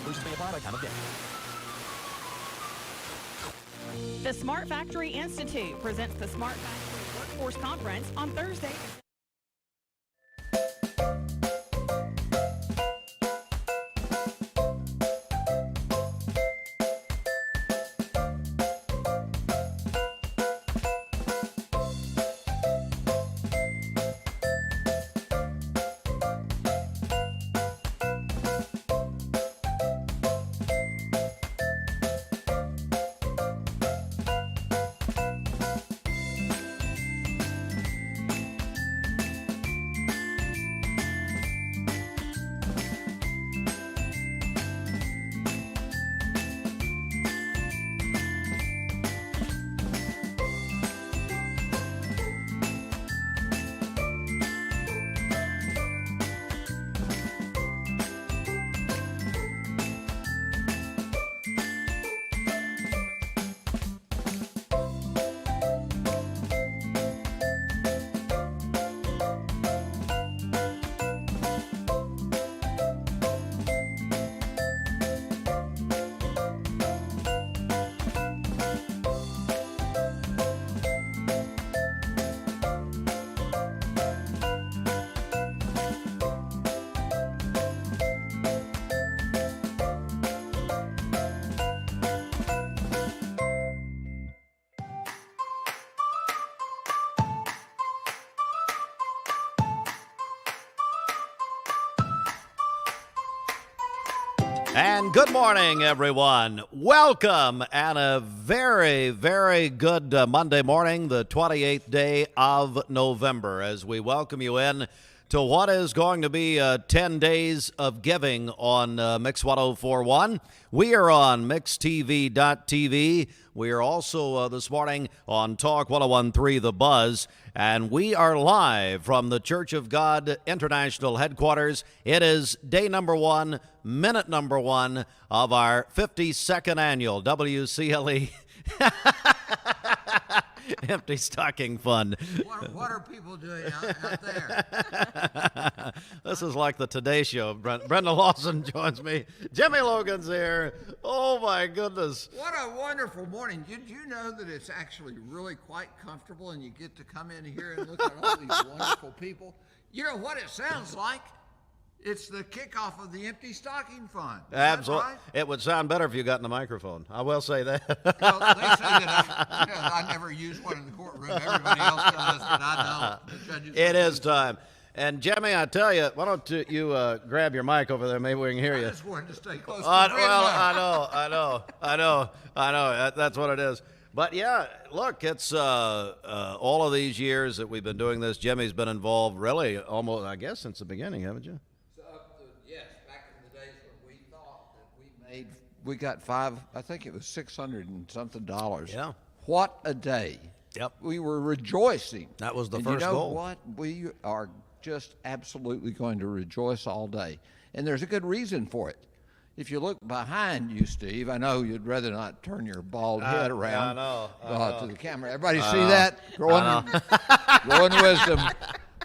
Exclusions may apply by time of gift. The Smart Factory Institute presents the Smart Factory Workforce Conference on Thursday. And good morning, everyone. Welcome, and a very, very good Monday morning, the 28th day of November, as we welcome you in to what is going to be 10 days of giving on Mix 1041. We are on mixtv.tv. We are also this morning on Talk 1013 The Buzz, and we are live from the Church of God International headquarters. It is day number 1, minute number 1 of our 52nd annual WCLE Empty Stocking Fund. What are people doing out there? This is like the Today Show. Brenda Lawson joins me. Jimmy Logan's here. Oh, my goodness. What a wonderful morning. Did you know that it's actually really quite comfortable and you get to come in here and look at all these wonderful people? You know what it sounds like? It's the kickoff of the Empty Stocking Fund. Absolutely. Right? It would sound better if you got in the microphone. I will say that. Well, they say that I never use one in the courtroom. Everybody else does, but I don't. The judges It is time. And, Jimmy, I tell you, why don't you grab your mic over there? Maybe we can hear I you. just wanted to stay close to Well, I know. That's what it is. But, yeah, look, it's all of these years that we've been doing this. Jimmy's been involved really almost, I guess, since the beginning, haven't you? Yes, back in the days when we thought that we got I think it was $600 and something. Yeah. What a day. Yep. We were rejoicing. That was the and first you know goal. What? We are just absolutely going to rejoice all day. And there's a good reason for it. If you look behind you, Steve, I know you'd rather not turn your bald head around to the camera. Everybody see that? Growing wisdom.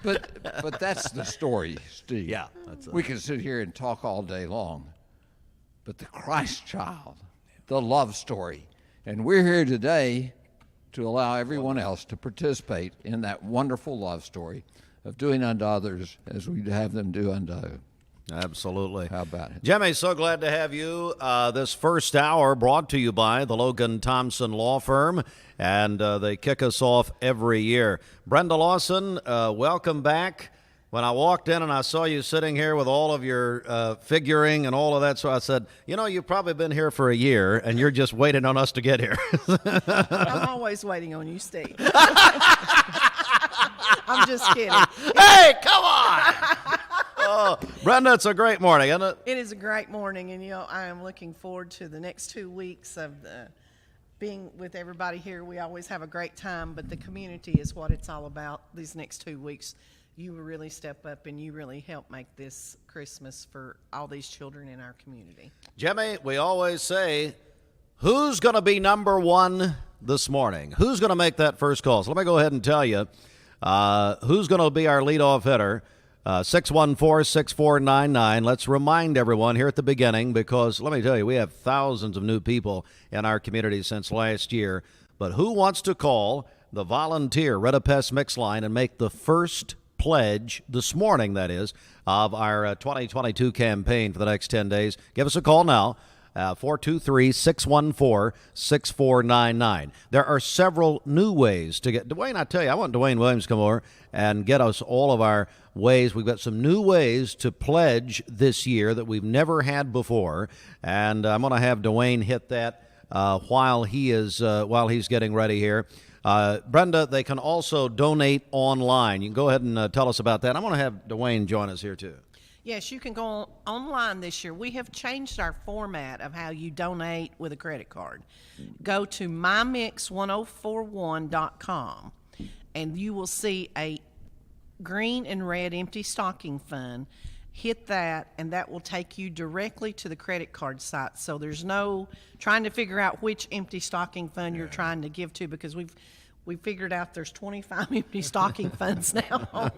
But that's the story, Steve. Yeah. We can sit here and talk all day long. But the Christ child, the love story. And we're here today to allow everyone else to participate in that wonderful love story of doing unto others as we'd have them do unto us. Absolutely. How about it? Jimmy, so glad to have you. This first hour brought to you by the Logan Thompson Law Firm, and they kick us off every year. Brenda Lawson, welcome back. When I walked in and I saw you sitting here with all of your figuring and all of that, so I said, you know, you've probably been here for a year, and you're just waiting on us to get here. I'm always waiting on you, Steve. I'm just kidding. Hey, come on! Oh, Brenda, it's a great morning, isn't it? It is a great morning, and, you know, I am looking forward to the next 2 weeks of being with everybody here. We always have a great time, but the community is what it's all about these next 2 weeks. You really step up, and you really help make this Christmas for all these children in our community. Jimmy, we always say, who's going to be number one this morning? Who's going to make that first call? So let me go ahead and tell you who's going to be our leadoff hitter. 614-6499. Let's remind everyone here at the beginning, because let me tell you, we have thousands of new people in our community since last year. But who wants to call the volunteer Ritapest Mix Line and make the first pledge this morning, that is, of our 2022 campaign for the next 10 days? Give us a call now. 423-614-6499. There are several new ways to get. Dwayne, I tell you, I want Dwayne Williams to come over and get us all of our ways. We've got some new ways to pledge this year that we've never had before, and I'm going to have Dwayne hit that while he's getting ready here. Brenda, they can also donate online. You can go ahead and tell us about that. I'm going to have Dwayne join us here too. Yes, you can go online this year. We have changed our format of how you donate with a credit card. Go to mymix1041.com, and you will see a green and red empty stocking fund. Hit that, and that will take you directly to the credit card site. So there's no trying to figure out which empty stocking fund you're trying to give to, because we figured out there's 25 empty stocking funds now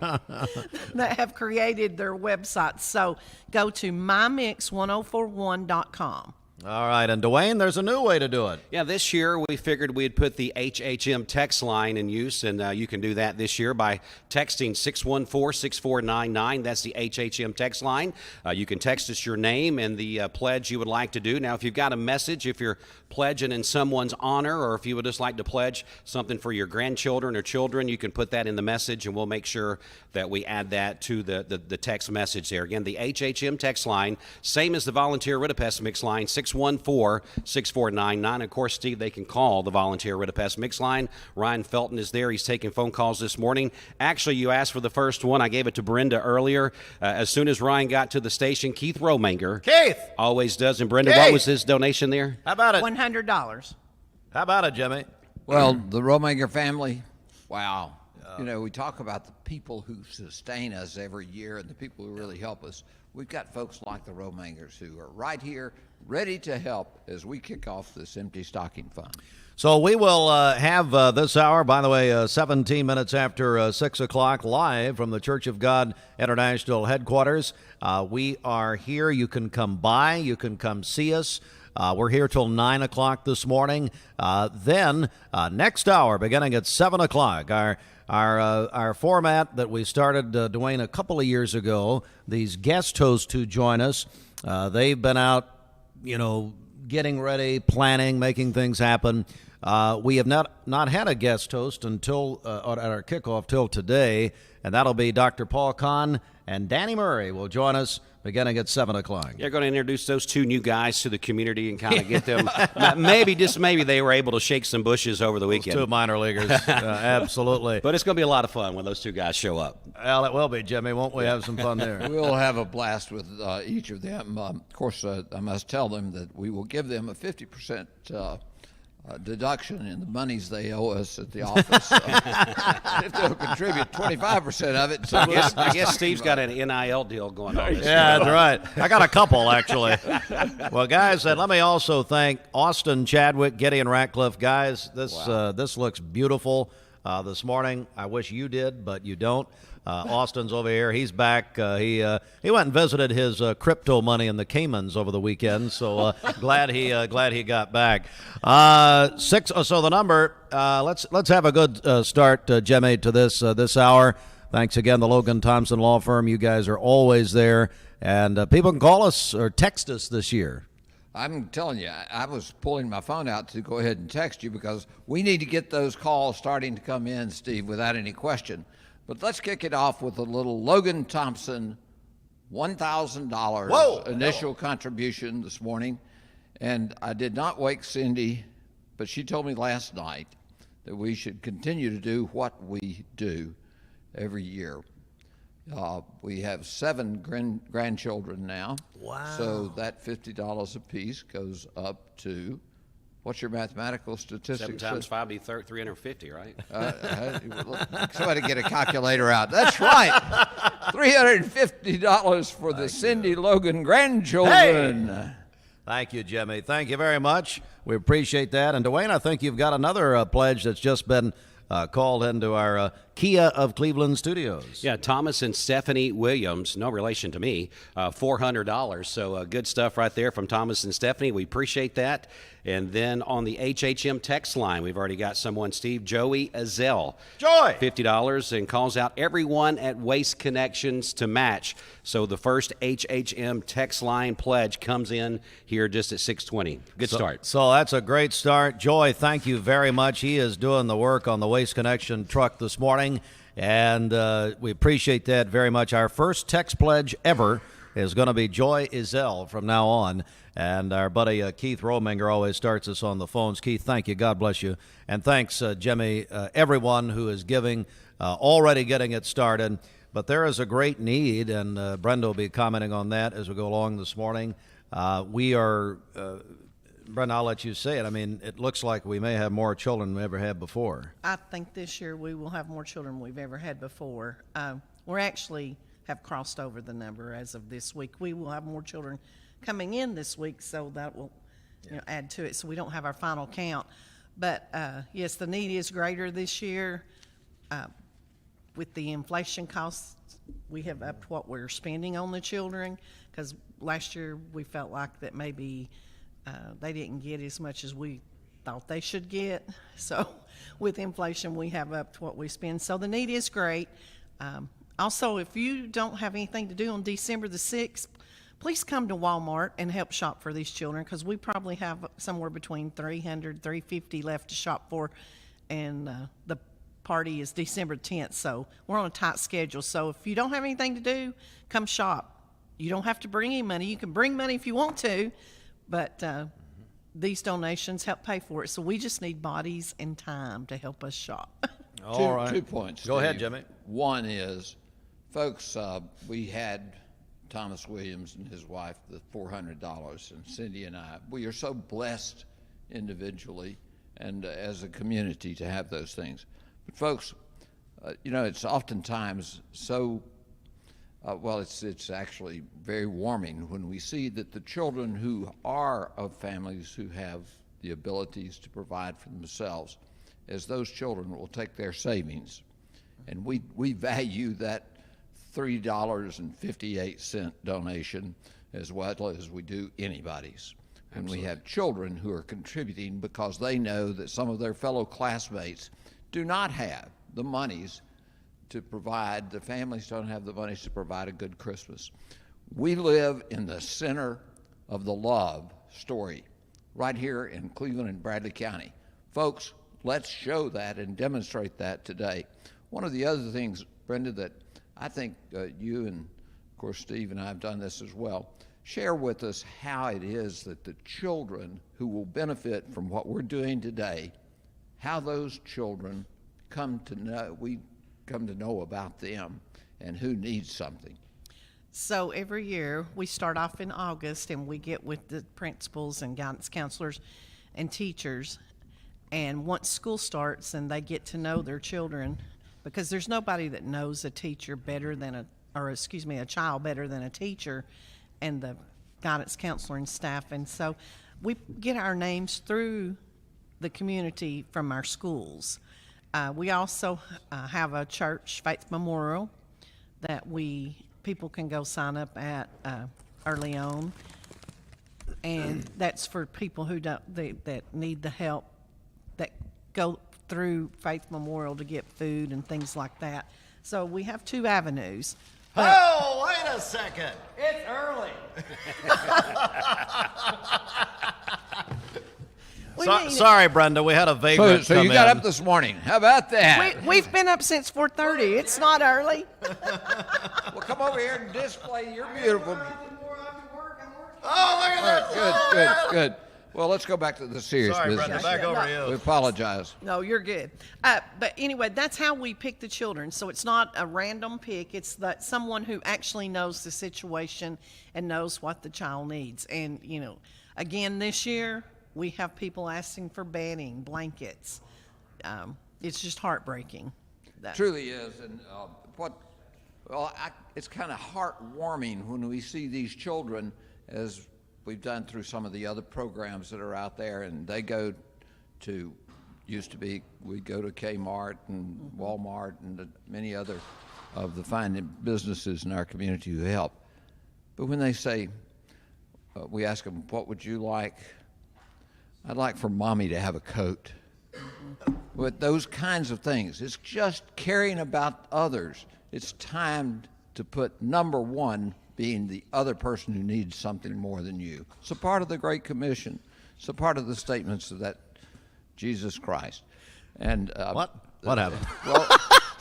that have created their websites. So go to mymix1041.com. All right, and Dwayne, there's a new way to do it. Yeah, this year we figured we'd put the HHM text line in use, and you can do that this year by texting 614-6499. That's the HHM text line. You can text us your name and the pledge you would like to do. Now, if you've got a message, if you're pledging in someone's honor, or if you would just like to pledge something for your grandchildren or children, you can put that in the message, and we'll make sure that we add that to the text message there. Again, the HHM text line, same as the Volunteer Ritapest Mix line, 614-6499. Of course, Steve, they can call the Volunteer Ritapest Mix line. Ryan Felton is there. He's taking phone calls this morning. Actually, you asked for the first one. I gave it to Brenda earlier. As soon as Ryan got to the station, Keith Romanger. Keith! Always does. And Brenda, Keith! what was his donation there? How about it? $100. How about it, Jimmy? Well, the Romanger family, wow. You know, we talk about the people who sustain us every year and the people who really help us. We've got folks like the Romangers who are right here, ready to help as we kick off this empty stocking fund. So we will have this hour, by the way, 17 minutes after 6 o'clock, live from the Church of God International headquarters. We are here. You can come by. You can come see us. We're here till 9 o'clock this morning. Then next hour, beginning at 7 o'clock, our format that we started, Dwayne, a couple of years ago, these guest hosts who join us, they've been out, getting ready, planning, making things happen. We have not had a guest host until at our kickoff till today, and that'll be Dr. Paul Kahn and Danny Murray will join us beginning at 7 o'clock. You're going to introduce those two new guys to the community and kind of get them, maybe they were able to shake some bushes over the weekend. Those two minor leaguers, absolutely. But it's going to be a lot of fun when those two guys show up. Well, it will be, Jimmy. Won't we have some fun there? We'll have a blast with each of them. Of course, I must tell them that we will give them a 50% deduction in the monies they owe us at the office. If they'll contribute 25% of it. So I guess Steve's got an NIL deal going on. Yeah, that's right. I got a couple, actually. Well, guys, let me also thank Austin Chadwick, Gideon Ratcliffe. Guys, this looks beautiful this morning. I wish you did, but you don't. Austin's over here. He's back. He went and visited his crypto money in the Caymans over the weekend. So glad he got back. So the number. Let's have a good start, Jimmy, to this hour. Thanks again, the Logan Thompson Law Firm. You guys are always there, and people can call us or text us this year. I'm telling you, I was pulling my phone out to go ahead and text you because we need to get those calls starting to come in, Steve, without any question. But let's kick it off with a little Logan Thompson $1,000 initial contribution this morning. And I did not wake Cindy, but she told me last night that we should continue to do what we do every year. We have 7 grandchildren now. Wow. So that $50 a piece goes up to, what's your mathematical statistics? 7 times 5 would be 350, right? Somebody get a calculator out. That's right. $350 for the Cindy Logan grandchildren. Hey! Thank you, Jimmy. Thank you very much. We appreciate that. And Dwayne, I think you've got another pledge that's just been called into our Kia of Cleveland Studios. Yeah, Thomas and Stephanie Williams, no relation to me, $400. So good stuff right there from Thomas and Stephanie. We appreciate that. And then on the HHM text line, we've already got someone, Steve, Joey Azell. Joy! $50 and calls out everyone at Waste Connections to match. So the first HHM text line pledge comes in here just at 6:20. Good start. So that's a great start. Joy, thank you very much. He is doing the work on the Waste Connection truck this morning, and we appreciate that very much. Our first text pledge ever is going to be Joy Izell from now on. And our buddy Keith Rominger always starts us on the phones. Keith, thank you. God bless you. And thanks, Jimmy, everyone who is giving, already getting it started. But there is a great need, and Brenda will be commenting on that as we go along this morning. We are, Brenda, I'll let you say it. I mean, it looks like we may have more children than we ever had before. I think this year we will have more children than we've ever had before. We're actually have crossed over the number as of this week. We will have more children coming in this week, so that will add to it, so we don't have our final count. But yes, the need is greater this year. With the inflation costs, we have upped what we're spending on the children, because last year we felt like that maybe they didn't get as much as we thought they should get. So with inflation, we have upped what we spend. So the need is great. Also, if you don't have anything to do on December the 6th, please come to Walmart and help shop for these children, because we probably have somewhere between 300, 350 left to shop for, and the party is December 10th, so we're on a tight schedule. So if you don't have anything to do, come shop. You don't have to bring any money. You can bring money if you want to, but these donations help pay for it. So we just need bodies and time to help us shop. All right. 2 points. Go ahead, Steve. Jimmy. One is, folks, we had Thomas Williams and his wife the $400, and Cindy and I. We are so blessed individually and as a community to have those things. But folks, it's oftentimes so, it's actually very warming when we see that the children who are of families who have the abilities to provide for themselves, as those children will take their savings, and we value that $3.58 donation as well as we do anybody's. And we have children who are contributing because they know that some of their fellow classmates do not have the monies to provide, the families don't have the monies to provide a good Christmas. We live in the center of the love story right here in Cleveland and Bradley County. Folks, let's show that and demonstrate that today. One of the other things, Brenda, that I think you and, of course, Steve and I have done this as well, share with us how it is that the children who will benefit from what we're doing today, how those children we come to know about them and who needs something. So every year we start off in August and we get with the principals and guidance counselors and teachers, and once school starts and they get to know their children, because there's nobody that knows a teacher better than a child better than a teacher and the guidance counselor and staff. And so we get our names through the community from our schools. We also have a church, Faith Memorial, that people can go sign up at early on, and that's for people who that need the help, that go through Faith Memorial to get food and things like that. So we have 2 avenues. Oh, wait a second. It's early. Sorry, Brenda, we had a vagrant So come you got in. up this morning. How about that? We've been up since 4:30. It's not early. Well, come over here and display your beautiful. Oh, look at that. Good. Well, let's go back to the serious Sorry, business. Brenda, back over to We you. apologize. No, you're good. But anyway, that's how we pick the children. So it's not a random pick. It's that someone who actually knows the situation and knows what the child needs. And, again, this year we have people asking for bedding, blankets. It's just heartbreaking. Truly is. And it's kind of heartwarming when we see these children, as we've done through some of the other programs that are out there, and they go to Used to be, we'd go to Kmart and Walmart and many other of the fine businesses in our community who help. But when they say, we ask them, what would you like? I'd like for Mommy to have a coat. With those kinds of things, it's just caring about others. It's time to put number one being the other person who needs something more than you. It's a part of the Great Commission. It's a part of the statements of that Jesus Christ. And What happened? well,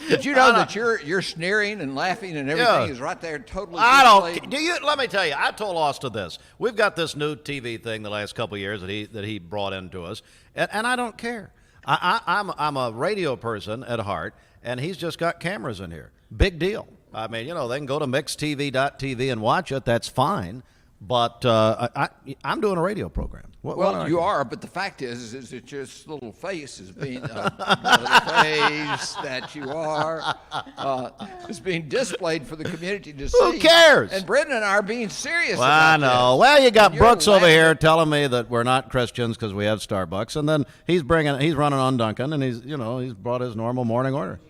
did you know that you're sneering and laughing and everything is right there totally displayed? Let me tell you, I told Austin this. We've got this new TV thing the last couple of years that he brought into us, and I don't care. I'm a radio person at heart, and he's just got cameras in here. Big deal. I mean, they can go to mixtv.tv and watch it. That's fine. But I'm doing a radio program. Well, you are, but the fact is that your little face is being the face that you are is being displayed for the community to see. Who cares? And Brendan and I are being serious Well, about I know. this. Well, you got And you're Brooks over laughing. here telling me that we're not Christians because we have Starbucks, and then he's running on Duncan, and he's brought his normal morning order.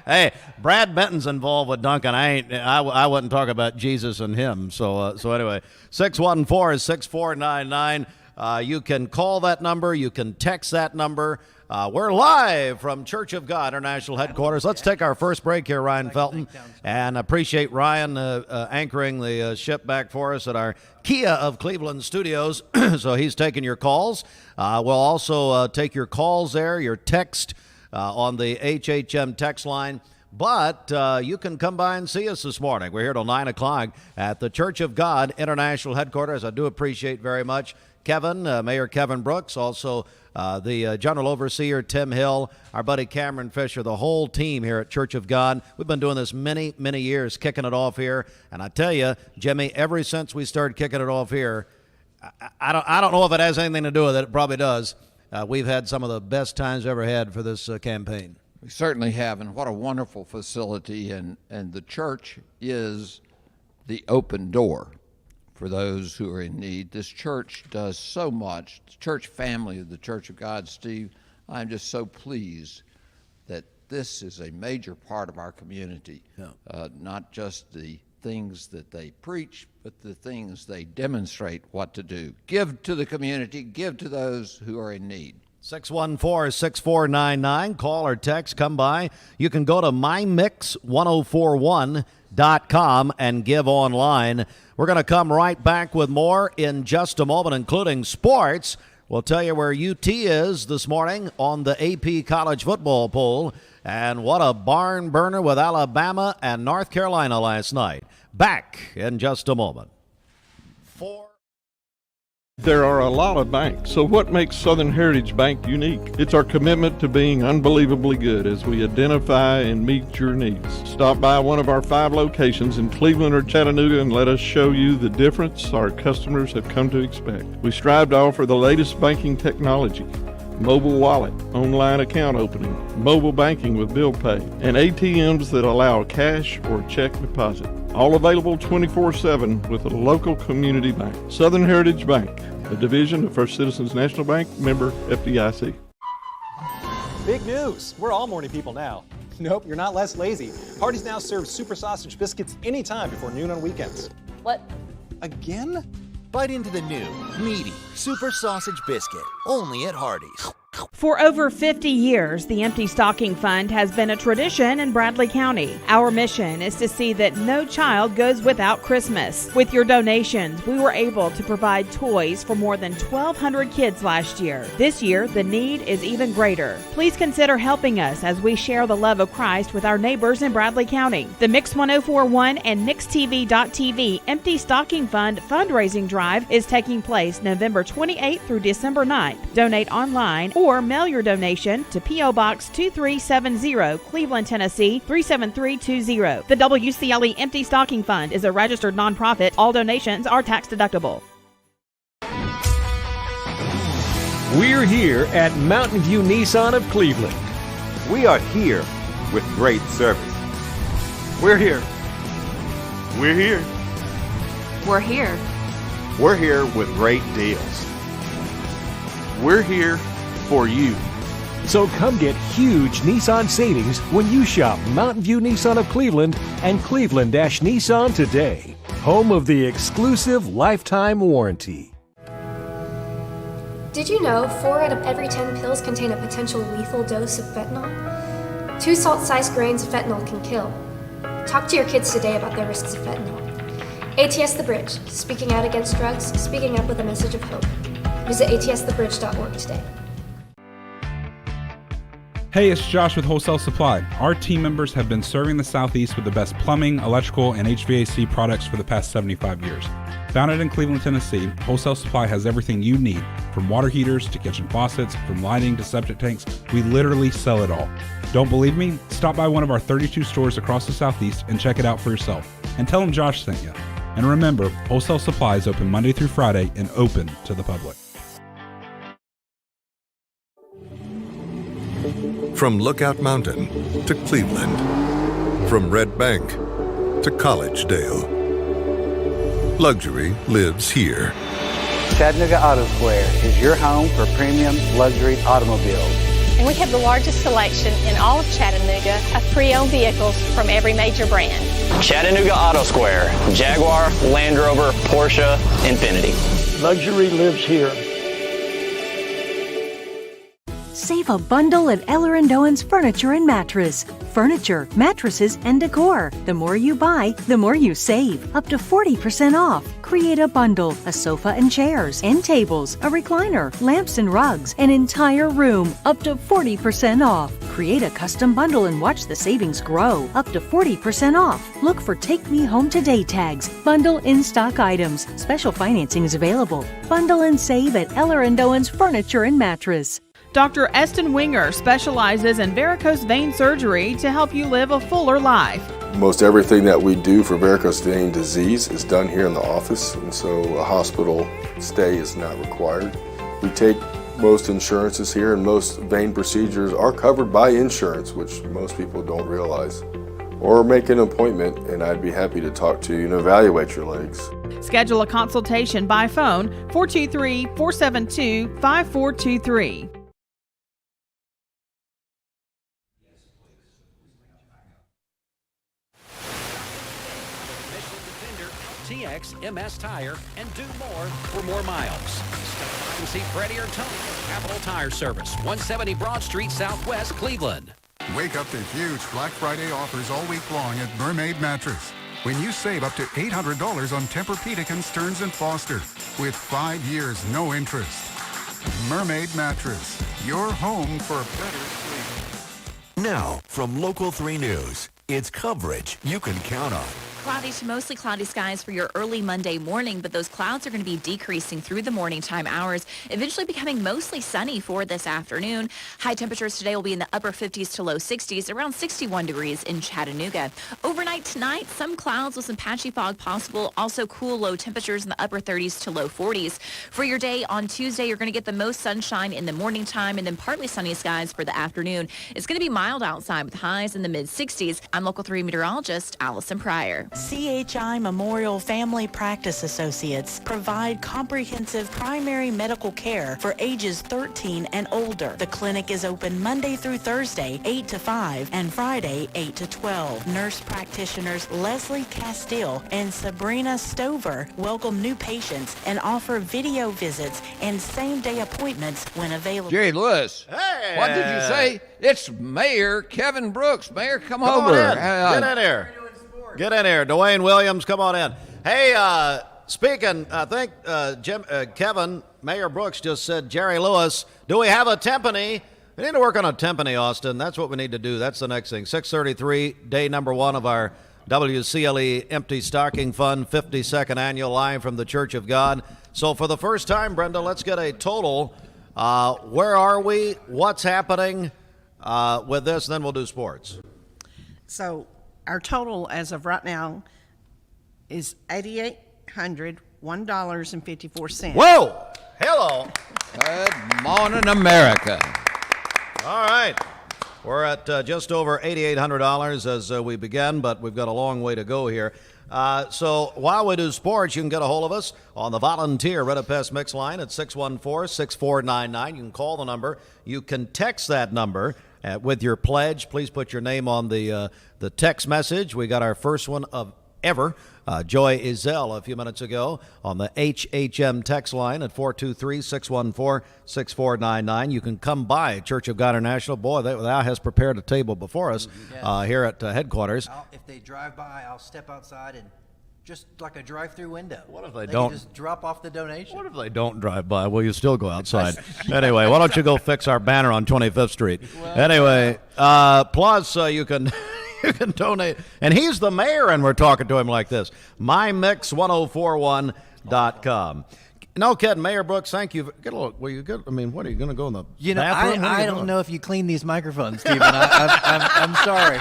Hey, Brad Benton's involved with Duncan. I wouldn't talk about Jesus and him. So anyway, 614-6499. You can call that number. You can text that number. We're live from Church of God International Headquarters. Let's take our first break here, Ryan Felton, and appreciate Ryan anchoring the ship back for us at our Kia of Cleveland studios. So he's taking your calls. We'll also take your calls there, your text on the HHM text line. But you can come by and see us this morning. We're here till 9 o'clock at the Church of God International Headquarters. I do appreciate very much Kevin, Mayor Kevin Brooks, also the General Overseer Tim Hill, our buddy Cameron Fisher, the whole team here at Church of God. We've been doing this many, many years, kicking it off here. And I tell you, Jimmy, ever since we started kicking it off here, I don't know if it has anything to do with it. It probably does. We've had some of the best times ever had for this campaign. We certainly have, and what a wonderful facility, and the church is the open door for those who are in need. This church does so much. The church family of the Church of God, Steve, I'm just so pleased that this is a major part of our community, not just the things that they preach, but the things they demonstrate what to do. Give to the community, give to those who are in need. 614-6499. Call or text, come by. You can go to mymix1041.com and give online. We're going to come right back with more in just a moment, including sports. We'll tell you where UT is this morning on the AP College football poll, and what a barn burner with Alabama and North Carolina last night. Back in just a moment. There are a lot of banks, so what makes Southern Heritage Bank unique? It's our commitment to being unbelievably good as we identify and meet your needs. Stop by one of our 5 locations in Cleveland or Chattanooga and let us show you the difference our customers have come to expect. We strive to offer the latest banking technology, mobile wallet, online account opening, mobile banking with bill pay, and ATMs that allow cash or check deposit. All available 24/7 with a local community bank. Southern Heritage Bank, a division of First Citizens National Bank, member FDIC. Big news! We're all morning people now. Nope, you're not less lazy. Hardee's now serves super sausage biscuits anytime before noon on weekends. What? Again? Bite into the new, meaty, super sausage biscuit, only at Hardee's. For over 50 years, the Empty Stocking Fund has been a tradition in Bradley County. Our mission is to see that no child goes without Christmas. With your donations, we were able to provide toys for more than 1,200 kids last year. This year, the need is even greater. Please consider helping us as we share the love of Christ with our neighbors in Bradley County. The Mix 1041 and MixTV.tv Empty Stocking Fund fundraising drive is taking place November 28th through December 9th. Donate online or mail your donation to P.O. Box 2370, Cleveland, Tennessee 37320. The WCLE Empty Stocking Fund is a registered nonprofit. All donations are tax deductible. We're here at Mountain View Nissan of Cleveland. We are here with great service. We're here. We're here. We're here. We're here with great deals. We're here for you. So come get huge Nissan savings when you shop Mountain View Nissan of Cleveland and Cleveland-Nissan today. Home of the exclusive lifetime warranty. Did you know 4 out of every 10 pills contain a potential lethal dose of fentanyl? 2 salt-sized grains of fentanyl can kill. Talk to your kids today about the risks of fentanyl. ATS The Bridge, speaking out against drugs, speaking up with a message of hope. Visit atsthebridge.org today. Hey, it's Josh with Wholesale Supply. Our team members have been serving the Southeast with the best plumbing, electrical, and HVAC products for the past 75 years. Founded in Cleveland, Tennessee, Wholesale Supply has everything you need, from water heaters to kitchen faucets, from lighting to septic tanks. We literally sell it all. Don't believe me? Stop by one of our 32 stores across the Southeast and check it out for yourself. And tell them Josh sent you. And remember, Wholesale Supply is open Monday through Friday and open to the public. From Lookout Mountain to Cleveland, from Red Bank to Collegedale, luxury lives here. Chattanooga Auto Square is your home for premium luxury automobiles. And we have the largest selection in all of Chattanooga of pre-owned vehicles from every major brand. Chattanooga Auto Square, Jaguar, Land Rover, Porsche, Infiniti. Luxury lives here. Save a bundle at Eller & Owen's Furniture and Mattress. Furniture, mattresses, and decor. The more you buy, the more you save. Up to 40% off. Create a bundle, a sofa and chairs, end tables, a recliner, lamps and rugs, an entire room. Up to 40% off. Create a custom bundle and watch the savings grow. Up to 40% off. Look for Take Me Home Today tags. Bundle in-stock items. Special financing is available. Bundle and save at Eller & Owen's Furniture and Mattress. Dr. Eston Winger specializes in varicose vein surgery to help you live a fuller life. Most everything that we do for varicose vein disease is done here in the office, and so a hospital stay is not required. We take most insurances here, and most vein procedures are covered by insurance, which most people don't realize. Or make an appointment, and I'd be happy to talk to you and evaluate your legs. Schedule a consultation by phone 423-472-5423. TX, MS Tire, and do more for more miles. Stop by and see Freddie or Tony at Capital Tire Service, 170 Broad Street, Southwest, Cleveland. Wake up to huge Black Friday offers all week long at Mermaid Mattress. When you save up to $800 on Tempur-Pedic and Stearns & Foster with 5 years, no interest. Mermaid Mattress, your home for better sleep. Now, from Local 3 News, it's coverage you can count on. Cloudy to mostly cloudy skies for your early Monday morning, but those clouds are going to be decreasing through the morning time hours, eventually becoming mostly sunny for this afternoon. High temperatures today will be in the upper 50s to low 60s, around 61 degrees in Chattanooga. Overnight tonight, some clouds with some patchy fog possible, also cool low temperatures in the upper 30s to low 40s. For your day on Tuesday, you're going to get the most sunshine in the morning time and then partly sunny skies for the afternoon. It's going to be mild outside with highs in the mid 60s. I'm Local 3 meteorologist Allison Pryor. CHI Memorial Family Practice Associates provide comprehensive primary medical care for ages 13 and older. The clinic is open Monday through Thursday, 8 to 5, and Friday, 8 to 12. Nurse practitioners Leslie Castile and Sabrina Stover welcome new patients and offer video visits and same-day appointments when available. Jerry Lewis, hey, what did you say? It's Mayor Kevin Brooks. Mayor, come on over. In. Get in here. Get in here. Dwayne Williams, come on in. Hey, speaking, I think Kevin, Mayor Brooks just said, Jerry Lewis, do we have a timpani? We need to work on a timpani, Austin. That's what we need to do. That's the next thing. 633, day number 1 of our WCLE Empty Stocking Fund, 52nd annual live from the Church of God. So for the first time, Brenda, let's get a total. Where are we? What's happening with this? Then we'll do sports. So our total as of right now is $8,801.54. Whoa! Hello. Good morning, America. All right. We're at just over $8,800 as we begin, but we've got a long way to go here. So while we do sports, you can get a hold of us on the volunteer Red Up Pest Mix line at 614-6499. You can call the number. You can text that number with your pledge. Please put your name on the text message. We got our first one of ever. Joy Izell a few minutes ago on the HHM text line at 423-614-6499. You can come by Church of God International. Boy, thou has prepared a table before us here at headquarters. If they drive by, I'll step outside and just like a drive-through window. What if they can don't? Just drop off the donation. What if they don't drive by? Will you still go outside? Anyway, why don't you go fix our banner on 25th Street? Anyway, plus you can... You can donate. And he's the mayor, and we're talking to him like this. MyMix1041.com. No kidding, Mayor Brooks, thank you. Get a look. Well, you good? I mean, what are you going to go in the bathroom? I don't know if you clean these microphones, Stephen. I'm sorry.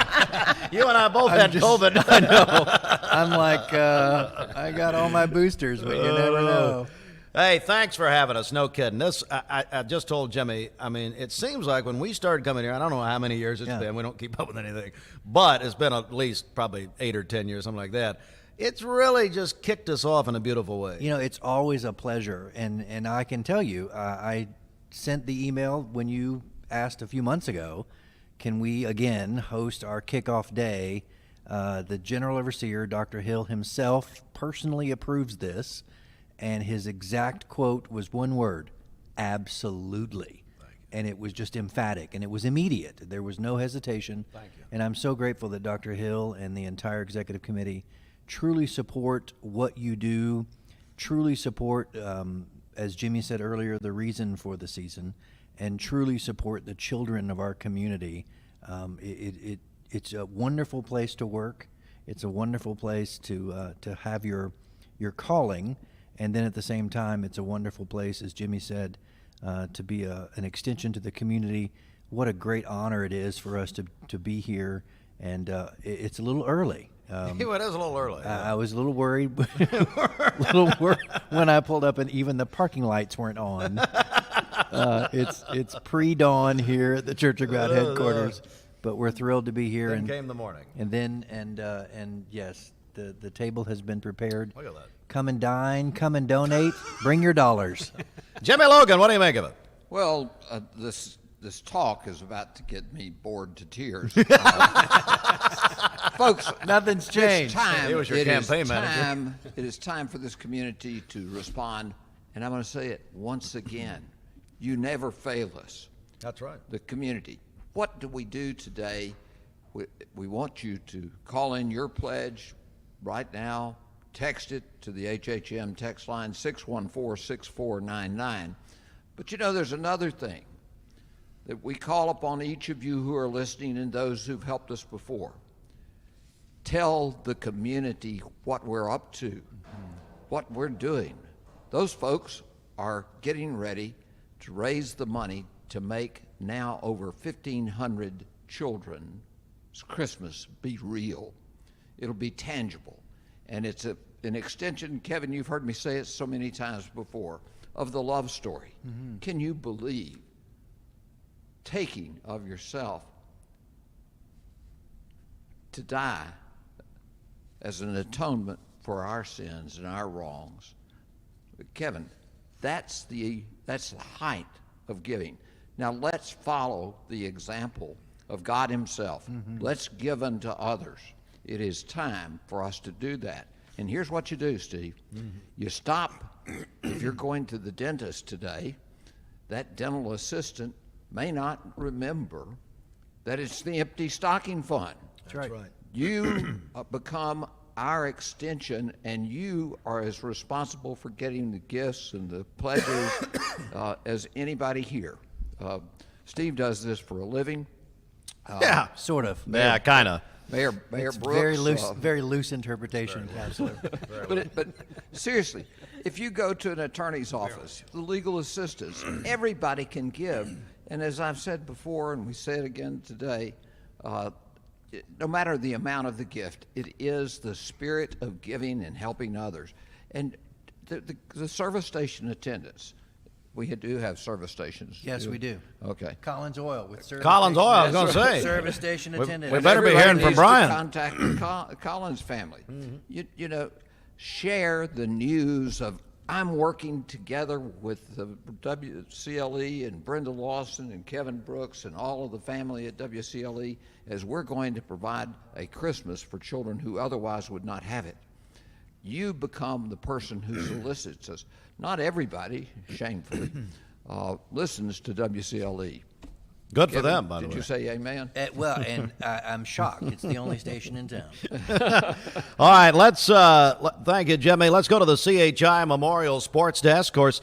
You and I both had COVID. I know. I'm like, I got all my boosters, but you never know. Hey, thanks for having us. No kidding. This, I just told Jimmy, I mean, it seems like when we started coming here, I don't know how many years it's been. We don't keep up with anything. But it's been at least probably 8 or 10 years, something like that. It's really just kicked us off in a beautiful way. You know, it's always a pleasure. And I can tell you, I sent the email when you asked a few months ago, can we again host our kickoff day? The General Overseer, Dr. Hill himself, personally approves this. And his exact quote was one word: absolutely. And it was just emphatic, and it was immediate. There was no hesitation. Thank you. And I'm so grateful that Dr. Hill and the entire executive committee truly support what you do, truly support, as Jimmy said earlier, the reason for the season, and truly support the children of our community. It's a wonderful place to work. It's a wonderful place to have your calling. And then at the same time, it's a wonderful place, as Jimmy said, to be an extension to the community. What a great honor it is for us to be here. And it's a little early. It is a little early. I was a little worried, when I pulled up and even the parking lights weren't on. It's pre-dawn here at the Church of God headquarters, but we're thrilled to be here. Then came the morning. And yes, the table has been prepared. Look at that. Come and dine, come and donate, bring your dollars. Jimmy Logan, what do you make of it? Well, this talk is about to get me bored to tears. Folks, nothing's changed. He was your campaign manager. It is time for this community to respond, and I'm going to say it once again. You never fail us. That's right. The community. What do we do today? We want you to call in your pledge right now. Text it to the HHM text line, 614-6499. But you know, there's another thing that we call upon each of you who are listening and those who've helped us before. Tell the community what we're up to, what we're doing. Those folks are getting ready to raise the money to make now over 1,500 children's Christmas be real. It'll be tangible. And it's an extension, Kevin, you've heard me say it so many times before, of the love story. Mm-hmm. Can you believe taking of yourself to die as an atonement for our sins and our wrongs? Kevin, that's the height of giving. Now let's follow the example of God himself. Mm-hmm. Let's give unto others. It is time for us to do that. And here's what you do, Steve. Mm-hmm. You stop. If you're going to the dentist today, that dental assistant may not remember that it's the empty stocking fund. That's right. You become our extension, and you are as responsible for getting the gifts and the pledges as anybody here. Steve does this for a living. Yeah, sort of. Yeah, kind of. Mayor Brooks. Very loose interpretation, Counselor. But seriously, if you go to an attorney's office, the legal assistants, everybody can give. And as I've said before, and we say it again today, no matter the amount of the gift, it is the spirit of giving and helping others. And the service station attendants, We do have service stations. Yes, we do. Okay. Collins Oil with service. Collins Oil, I was going to say. Service station attendant. We better be hearing from Brian. Contact the Collins family. You know, share the news of I'm working together with the WCLE and Brenda Lawson and Kevin Brooks and all of the family at WCLE as we're going to provide a Christmas for children who otherwise would not have it. You become the person who solicits us. Not everybody, shamefully, listens to WCLE. Good for Kevin, them, by the way. Did you say amen? Well, and I'm shocked. It's the only station in town. All right, let's thank you, Jimmy. Let's go to the CHI Memorial Sports Desk. Of course,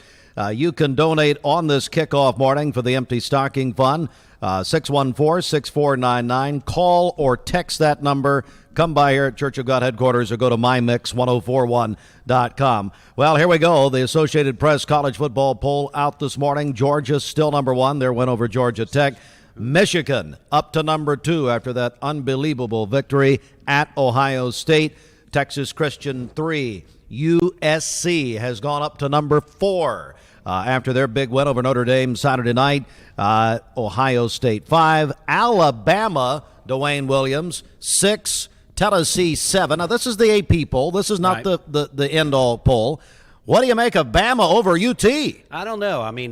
you can donate on this kickoff morning for the Empty Stocking Fund. 614-6499. Call or text that number. Come by here at Church of God headquarters or go to mymix1041.com. Well, here we go. The Associated Press college football poll out this morning. Georgia still number one. Their win over Georgia Tech. Michigan up to number 2 after that unbelievable victory at Ohio State. Texas Christian 3. USC has gone up to number 4 after their big win over Notre Dame Saturday night. Ohio State 5. Alabama, Dwayne Williams 6. Tennessee 7. Now, this is the AP poll. This is not the end-all poll. What do you make of Bama over UT? I don't know. I mean,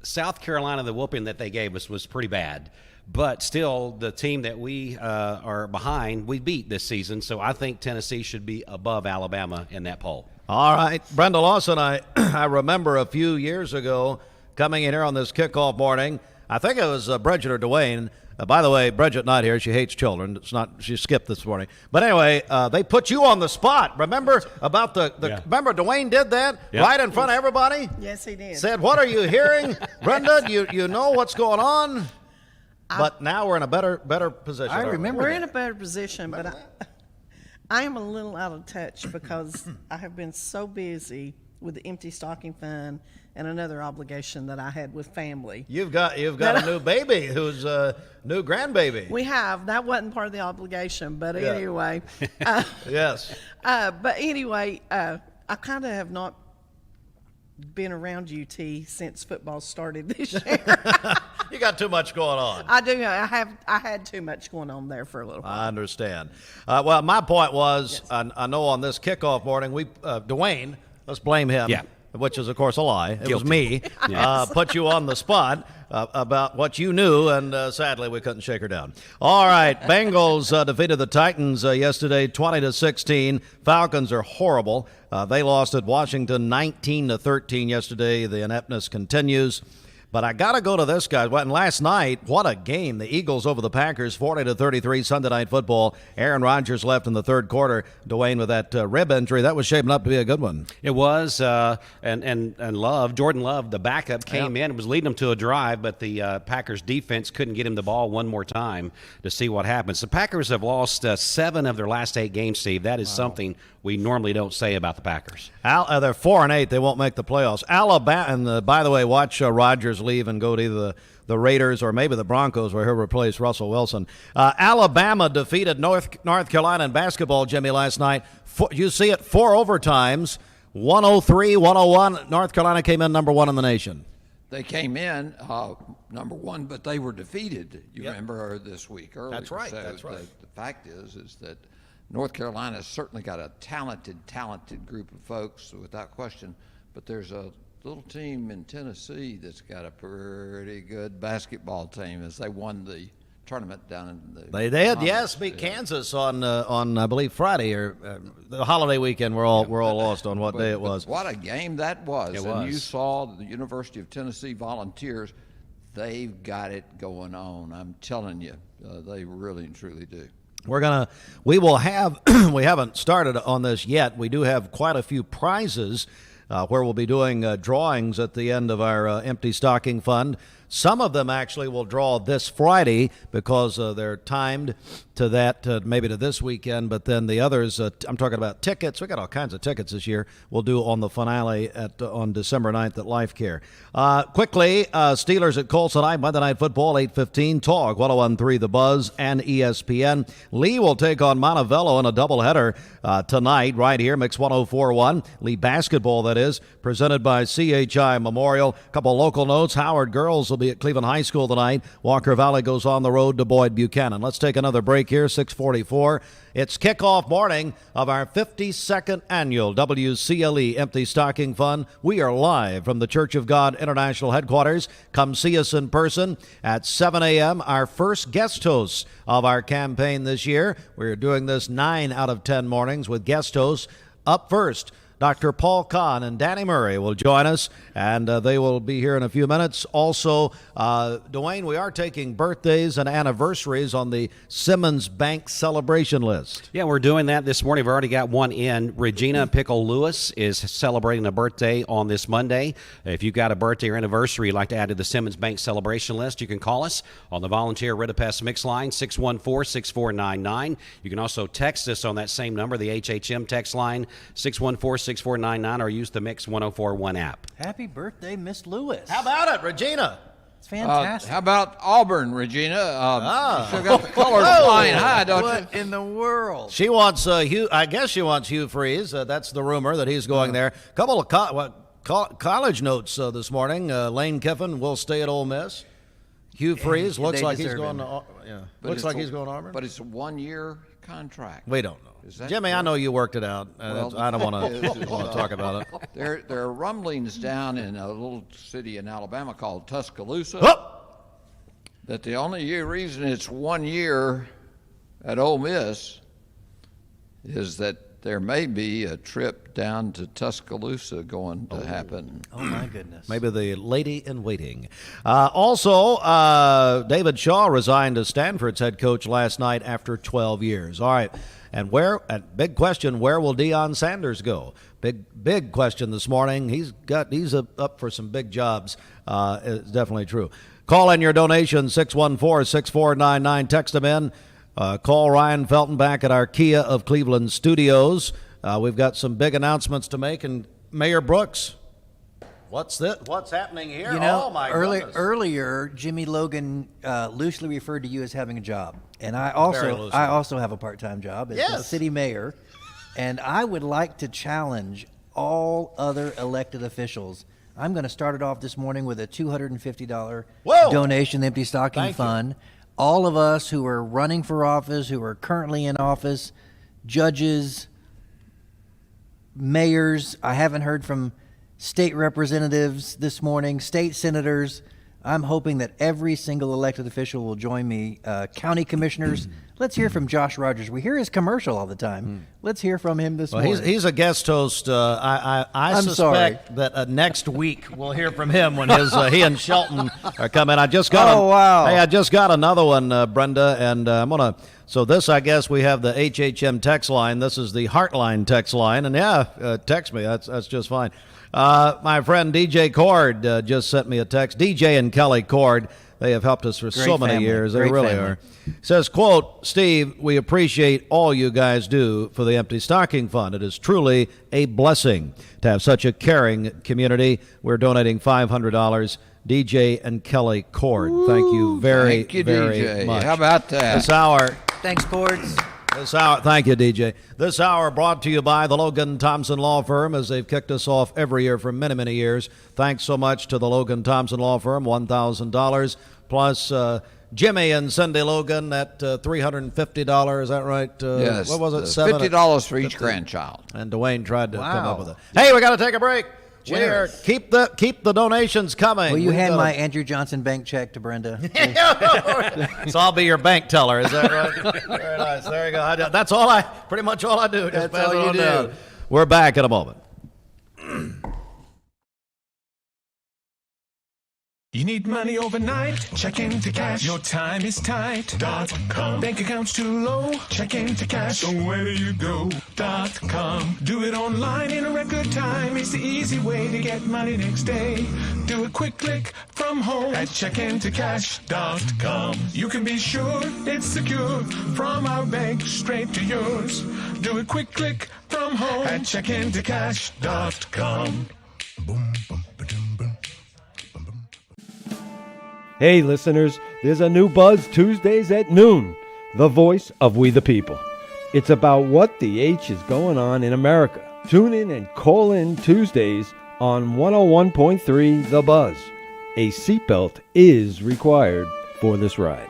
South Carolina, the whooping that they gave us was pretty bad. But still, the team that we are behind, we beat this season. So I think Tennessee should be above Alabama in that poll. All right. Brenda Lawson, I remember a few years ago coming in here on this kickoff morning. I think it was Bridget or Dwayne. By the way, Bridget not here. She hates children. She skipped this morning. But anyway, they put you on the spot. Remember about remember Dwayne did that right in front of everybody? Yes, he did. Said, "What are you hearing, Brenda? You know what's going on?" But now we're in a better position. I remember we're in a better position, but I am a little out of touch because I have been so busy with the Empty Stocking Fund and another obligation that I had with family. You've got a new baby who's a new grandbaby. We have. That wasn't part of the obligation, but anyway. Yes. But anyway, I kind of have not been around UT since football started this year. You got too much going on. I do. I had too much going on there for a little while. I understand. Well, my point was, yes. I know on this kickoff morning, Dwayne, let's blame him. Yeah. Which is, of course, a lie. It was me. Put you on the spot about what you knew, and sadly, we couldn't shake her down. All right, Bengals defeated the Titans yesterday, 20-16. Falcons are horrible. They lost at Washington, 19-13 yesterday. The ineptness continues. But I got to go to this, guys. And last night, what a game. The Eagles over the Packers, 40-33, Sunday Night Football. Aaron Rodgers left in the third quarter. Dwayne with that rib injury. That was shaping up to be a good one. It was. And Jordan Love, the backup, came in and was leading them to a drive, but the Packers defense couldn't get him the ball one more time to see what happens. The Packers have lost 7 of their last 8 games, Steve. That is something we normally don't say about the Packers. They're 4-8. They won't make the playoffs. Alabama, and by the way, watch Rodgers leave and go to either the Raiders or maybe the Broncos, where he'll replace Russell Wilson. Alabama defeated North Carolina in basketball, Jimmy, last night. You see it, 4 overtimes, 103-101. North Carolina came in number 1 in the nation. They came in number 1, but they were defeated, remember, this week earlier. That's right, so that's right. The fact is that North Carolina's certainly got a talented group of folks, without question, but there's a little team in Tennessee that's got a pretty good basketball team as they won the tournament down in the They did, yes, beat Kansas on I believe Friday or the holiday weekend. We're all lost on what day it was. What a game that was. It and was. You saw the University of Tennessee Volunteers. They've got it going on. I'm telling you, they really and truly do. We will have, we haven't started on this yet. We do have quite a few prizes where we'll be doing drawings at the end of our Empty Stocking Fund. Some of them actually will draw this Friday because they're timed to that, maybe to this weekend, but then the others, I'm talking about tickets. We got all kinds of tickets this year. We'll do on the finale on December 9th at Life Care. Quickly, Steelers at Colts tonight, Monday Night Football, 8:15, Talk, 101.3 The Buzz and ESPN. Lee will take on Montevallo in a doubleheader tonight right here, Mix 104.1. Lee basketball, that is, presented by CHI Memorial. A couple local notes. Howard girls will be at Cleveland High School tonight. Walker Valley goes on the road to Boyd Buchanan. Let's take another break here, 6:44. It's kickoff morning of our 52nd annual WCLE Empty Stocking Fund. We are live from the Church of God International Headquarters. Come see us in person at 7 a.m. Our first guest hosts of our campaign this year. We're doing this 9 out of 10 mornings with guest hosts. Up first, Dr. Paul Kahn and Danny Murray will join us, and they will be here in a few minutes. Also, Dwayne, we are taking birthdays and anniversaries on the Simmons Bank celebration list. Yeah, we're doing that this morning. We've already got one in. Regina Pickle Lewis is celebrating a birthday on this Monday. If you've got a birthday or anniversary you'd like to add to the Simmons Bank celebration list, you can call us on the volunteer Ritapest Mix line, 614-6499. You can also text us on that same number, the HHM text line, 614-6499, or use the Mix 1041 app. Happy birthday, Miss Lewis. How about it, Regina? It's fantastic. How about Auburn, Regina? Still got the colors flying high, don't you? What in the world? She wants Hugh. I guess she wants Hugh Freeze. That's the rumor that he's going there. A couple of college notes this morning. Lane Kiffin will stay at Ole Miss. Hugh Freeze looks like he's going to. He's going to Auburn. But it's a 1-year contract. We don't know. Jimmy, I know you worked it out. I don't want to talk about it. There are rumblings down in a little city in Alabama called Tuscaloosa that the only reason it's 1 year at Ole Miss is that there may be a trip down to Tuscaloosa going to happen. Oh, my goodness. Maybe the lady in waiting. Also, David Shaw resigned as Stanford's head coach last night after 12 years. All right. And big question, where will Deion Sanders go? Big question this morning. He's up for some big jobs. It's definitely true. Call in your donation, 614-6499. Text them in. Call Ryan Felton back at our Kia of Cleveland studios. We've got some big announcements to make. And Mayor Brooks, what's happening here? You know, oh my goodness. Earlier, Jimmy Logan loosely referred to you as having a job, and I also have a part-time job as the city mayor, and I would like to challenge all other elected officials. I'm going to start it off this morning with a $250 donation to the Empty Stocking Fund. All of us who are running for office, who are currently in office, judges, mayors. I haven't heard from state representatives this morning, state senators. I'm hoping that every single elected official will join me. County commissioners, let's hear from Josh Rogers. We hear his commercial all the time. Let's hear from him this morning. He's a guest host. I suspect that next week we'll hear from him when he and Shelton are coming. I just got I just got another one, Brenda, and I'm gonna. So this, I guess, we have the HHM text line. This is the Heartline text line, and text me. That's just fine. My friend DJ Cord just sent me a text. DJ and Kelly Cord, they have helped us for so many years. They really are. Says, quote, Steve, we appreciate all you guys do for the Empty Stocking Fund. It is truly a blessing to have such a caring community. We're donating $500. DJ and Kelly Cord. Thank you very, very much. How about that? This hour. Thanks, Cords. This hour, thank you, DJ. This hour brought to you by the Logan Thompson Law Firm, as they've kicked us off every year for many, many years. Thanks so much to the Logan Thompson Law Firm, $1,000, plus Jimmy and Cindy Logan at $350. Is that right? Yes. What was it? $50 for each grandchild. And Dwayne tried to come up with it. Hey, we got to take a break. Keep the donations coming. Will you hand my Andrew Johnson bank check to Brenda? So I'll be your bank teller. Is that right? Very nice. There you go. That's pretty much all I do. That's all you do. Down. We're back in a moment. You need money overnight? Check into cash. Your time is tight. .com. Bank accounts too low? Check into cash. So where do you go? .com. Do it online in a record time. It's the easy way to get money next day. Do a quick click from home at checkintocash.com. You can be sure it's secure from our bank straight to yours. Do a quick click from home at checkintocash.com. Boom, boom, ba-doom, boom. Hey listeners, there's a new buzz Tuesdays at noon, the voice of We the People. It's about what the H is going on in America, Tune in and call in Tuesdays on 101.3 The Buzz. A seatbelt is required for this ride.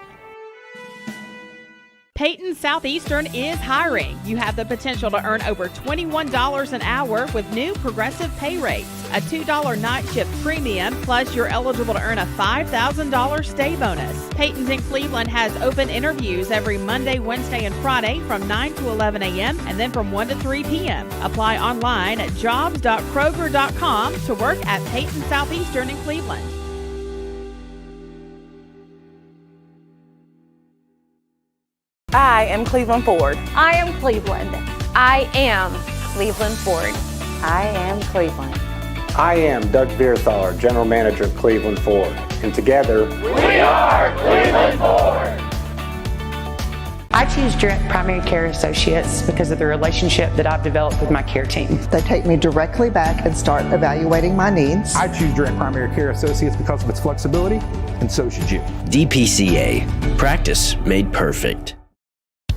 Peyton Southeastern is hiring. You have the potential to earn over $21 an hour with new progressive pay rates. A $2 night shift premium, plus you're eligible to earn a $5,000 stay bonus. Peyton's in Cleveland has open interviews every Monday, Wednesday, and Friday from 9 to 11 a.m. and then from 1 to 3 p.m. Apply online at jobs.kroger.com to work at Peyton Southeastern in Cleveland. I am Cleveland Ford. I am Cleveland. I am Cleveland Ford. I am Cleveland. I am Doug Vierthaler, General Manager of Cleveland Ford. And together, we are Cleveland Ford. I choose Direct Primary Care Associates because of the relationship that I've developed with my care team. They take me directly back and start evaluating my needs. I choose Direct Primary Care Associates because of its flexibility, and so should you. DPCA. Practice made perfect.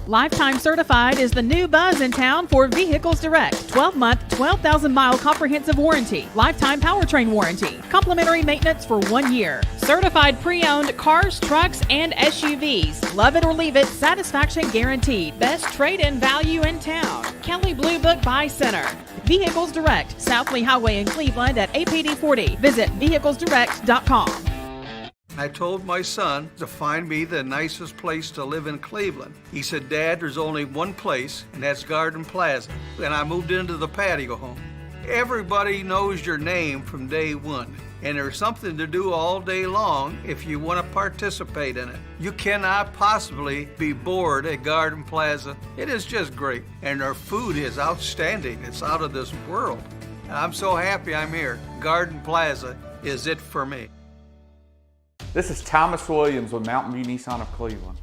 Lifetime Certified is the new buzz in town for Vehicles Direct. 12-month, 12,000-mile comprehensive warranty. Lifetime powertrain warranty. Complimentary maintenance for 1 year. Certified pre-owned cars, trucks, and SUVs. Love it or leave it, satisfaction guaranteed. Best trade-in value in town. Kelly Blue Book Buy Center. Vehicles Direct, South Lee Highway in Cleveland at APD 40. Visit vehiclesdirect.com. I told my son to find me the nicest place to live in Cleveland. He said, Dad, there's only one place, and that's Garden Plaza. And I moved into the patio home. Everybody knows your name from day one, and there's something to do all day long if you want to participate in it. You cannot possibly be bored at Garden Plaza. It is just great, and their food is outstanding. It's out of this world. And I'm so happy I'm here. Garden Plaza is it for me. This is Thomas Williams with Mountain View Nissan of Cleveland.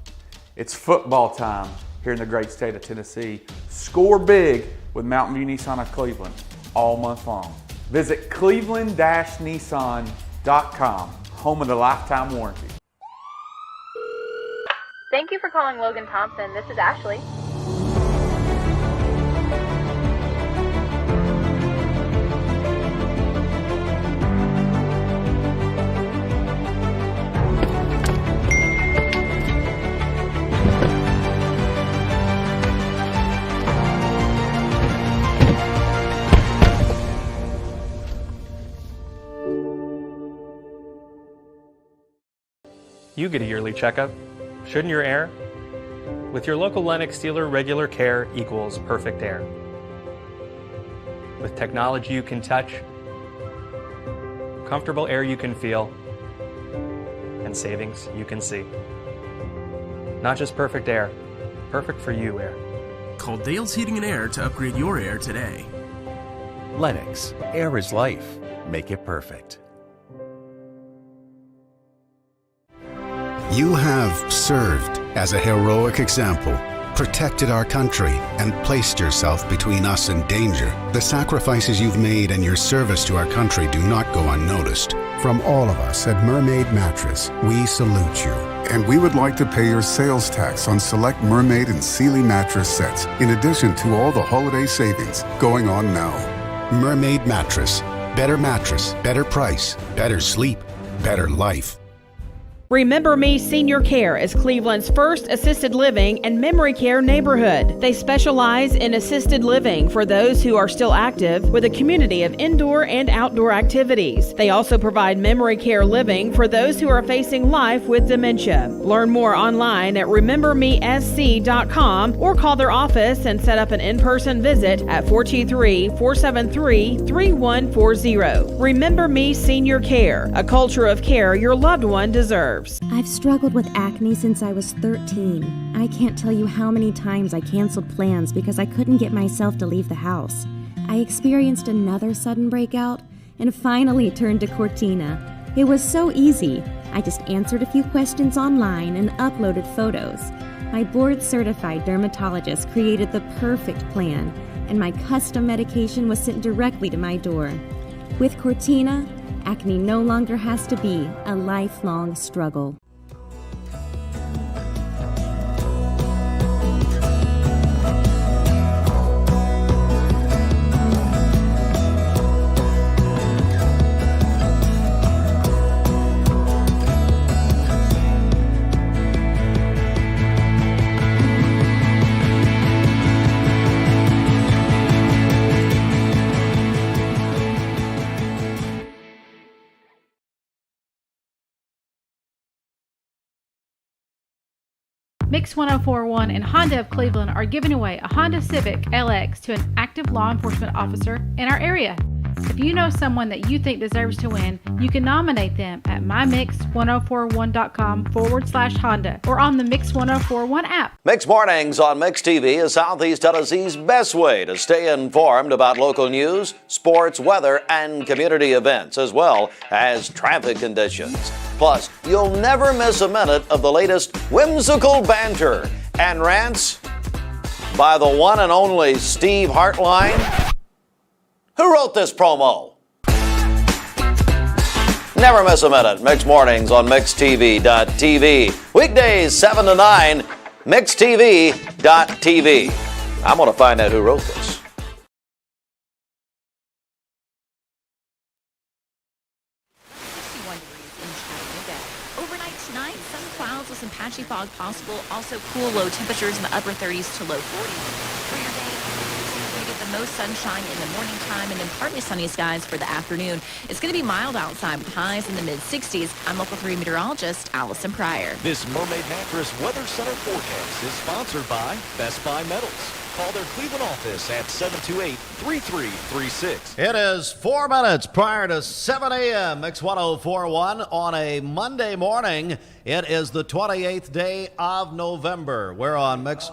It's football time here in the great state of Tennessee. Score big with Mountain View Nissan of Cleveland all month long. Visit cleveland-nissan.com, home of the lifetime warranty. Thank you for calling Logan Thompson. This is Ashley. You get a yearly checkup. Shouldn't your air? With your local Lennox dealer, regular care equals perfect air. With technology you can touch, comfortable air you can feel, and savings you can see. Not just perfect air, perfect for you air. Call Dale's Heating and Air to upgrade your air today. Lennox, air is life. Make it perfect. You have served as a heroic example, protected our country, and placed yourself between us and danger. The sacrifices you've made and your service to our country do not go unnoticed. From all of us at Mermaid Mattress, we salute you. And we would like to pay your sales tax on select Mermaid and Sealy mattress sets, in addition to all the holiday savings going on now. Mermaid Mattress. Better price, better sleep, better life. Remember Me Senior Care is Cleveland's first assisted living and memory care neighborhood. They specialize in assisted living for those who are still active with a community of indoor and outdoor activities. They also provide memory care living for those who are facing life with dementia. Learn more online at remembermesc.com or call their office and set up an in-person visit at 423-473-3140. Remember Me Senior Care, a culture of care your loved one deserves. I've struggled with acne since I was 13. I can't tell you how many times I canceled plans because I couldn't get myself to leave the house. I experienced another sudden breakout and finally turned to Cortina. It was so easy. I just answered a few questions online and uploaded photos. My board-certified dermatologist created the perfect plan, and my custom medication was sent directly to my door. With Cortina, acne no longer has to be a lifelong struggle. Mix 1041 and Honda of Cleveland are giving away a Honda Civic LX to an active law enforcement officer in our area. If you know someone that you think deserves to win, you can nominate them at mymix1041.com/Honda or on the Mix 1041 app. Mix Mornings on Mix TV is Southeast Tennessee's best way to stay informed about local news, sports, weather, and community events, as well as traffic conditions. Plus, you'll never miss a minute of the latest whimsical banter and rants by the one and only Steve Hartline. Who wrote this promo? Never miss a minute. Mix Mornings on MixTV.tv. Weekdays 7 to 9, MixTV.tv. I'm going to find out who wrote this. Overnight tonight, some clouds with some patchy fog possible. Also cool, low temperatures in the upper 30s to low 40s. For your day, we get the most sunshine in the morning time and then partly sunny skies for the afternoon. It's going to be mild outside with highs in the mid-60s. I'm Local 3 meteorologist Allison Pryor. This Mermaid Mattress Weather Center forecast is sponsored by Best Buy Metals. Call their Cleveland office at 728-3336. It is 4 minutes prior to 7 a.m. Mix 1041 on a Monday morning. It is the 28th day of November. We're on Mix.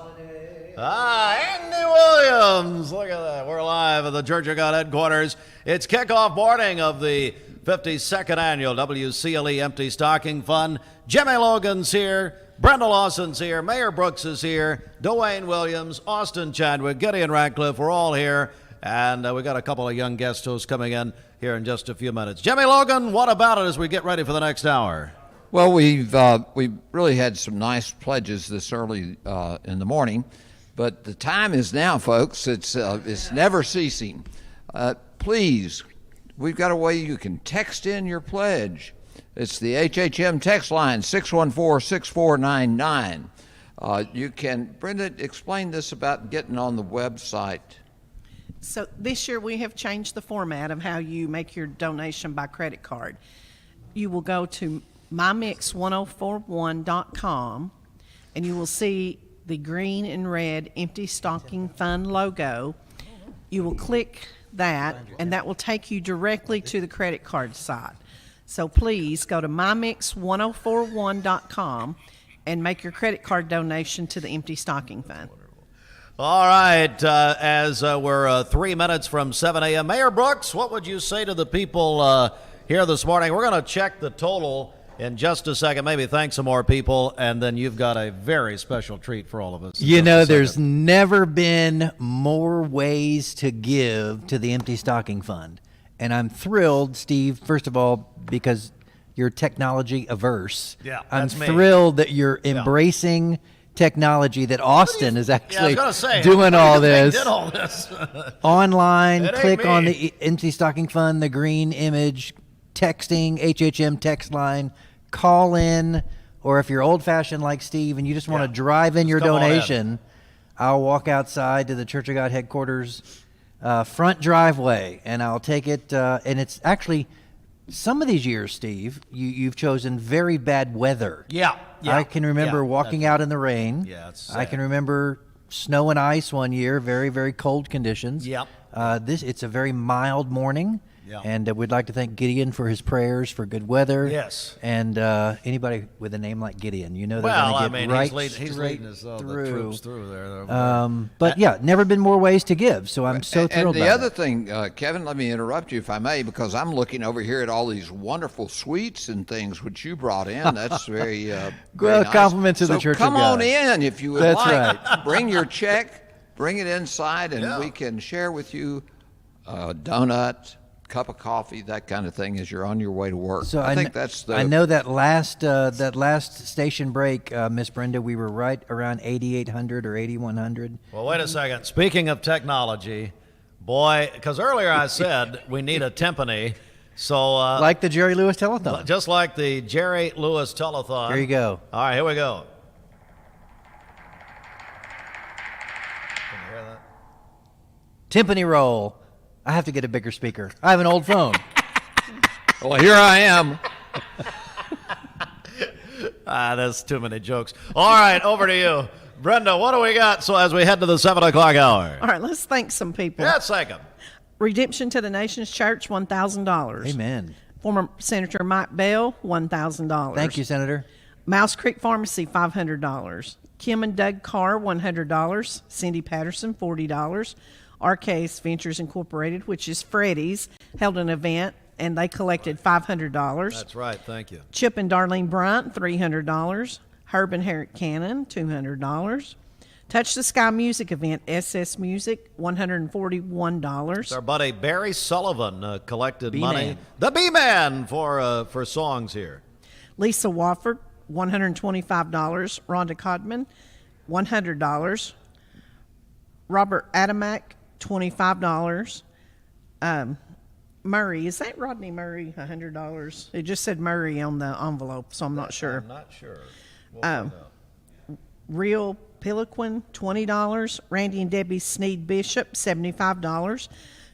Andy Williams. Look at that. We're live at the Church of God headquarters. It's kickoff morning of the 52nd annual WCLE Empty Stocking Fund. Jimmy Logan's here. Brenda Lawson's here. Mayor Brooks is here. Dwayne Williams, Austin Chadwick, Gideon Radcliffe. We're all here. And we got a couple of young guest hosts coming in here in just a few minutes. Jimmy Logan, what about it as we get ready for the next hour? Well, we've really had some nice pledges this early in the morning. But the time is now, folks. It's never ceasing. Please, we've got a way you can text in your pledge. It's the HHM text line, 614-6499. You can, Brenda, explain this about getting on the website. So this year we have changed the format of how you make your donation by credit card. You will go to mymix1041.com and you will see the green and red Empty Stocking Fund logo. You will click that and that will take you directly to the credit card site. So please go to mymix1041.com and make your credit card donation to the Empty Stocking Fund. All right, as we're 3 minutes from 7 a.m. Mayor Brooks, what would you say to the people here this morning? We're going to check the total in just a second, maybe thank some more people, and then you've got a very special treat for all of us. You know, there's never been more ways to give to the Empty Stocking Fund. And I'm thrilled, Steve, first of all, because you're technology averse. Yeah, I'm that's me. thrilled that you're embracing technology, that Austin is actually doing all this. Did all this. Online, click on the Empty Stocking Fund, the green image, texting, HHM text line, call in, or if you're old-fashioned like Steve and you just want to drive in your donation, I'll walk outside to the Church of God headquarters front driveway, and I'll take it. And it's actually, some of these years, Steve, you've chosen very bad weather. Yeah. I can remember walking out in the rain. Yeah, it's sad. I can remember snow and ice one year, very, very cold conditions. Yep. It's a very mild morning. Yeah. And we'd like to thank Gideon for his prayers for good weather. Yes. And anybody with a name like Gideon, you know they're going to get right he's leading us, the troops through there. But yeah, never been more ways to give, so I'm so thrilled about it. And the other thing, Kevin, let me interrupt you if I may, because I'm looking over here at all these wonderful sweets and things which you brought in. That's very, very nice. Compliment to the Church of God. Come on in if you would That's like. Right. Bring your check, bring it inside, and we can share with you a donut, cup of coffee, that kind of thing, as you're on your way to work. So I think that's the. I know that last station break, Miss Brenda, we were right around 8,800 or 8,100. Well, wait a second. Speaking of technology, boy, because earlier I said we need a timpani, so like the Jerry Lewis Telethon, just like the Jerry Lewis Telethon. Here you go. All right, here we go. Can you hear that? Timpani roll. I have to get a bigger speaker. I have an old phone. Well, here I am. That's too many jokes. All right, over to you. Brenda, what do we got so as we head to the 7 o'clock hour? All right, let's thank some people. Yeah, thank them. Redemption to the Nations Church, $1,000. Amen. Former Senator Mike Bell, $1,000. Thank you, Senator. Mouse Creek Pharmacy, $500. Kim and Doug Carr, $100. Cindy Patterson, $40. RK's Ventures Incorporated, which is Freddie's, held an event, and they collected $500. That's right, thank you. Chip and Darlene Bryant, $300. Herb and Herrick Cannon, $200. Touch the Sky Music Event, SS Music, $141. It's our buddy Barry Sullivan collected B-Man. money. The B-Man for songs here. Lisa Wofford, $125. Rhonda Codman, $100. Robert Adamak, $25. Murray, is that Rodney Murray, $100? It just said Murray on the envelope, so I'm not sure. I'm not sure. We'll find out. Real Piloquin, $20. Randy and Debbie Sneed Bishop, $75.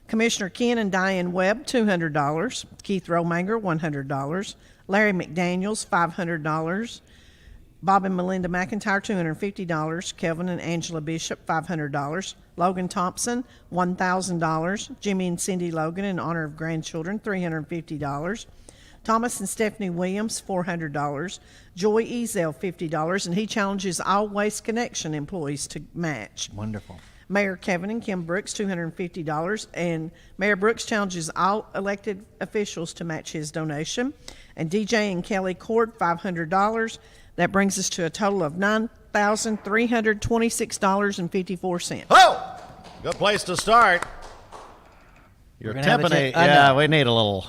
Commissioner Ken and Diane Webb, $200. Keith Romanger, $100. Larry McDaniels, $500. Bob and Melinda McIntyre, $250. Kelvin and Angela Bishop, $500. Logan Thompson, $1,000. Jimmy and Cindy Logan, in honor of grandchildren, $350. Thomas and Stephanie Williams, $400. Joy Ezel, $50, and he challenges all Waste Connection employees to match. Wonderful. Mayor Kevin and Kim Brooks, $250, and Mayor Brooks challenges all elected officials to match his donation. And DJ and Kelly Cord, $500. That brings us to a total of $9,326.54. Oh, good place to start. Your timpani, we need a little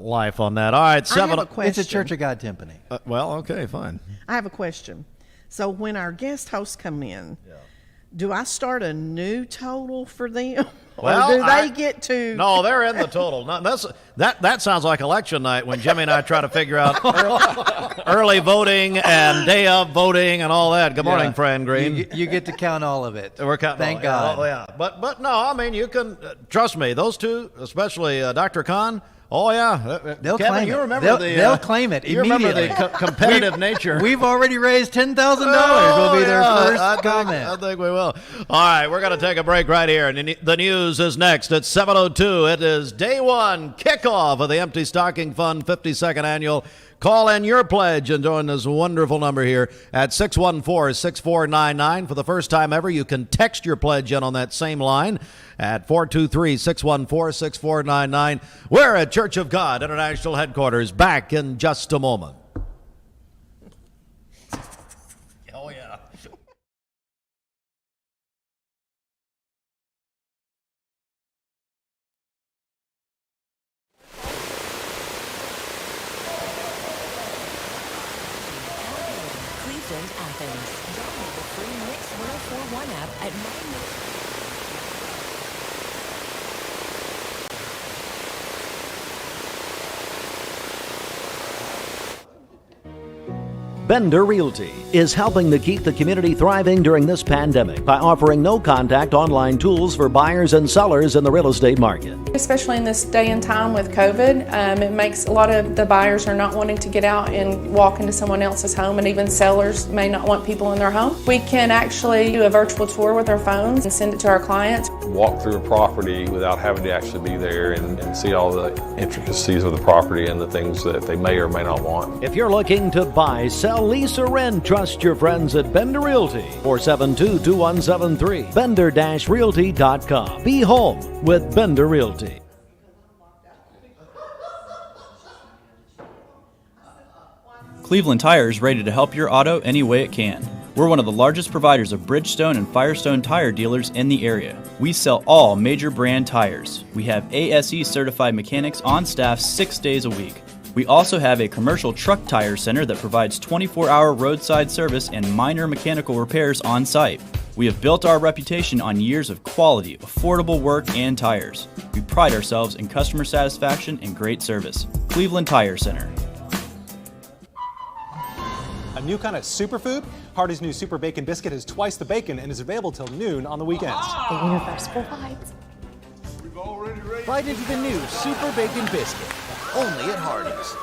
life on that. All right, 7. I have a question. It's a Church of God timpani. Well, okay, fine. I have a question. So when our guest hosts come in, do I start a new total for them? Well, or do they get to? No, they're in the total. No, that sounds like election night when Jimmy and I try to figure out early voting and day of voting and all that. Good morning, Fran Green. You get to count all of it. We're counting. Thank God. Oh, yeah. But no, I mean, you can trust me. Those two, especially Dr. Khan. Oh yeah, they'll Kevin, claim you it. remember They'll claim it You immediately. remember the competitive nature. We've already raised $10,000. Will be their first comment. I think we will. All right, we're going to take a break right here, and the news is next at 7:02. It is day one kickoff of the Empty Stocking Fund 52nd annual. Call in your pledge and join this wonderful number here at 614-6499. For the first time ever, you can text your pledge in on that same line at 423-614-6499. We're at Church of God International Headquarters. Back in just a moment. Oh, yeah. Cleveland, Athens. Download the free Mix 1041 app at Bender Realty is helping to keep the community thriving during this pandemic by offering no-contact online tools for buyers and sellers in the real estate market. Especially in this day and time with COVID, it makes a lot of the buyers are not wanting to get out and walk into someone else's home, and even sellers may not want people in their home. We can actually do a virtual tour with our phones and send it to our clients. Walk through a property without having to actually be there and see all the intricacies of the property and the things that they may or may not want. If you're looking to buy, sell, lease, or rent, trust your friends at Bender Realty. 472-2173. Bender-Realty.com. Be home with Bender Realty. Cleveland Tire is ready to help your auto any way it can. We're one of the largest providers of Bridgestone and Firestone tire dealers in the area. We sell all major brand tires. We have ASE certified mechanics on staff 6 days a week. We also have a commercial truck tire center that provides 24-hour roadside service and minor mechanical repairs on site. We have built our reputation on years of quality, affordable work and tires. We pride ourselves in customer satisfaction and great service. Cleveland Tire Center. A new kind of superfood? Hardee's new Super Bacon Biscuit has twice the bacon and is available till noon on the weekends. The universe provides. Bite into the new Super Bacon Biscuit, only at Hardee's.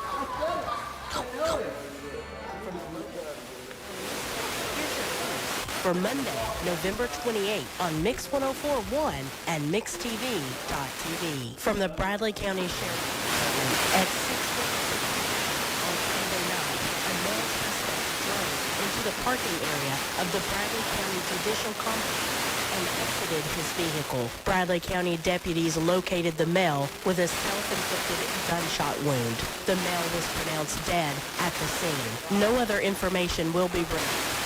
for Monday, November 28th on Mix 104.1 and MixTV.tv. From the Bradley County Sheriff's Department at 6:46 on Sunday night, a male suspect drove into the parking area of the Bradley County Judicial Complex and exited his vehicle. Bradley County deputies located the male with a self-inflicted gunshot wound. The male was pronounced dead at the scene. No other information will be released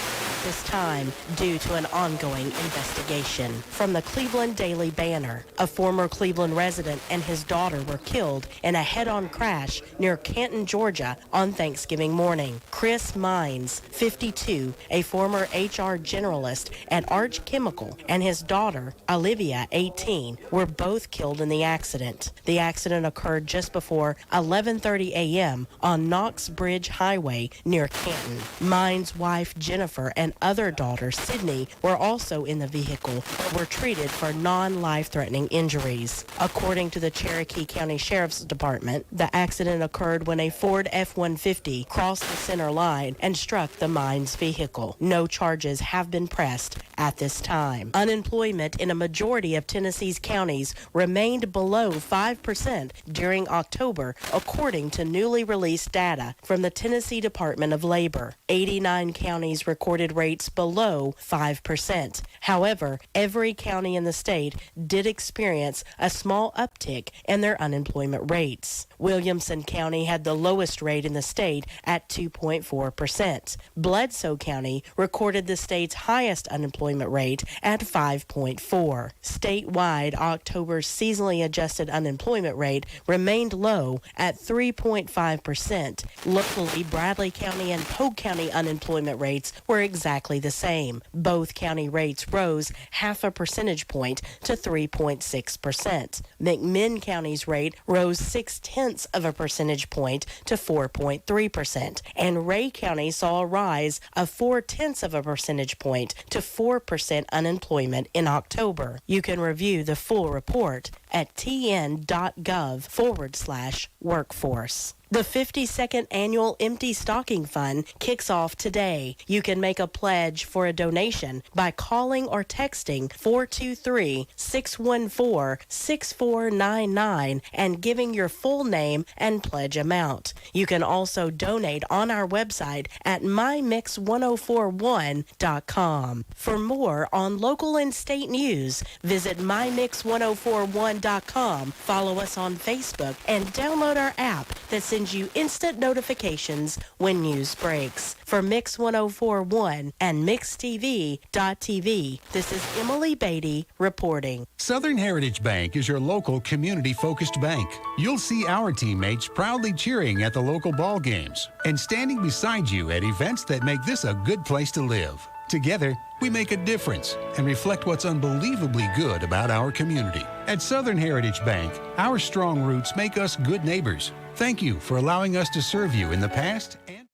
this time due to an ongoing investigation. From the Cleveland Daily Banner, a former Cleveland resident and his daughter were killed in a head-on crash near Canton, Georgia on Thanksgiving morning. Chris Mines, 52, a former HR generalist at Arch Chemical, and his daughter, Olivia, 18, were both killed in the accident. The accident occurred just before 11:30 a.m. on Knox Bridge Highway near Canton. Mines' wife, Jennifer, and other daughter, Sydney, were also in the vehicle but were treated for non-life-threatening injuries. According to the Cherokee County Sheriff's Department, the accident occurred when a Ford F-150 crossed the center line and struck the Mines vehicle. No charges have been pressed at this time. Unemployment in a majority of Tennessee's counties remained below 5% during October, according to newly released data from the Tennessee Department of Labor. 89 counties recorded rates below 5%. However, every county in the state did experience a small uptick in their unemployment rates. Williamson County had the lowest rate in the state at 2.4%. Bledsoe County recorded the state's highest unemployment rate at 5.4%. Statewide, October's seasonally adjusted unemployment rate remained low at 3.5%. Locally, Bradley County and Polk County unemployment rates were exactly the same. Both county rates rose 0.5 percentage point to 3.6%. McMinn County's rate rose 0.6 percentage point to 4.3%, and Ray County saw a rise of 0.4 percentage point to 4% unemployment in October. You can review the full report at tn.gov/workforce. The 52nd Annual Empty Stocking Fund kicks off today. You can make a pledge for a donation by calling or texting 423-614-6499 and giving your full name and pledge amount. You can also donate on our website at mymix1041.com. For more on local and state news, visit mymix1041.com, follow us on Facebook, and download our app that sends you instant notifications when news breaks. For Mix 104.1 and MixTV.tv, this is Emily Beatty reporting. Southern Heritage Bank is your local community-focused bank. You'll see our teammates proudly cheering at the local ball games and standing beside you at events that make this a good place to live. Together, we make a difference and reflect what's unbelievably good about our community. At Southern Heritage Bank, our strong roots make us good neighbors. Thank you for allowing us to serve you in the past and...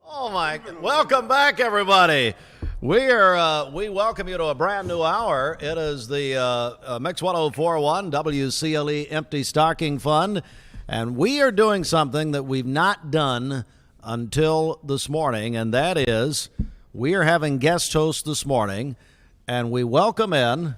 Oh my! Welcome back, everybody. We welcome you to a brand new hour. It is the Mix 104.1 WCLE Empty Stocking Fund, and we are doing something that we've not done until this morning, and that is we are having guest hosts this morning, and we welcome in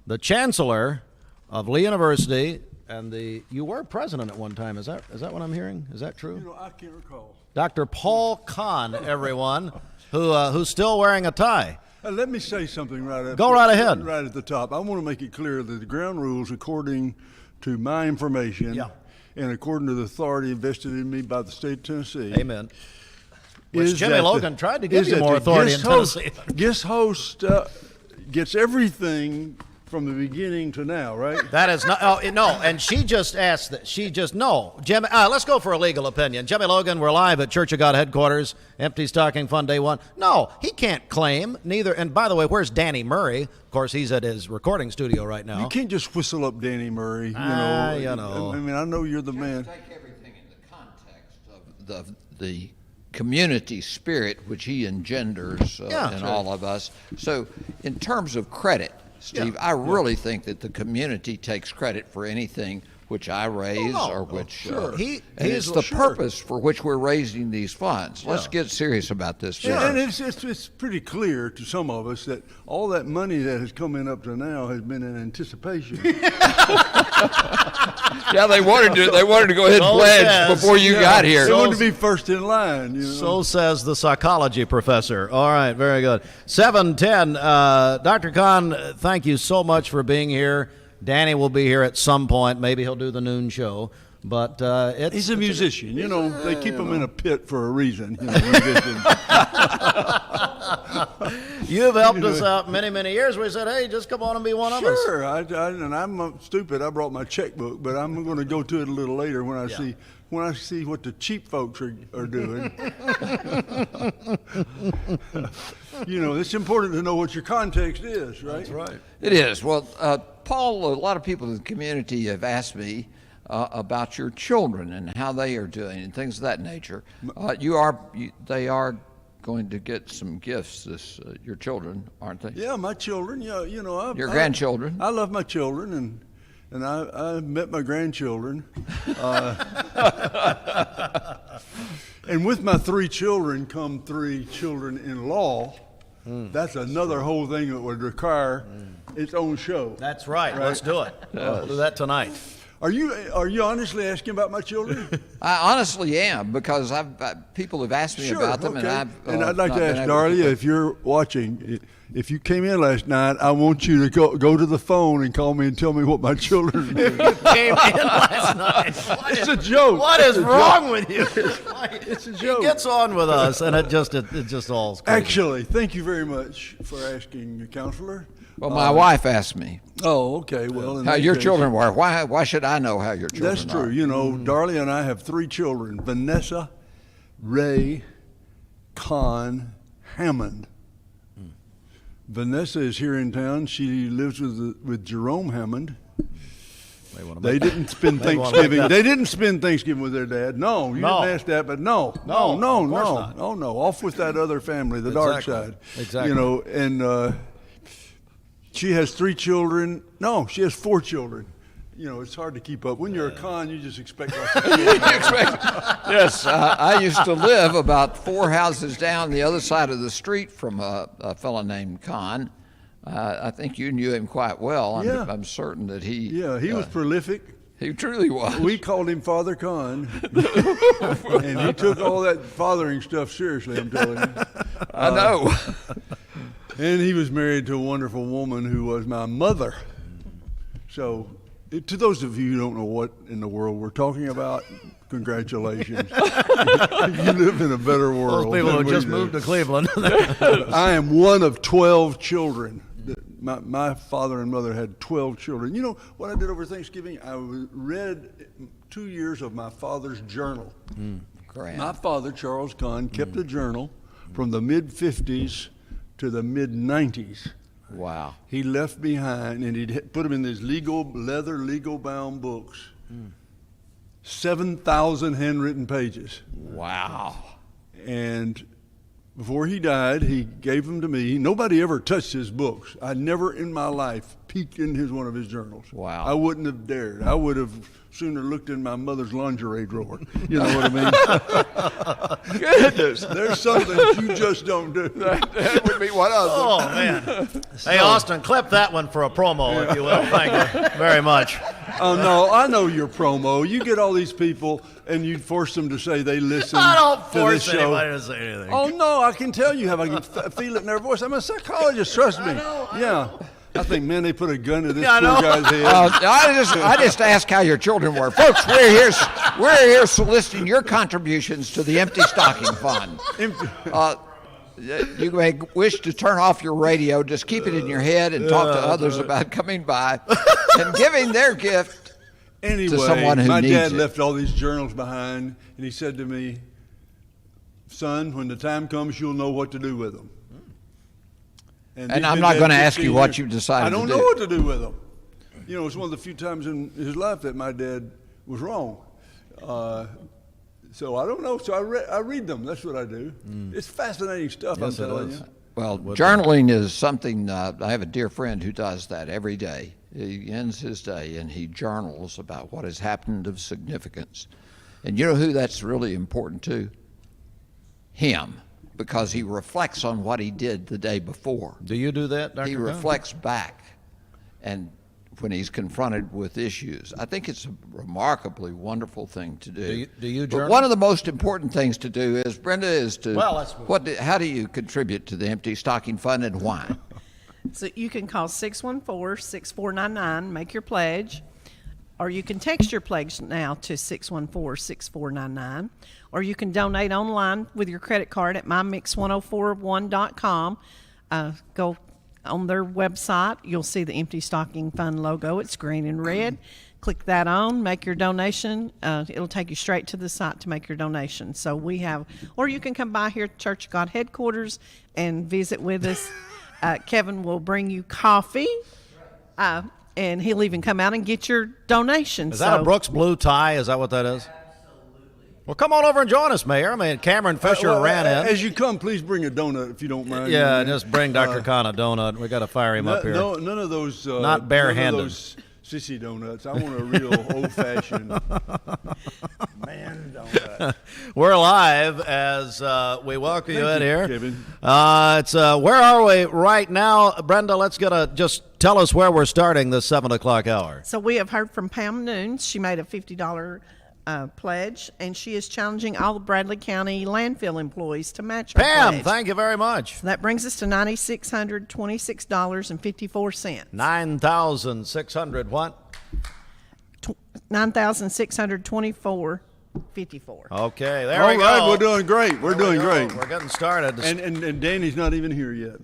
the Chancellor of Lee University. And you were president at one time. Is that what I'm hearing? Is that true? You know, I can't recall. Dr. Paul Kahn, everyone, who's still wearing a tie. Let me say something right up. Go right ahead. Right at the top. I want to make it clear that the ground rules, according to my information, and according to the authority invested in me by the state of Tennessee. Amen. Which Jimmy Logan tried to give you more authority in Tennessee. Guest host gets everything from the beginning to now, right? That is not. Oh no! And she just asked that. She just no. Jimmy, let's go for a legal opinion. Jimmy Logan, we're live at Church of God headquarters. Empty Stocking Fund Day 1. No, he can't claim neither. And by the way, where's Danny Murray? Of course, he's at his recording studio right now. You can't just whistle up Danny Murray. You know. I mean, I know you're the man. Take everything in the context of the community spirit which he engenders in all of us. So, in terms of credit, Steve, I really think that the community takes credit for anything which I raise or which sure. and it's the purpose for which we're raising these funds. Let's get serious about this. Yeah, and it's pretty clear to some of us that all that money that has come in up to now has been in anticipation. Yeah, they wanted to go ahead and pledge before you got here. They wanted to be first in line. So says the psychology professor. All right, very good. 7:10. Dr. Kahn, thank you so much for being here. Danny will be here at some point. Maybe he'll do the noon show. But he's a musician. They keep him in a pit for a reason. You've helped us out many years. We said, hey, just come on and be one of us. Sure. And I'm stupid. I brought my checkbook, but I'm going to go to it a little later when I see what the cheap folks are doing. It's important to know what your context is, right? That's right. It is. Well, Paul, a lot of people in the community have asked me about your children and how they are doing and things of that nature. They are going to get some gifts. Your children, aren't they? Yeah, my children. Yeah, your grandchildren. I love my children, and I met my grandchildren. And with my 3 children come 3 children-in-law. That's another whole thing that would require its own show. That's right. Let's do it. We'll do that tonight. Are you honestly asking about my children? I honestly am, because people have asked me about them, okay. and I'd like to ask Darlia, if you're watching, if you came in last night, I want you to go to the phone and call me and tell me what my children are doing. You came in last night. It's a joke. What is wrong with you? It's a joke. He gets on with us, and it just all's crazy. Actually, thank you very much for asking, Counselor. Well, my wife asked me. Oh, okay. Well, how your children were. Why should I know how your children are? That's true. Darlie and I have 3 children: Vanessa, Ray, Con, Hammond. Vanessa is here in town. She lives with Jerome Hammond. They didn't spend Thanksgiving. They didn't spend Thanksgiving with their dad. No, you didn't ask that, but no. Off with that other family, the dark side. Exactly. And she has 3 children. No, she has 4 children. It's hard to keep up. When you're a con, you just expect lots of children. Yes, I used to live about 4 houses down the other side of the street from a fellow named Con. I think you knew him quite well. I'm certain that he... Yeah, he was prolific. He truly was. We called him Father Con. And he took all that fathering stuff seriously, I'm telling you. I know. And he was married to a wonderful woman who was my mother. So, to those of you who don't know what in the world we're talking about, congratulations. You live in a better world. Those people who just moved to Cleveland. I am one of 12 children. My father and mother had 12 children. You know what I did over Thanksgiving? I read 2 years of my father's journal. Great. My father, Charles Kahn, kept a journal from the mid-50s to the mid-90s. Wow. He left behind, and he'd put them in these legal-bound books. 7,000 handwritten pages. Wow. And before he died, he gave them to me. Nobody ever touched his books. I never in my life peeked in one of his journals. Wow. I wouldn't have dared. I would have sooner looked in my mother's lingerie drawer. You know what I mean? Goodness. There's something you just don't do. That would be one of them. Oh, man. Hey, Austin, clip that one for a promo, if you will. Thank you very much. Oh, no, I know your promo. You get all these people, and you force them to say they listen I don't to this force show. anybody to say anything. Oh, no, I can tell you how I can feel it in their voice. I'm a psychologist, trust me. I know. I think, man, they put a gun to this poor guy's head. I just asked how your children were. Folks, we're here soliciting your contributions to the Empty Stocking Fund. You may wish to turn off your radio, just keep it in your head and talk to others about coming by and giving their gift to someone who needs it. My dad left all these journals behind, and he said to me, son, when the time comes, you'll know what to do with them. And I'm not going to ask you what you decided to do. I don't know what to do with them. You know, it's one of the few times in his life that my dad was wrong. So I don't know. So I read them. That's what I do. It's fascinating stuff, Yes, I'm telling you. Well, journaling is something, I have a dear friend who does that every day. He ends his day and he journals about what has happened of significance. And you know who that's really important to? Him, because he reflects on what he did the day before. Do you do that, Dr. He reflects back, and when he's confronted with issues. I think it's a remarkably wonderful thing to do. Do you But journal? one of the most important things to do is, Brenda, is to, Well, how do you contribute to the Empty Stocking Fund and why? So you can call 614-6499, make your pledge, or you can text your pledge now to 614-6499, or you can donate online with your credit card at mymix1041.com. Go on their website, you'll see the Empty Stocking Fund logo. It's green and red. Click that on, make your donation. It'll take you straight to the site to make your donation. So we have, or you can come by here at Church of God headquarters and visit with us. Kevin will bring you coffee, and he'll even come out and get your donation. Is that a Brooks blue tie? Is that what that is? Well, come on over and join us, Mayor. I mean, Cameron Fisher ran in. As you come, please bring a donut if you don't mind. Yeah, just bring Dr. Khan a donut. We got to fire him up here. No, none of those. Not barehanded. None of those sissy donuts. I want a real old-fashioned man donut. We're live as we welcome you in here. Kevin. It's where are we right now, Brenda? Let's just tell us where we're starting this 7 o'clock hour. So we have heard from Pam Noons. She made a $50 pledge, and she is challenging all the Bradley County landfill employees to match her Pam, pledge. thank you very much. So that brings us to $9,626.54. 9,600 what? $9,624.54. Okay, there All we go. right, we're doing great. We're There we doing go. great. We're getting started. And Danny's not even here yet.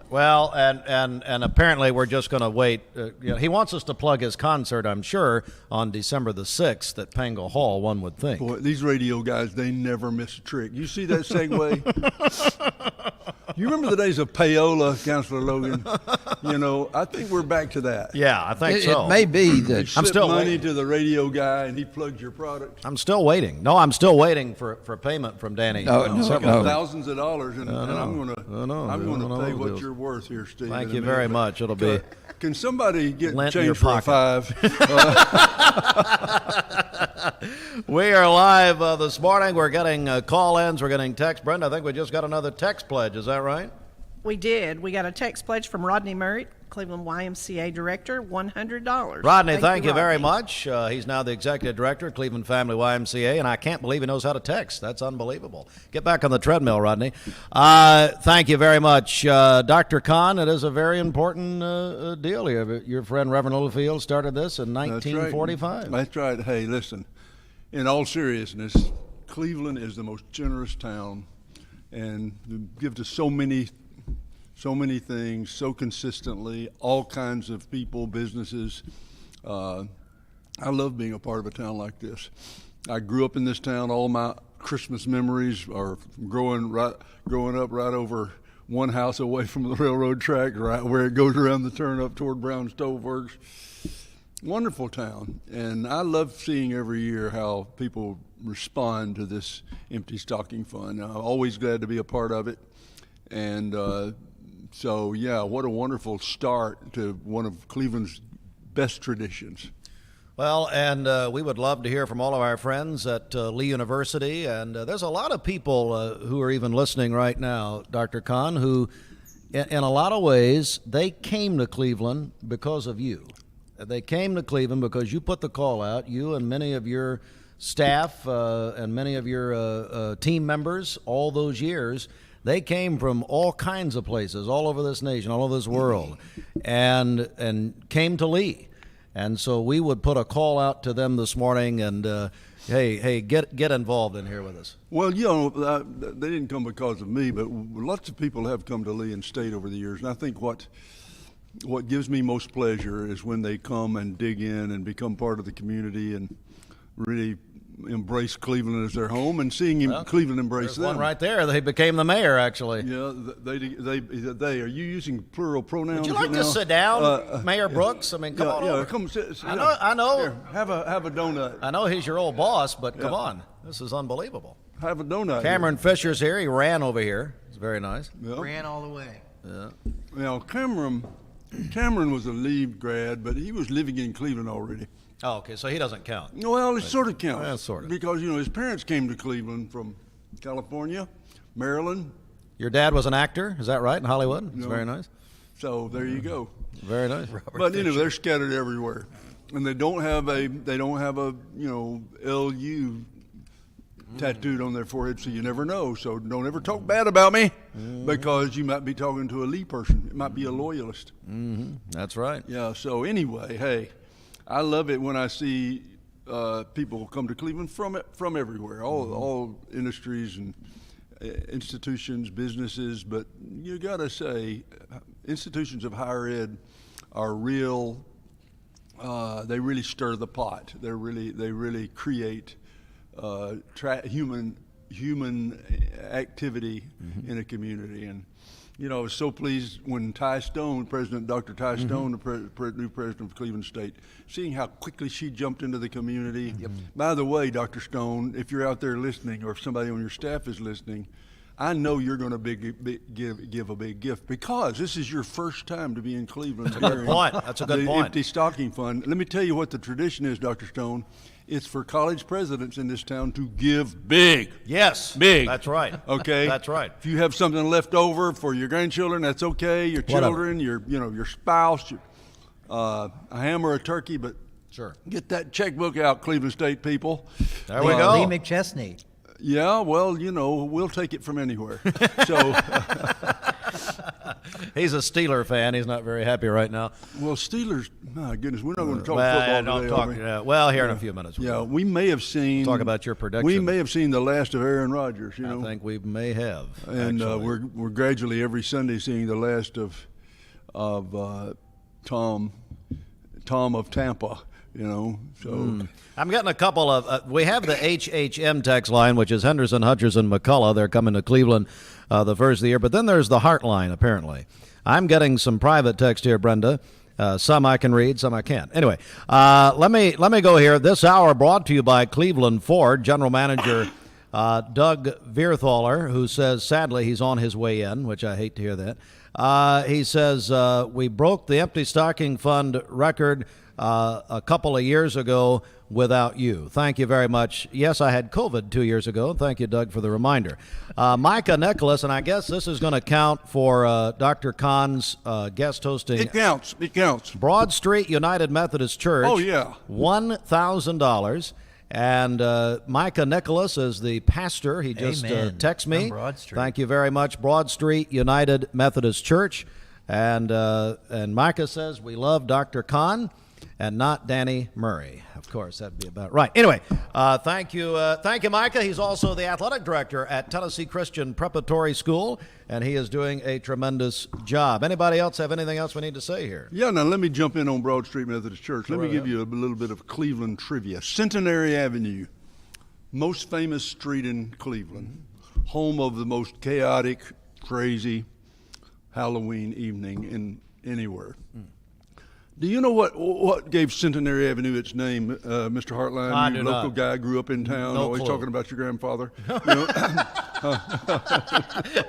Well, and apparently we're just going to wait. He wants us to plug his concert, I'm sure, on December the 6th at Pango Hall, one would think. Boy, these radio guys, they never miss a trick. You see that segue? You remember the days of payola, Councilor Logan? You know, I think we're back to that. Yeah, I think so. It may be that You slip money to the radio guy, and he plugs your product. I'm still waiting. No, I'm still waiting for payment from Danny. Thousands of dollars, and I'm going to pay what you're worth here, Steve. Thank you very much. It'll be. Can somebody get Lent in change your for a pocket. $5? We are live this morning. We're getting call-ins. We're getting texts. Brenda, I think we just got another text pledge. Is that right? We did. We got a text pledge from Rodney Murray, Cleveland YMCA Director, $100. Rodney, thank you Rodney. very much. He's now the Executive Director of Cleveland Family YMCA, and I can't believe he knows how to text. That's unbelievable. Get back on the treadmill, Rodney. Thank you very much. Dr. Khan, it is a very important deal here. Your friend Reverend Littlefield started this in 1945. That's right. Hey, listen, in all seriousness, Cleveland is the most generous town and gives us so many things so consistently, all kinds of people, businesses. I love being a part of a town like this. I grew up in this town. All my Christmas memories are growing up right over one house away from the railroad track, right where it goes around the turn up toward Brown Stove Works. Wonderful town, and I love seeing every year how people respond to this Empty Stocking Fund. I'm always glad to be a part of it, and so, yeah, what a wonderful start to one of Cleveland's best traditions. Well, and we would love to hear from all of our friends at Lee University, and there's a lot of people who are even listening right now, Dr. Khan, who, in a lot of ways, they came to Cleveland because of you. They came to Cleveland because you put the call out, you and many of your staff and many of your team members all those years. They came from all kinds of places, all over this nation, all over this world, and came to Lee. And so we would put a call out to them this morning and, hey, get involved in here with us. Well, you know, they didn't come because of me, but lots of people have come to Lee and stayed over the years. And I think what gives me most pleasure is when they come and dig in and become part of the community and really embrace Cleveland as their home, and seeing Cleveland embrace them. One right there. They became the mayor, actually. Yeah, they. Are you using plural pronouns? Would you like now? to sit down, Mayor Brooks? I mean, come on over. Come sit. I know. Here, have a donut. I know he's your old boss, but come on, this is unbelievable. Have a donut. Cameron Fisher's here. He ran over here. It's very nice. Ran all the way. Yeah. Now, Cameron Cameron was a Lee grad, but he was living in Cleveland already. Oh, okay, so he doesn't count. Well, it sort of counts. Well, sort of. Because, his parents came to Cleveland from California, Maryland. Your dad was an actor, is that right, in Hollywood? It's No. very nice. So there you go. Very nice. But they're scattered everywhere, and they don't have a LU tattooed on their forehead, so you never know. So don't ever talk bad about me, because you might be talking to a Lee person. It might be a loyalist. Mm-hmm. That's right. Yeah. So anyway, hey, I love it when I see people come to Cleveland from everywhere, all industries and institutions, businesses. But you got to say, institutions of higher ed are real. They really stir the pot. They really create human activity in a community. And I was so pleased when Ty Stone, Dr. Ty Stone, the new president of Cleveland State, seeing how quickly she jumped into the community. By the way, Dr. Stone, if you're out there listening, or if somebody on your staff is listening, I know you're going to give a big gift, because this is your first time to be in Cleveland. That's a good point. That's a good point. The Empty Stocking Fund. Let me tell you what the tradition is, Dr. Stone. It's for college presidents in this town to give big. Yes. Big. That's right. Okay. That's right. If you have something left over for your grandchildren, that's okay. Your children, your spouse, a ham or a turkey, but sure, get that checkbook out, Cleveland State people. There we go. Lee McChesney. Yeah, well, we'll take it from anywhere. So he's a Steeler fan. He's not very happy right now. Well, Steelers, my goodness, we're not going to talk football today, are we? Well, here in a few minutes. Yeah, we may have seen. Talk about your prediction. We may have seen the last of Aaron Rodgers. I think we may have. And we're gradually every Sunday seeing the last of Tom of Tampa. So I'm getting a couple of. We have the HHM text line, which is Henderson, Hutcherson, McCullough. They're coming to Cleveland the first of the year. But then there's the Heart line, apparently. I'm getting some private text here, Brenda. Some I can read, some I can't. Anyway, let me go here. This hour brought to you by Cleveland Ford. General Manager Doug Vierthaler, who says, sadly, he's on his way in, which I hate to hear that. He says, we broke the Empty Stocking Fund record a couple of years ago without you. Thank you very much. Yes, I had COVID 2 years ago. Thank you, Doug, for the reminder. Micah Nicholas, and I guess this is going to count for Dr. Kahn's guest hosting. It counts. It counts. Broad Street United Methodist Church. Oh, yeah. $1,000. And Micah Nicholas is the pastor. He just texted me. Broad Street. Thank you very much. Broad Street United Methodist Church. And Micah says, we love Dr. Kahn and not Danny Murray. Of course, that'd be about right. Anyway, thank you, Micah. He's also the athletic director at Tennessee Christian Preparatory School, and he is doing a tremendous job. Anybody else have anything else we need to say here? Yeah, now let me jump in on Broad Street Methodist Church. Let me give you a little bit of Cleveland trivia. Centenary Avenue, most famous street in Cleveland, home of the most chaotic, crazy Halloween evening in anywhere. Do you know what gave Centenary Avenue its name, Mr. Hartline? I you do local not. guy, grew up in town, No always clue. talking about your grandfather.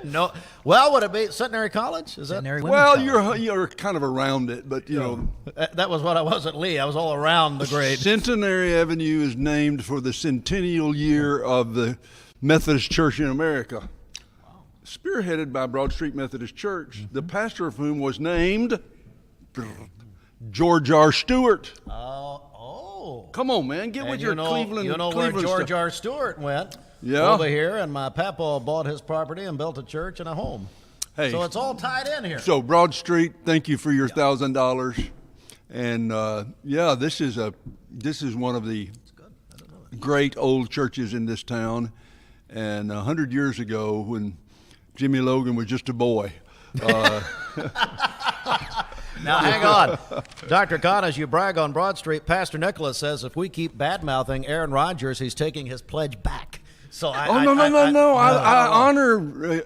No. Well, would it be Centenary College? Is that? Well, you're kind of around it, but you know. That was what I was at Lee. I was all around the grade. Centenary Avenue is named for the centennial year of the Methodist Church in America. Spearheaded by Broad Street Methodist Church, the pastor of whom was named George R. Stewart. Oh. Come on, man. Get with your Cleveland. You know Cleveland where George stuff. R. Stewart went? Yeah. Over here, and my papa bought his property and built a church and a home. Hey. So it's all tied in here. So Broad Street, thank you for your $1,000. And this is one of the great old churches in this town. And 100 years ago, when Jimmy Logan was just a boy. Now, hang on. Dr. Kahn, as you brag on Broad Street, Pastor Nicholas says if we keep bad-mouthing Aaron Rodgers, he's taking his pledge back. So I honor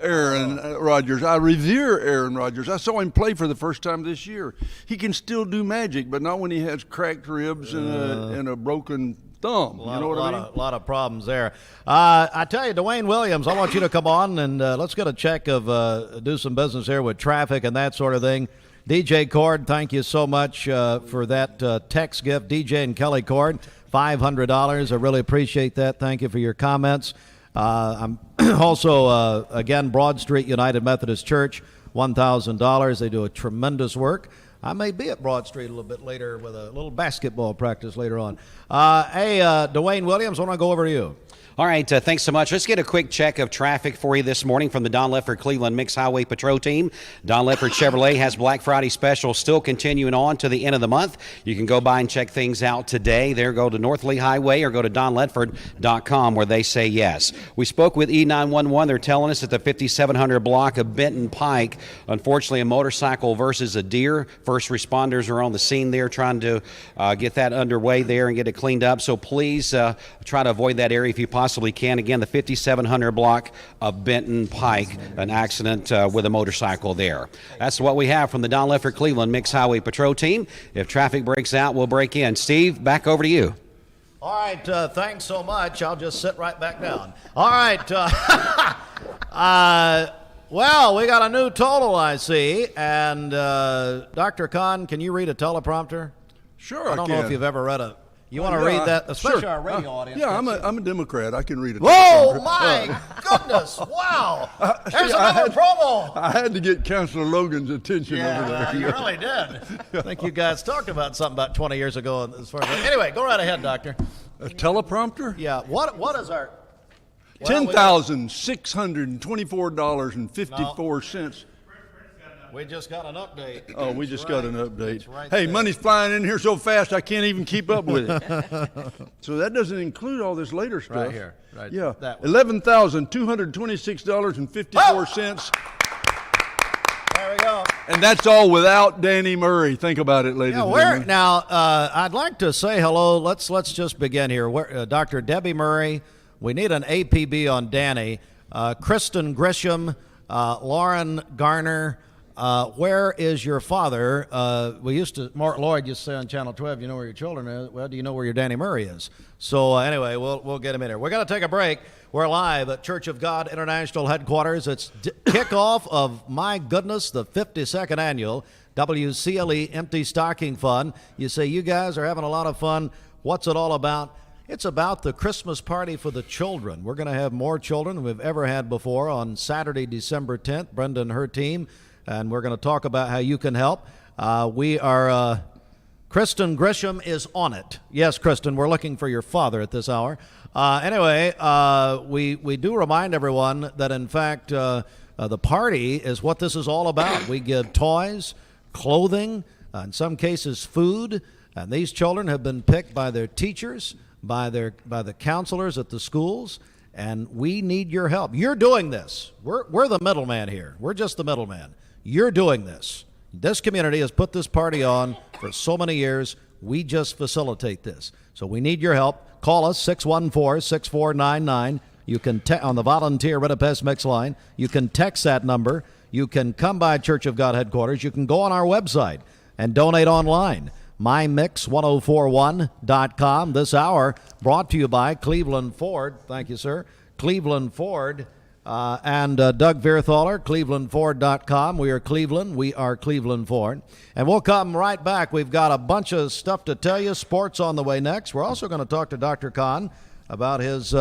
Aaron Rodgers. I revere Aaron Rodgers. I saw him play for the first time this year. He can still do magic, but not when he has cracked ribs and a broken thumb. You know what I mean? A lot of problems there. I tell you, Dwayne Williams, I want you to come on and let's get a check of do some business here with traffic and that sort of thing. DJ Cord, thank you so much for that text gift. DJ and Kelly Cord, $500. I really appreciate that. Thank you for your comments. I'm also, again, Broad Street United Methodist Church, $1,000. They do a tremendous work. I may be at Broad Street a little bit later with a little basketball practice later on. Hey, Dwayne Williams, I want to go over to you. All right, thanks so much. Let's get a quick check of traffic for you this morning from the Don Leffert Cleveland Mixed Highway Patrol Team. Don Leffert Chevrolet has Black Friday special still continuing on to the end of the month. You can go by and check things out today. There, go to North Lee Highway or go to donledford.com where they say yes. We spoke with E911. They're telling us that the 5700 block of Benton Pike, unfortunately a motorcycle versus a deer. First responders are on the scene there trying to get that underway there and get it cleaned up. So please try to avoid that area if you possibly can. Again, the 5700 block of Benton Pike, an accident with a motorcycle there. That's what we have from the Don Leffert Cleveland Mixed Highway Patrol Team. If traffic breaks out, we'll break in. Steve, back over to you. All right, thanks so much. I'll just sit right back down. All right. Well, we got a new total, I see. And Dr. Kahn, can you read a teleprompter? Sure, I don't know if you've ever read a... You want to read that, especially sure. our radio audience? Yeah, I'm a Democrat. I can read it. Whoa, my goodness! Wow, there's another promo. I had to get Councilor Logan's attention over there. You really did. I think you guys talked about something about 20 years ago. As far as anyway, go right ahead, Doctor. A teleprompter? Yeah. What is our $10,624.54. We just got an update. Oh, we just got an update. Right hey, there. money's flying in here so fast I can't even keep up with it. So that doesn't include all this later stuff. Right here. Right. Yeah. $11,226.54. There we go. And that's all without Danny Murray. Think about it, ladies and gentlemen. Now, I'd like to say hello. Let's just begin here. Dr. Debbie Murray. We need an APB on Danny. Kristen Grisham, Lauren Garner. Where is your father? Mark Lloyd used to say on Channel 12, you know where your children are. Well, do you know where your Danny Murray is? So anyway, we'll get him in here. We're going to take a break. We're live at Church of God International Headquarters. It's kickoff of, my goodness, the 52nd annual WCLE Empty Stocking Fund. You say you guys are having a lot of fun. What's it all about? It's about the Christmas party for the children. We're going to have more children than we've ever had before on Saturday, December 10th. Brenda and her team. And we're going to talk about how you can help. Kristen Grisham is on it. Yes, Kristen, we're looking for your father at this hour. Anyway, we do remind everyone that, in fact, the party is what this is all about. We give toys, clothing, in some cases food, and these children have been picked by their teachers, by the counselors at the schools, and we need your help. You're doing this. We're the middleman here. We're just the middleman. You're doing this. This community has put this party on for so many years. We just facilitate this. So we need your help. Call us, 614-6499. You can on the volunteer Red Mix line. You can text that number. You can come by Church of God headquarters. You can go on our website and donate online. mymix1041.com. This hour brought to you by Cleveland Ford. Thank you, sir. Cleveland Ford. And Doug Vierthaler, clevelandford.com. We are Cleveland. We are Cleveland Ford. And we'll come right back. We've got a bunch of stuff to tell you. Sports on the way next. We're also going to talk to Dr. Kahn about his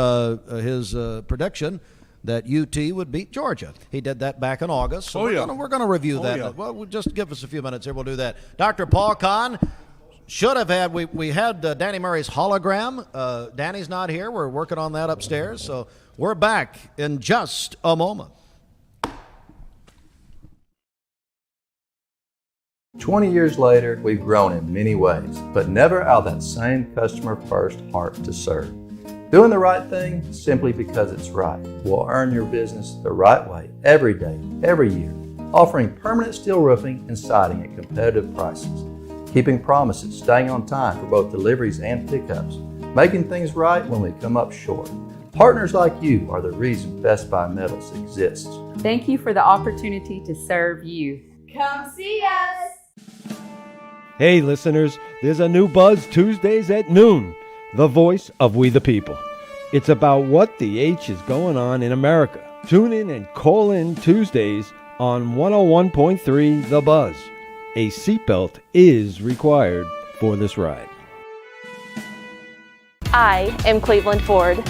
prediction that UT would beat Georgia. He did that back in August. So we're going to review that. Yeah. Well, just give us a few minutes here. We'll do that. Dr. Paul Kahn should have had, we had Danny Murray's hologram. Danny's not here. We're working on that upstairs. So we're back in just a moment. 20 years later, we've grown in many ways, but never out of that same customer-first heart to serve. Doing the right thing simply because it's right will earn your business the right way every day, every year, offering permanent steel roofing and siding at competitive prices, keeping promises, staying on time for both deliveries and pickups, making things right when we come up short. Partners like you are the reason Best Buy Metals exists. Thank you for the opportunity to serve you. Come see us! Hey listeners, there's a new Buzz Tuesdays at noon, the voice of We the People. It's about what the H is going on in America. Tune in and call in Tuesdays on 101.3 The Buzz. A seatbelt is required for this ride. I am Cleveland Ford.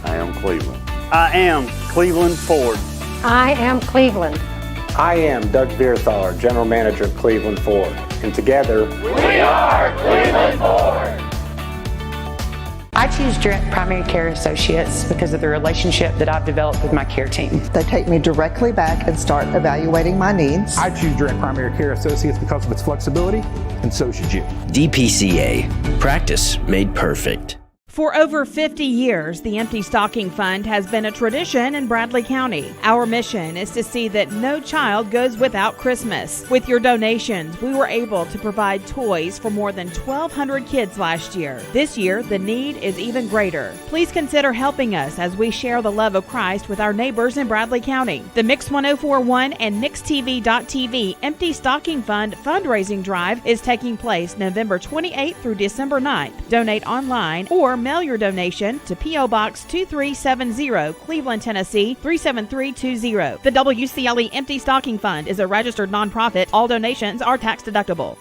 I am Cleveland. I am Cleveland Ford. I am Cleveland. I am Doug Vierthal, General Manager of Cleveland Ford. And together, we are Cleveland Ford. I choose Direct Primary Care Associates because of the relationship that I've developed with my care team. They take me directly back and start evaluating my needs. I choose Direct Primary Care Associates because of its flexibility, and so should you. DPCA. Practice made perfect. For over 50 years, the Empty Stocking Fund has been a tradition in Bradley County. Our mission is to see that no child goes without Christmas. With your donations, we were able to provide toys for more than 1,200 kids last year. This year, the need is even greater. Please consider helping us as we share the love of Christ with our neighbors in Bradley County. The Mix 1041 and MixTV.tv Empty Stocking Fund fundraising drive is taking place November 28th through December 9th. Donate online or mail your donation to P.O. Box 2370, Cleveland, Tennessee 37320. The WCLE Empty Stocking Fund is a registered nonprofit. All donations are tax deductible.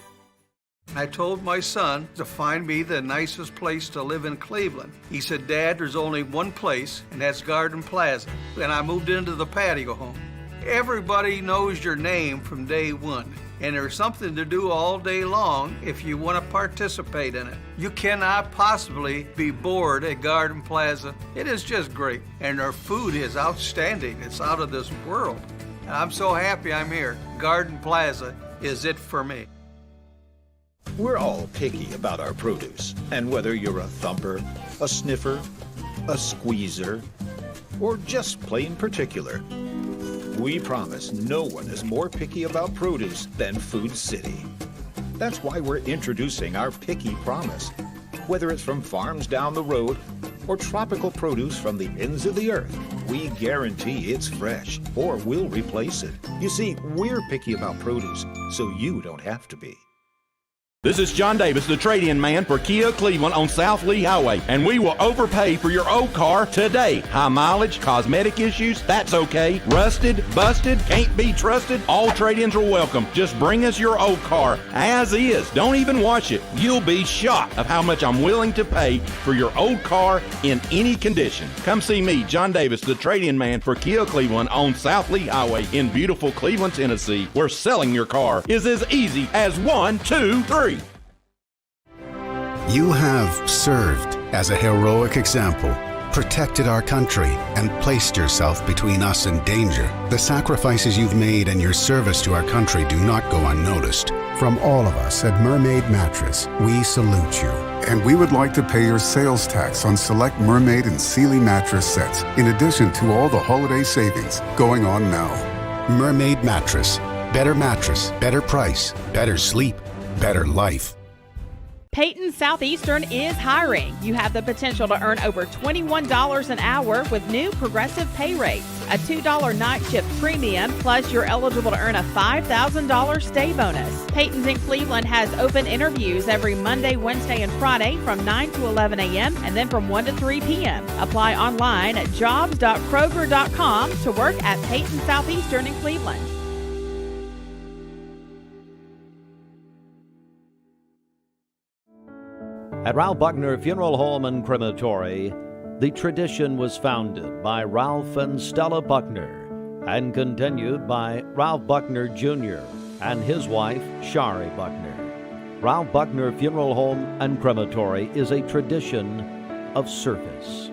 I told my son to find me the nicest place to live in Cleveland. He said, Dad, there's only one place, and that's Garden Plaza. And I moved into the patio home. Everybody knows your name from day one. And there's something to do all day long if you want to participate in it. You cannot possibly be bored at Garden Plaza. It is just great. And their food is outstanding. It's out of this world. And I'm so happy I'm here. Garden Plaza is it for me. We're all picky about our produce. And whether you're a thumper, a sniffer, a squeezer, or just plain particular, we promise no one is more picky about produce than Food City. That's why we're introducing our Picky Promise. Whether it's from farms down the road or tropical produce from the ends of the earth, we guarantee it's fresh or we'll replace it. You see, we're picky about produce, so you don't have to be. This is John Davis, the trade-in man for Kia Cleveland on South Lee Highway, and we will overpay for your old car today. High mileage, cosmetic issues, that's okay. Rusted, busted, can't be trusted, all trade-ins are welcome. Just bring us your old car as is. Don't even wash it. You'll be shocked of how much I'm willing to pay for your old car in any condition. Come see me, John Davis, the trade-in man for Kia Cleveland on South Lee Highway in beautiful Cleveland, Tennessee, where selling your car is as easy as 1, 2, 3. You have served as a heroic example, protected our country, and placed yourself between us and danger. The sacrifices you've made and your service to our country do not go unnoticed. From all of us at Mermaid Mattress, we salute you. And we would like to pay your sales tax on select Mermaid and Sealy mattress sets, in addition to all the holiday savings going on now. Mermaid Mattress. Better mattress, better price, better sleep, better life. Peyton Southeastern is hiring. You have the potential to earn over $21 an hour with new progressive pay rates. A $2 night shift premium, plus you're eligible to earn a $5,000 stay bonus. Peyton's in Cleveland has open interviews every Monday, Wednesday, and Friday from 9 to 11 a.m. and then from 1 to 3 p.m. Apply online at jobs.kroger.com to work at Peyton Southeastern in Cleveland. At Ralph Buckner Funeral Home and Crematory, the tradition was founded by Ralph and Stella Buckner and continued by Ralph Buckner Jr. and his wife, Shari Buckner. Ralph Buckner Funeral Home and Crematory is a tradition of service.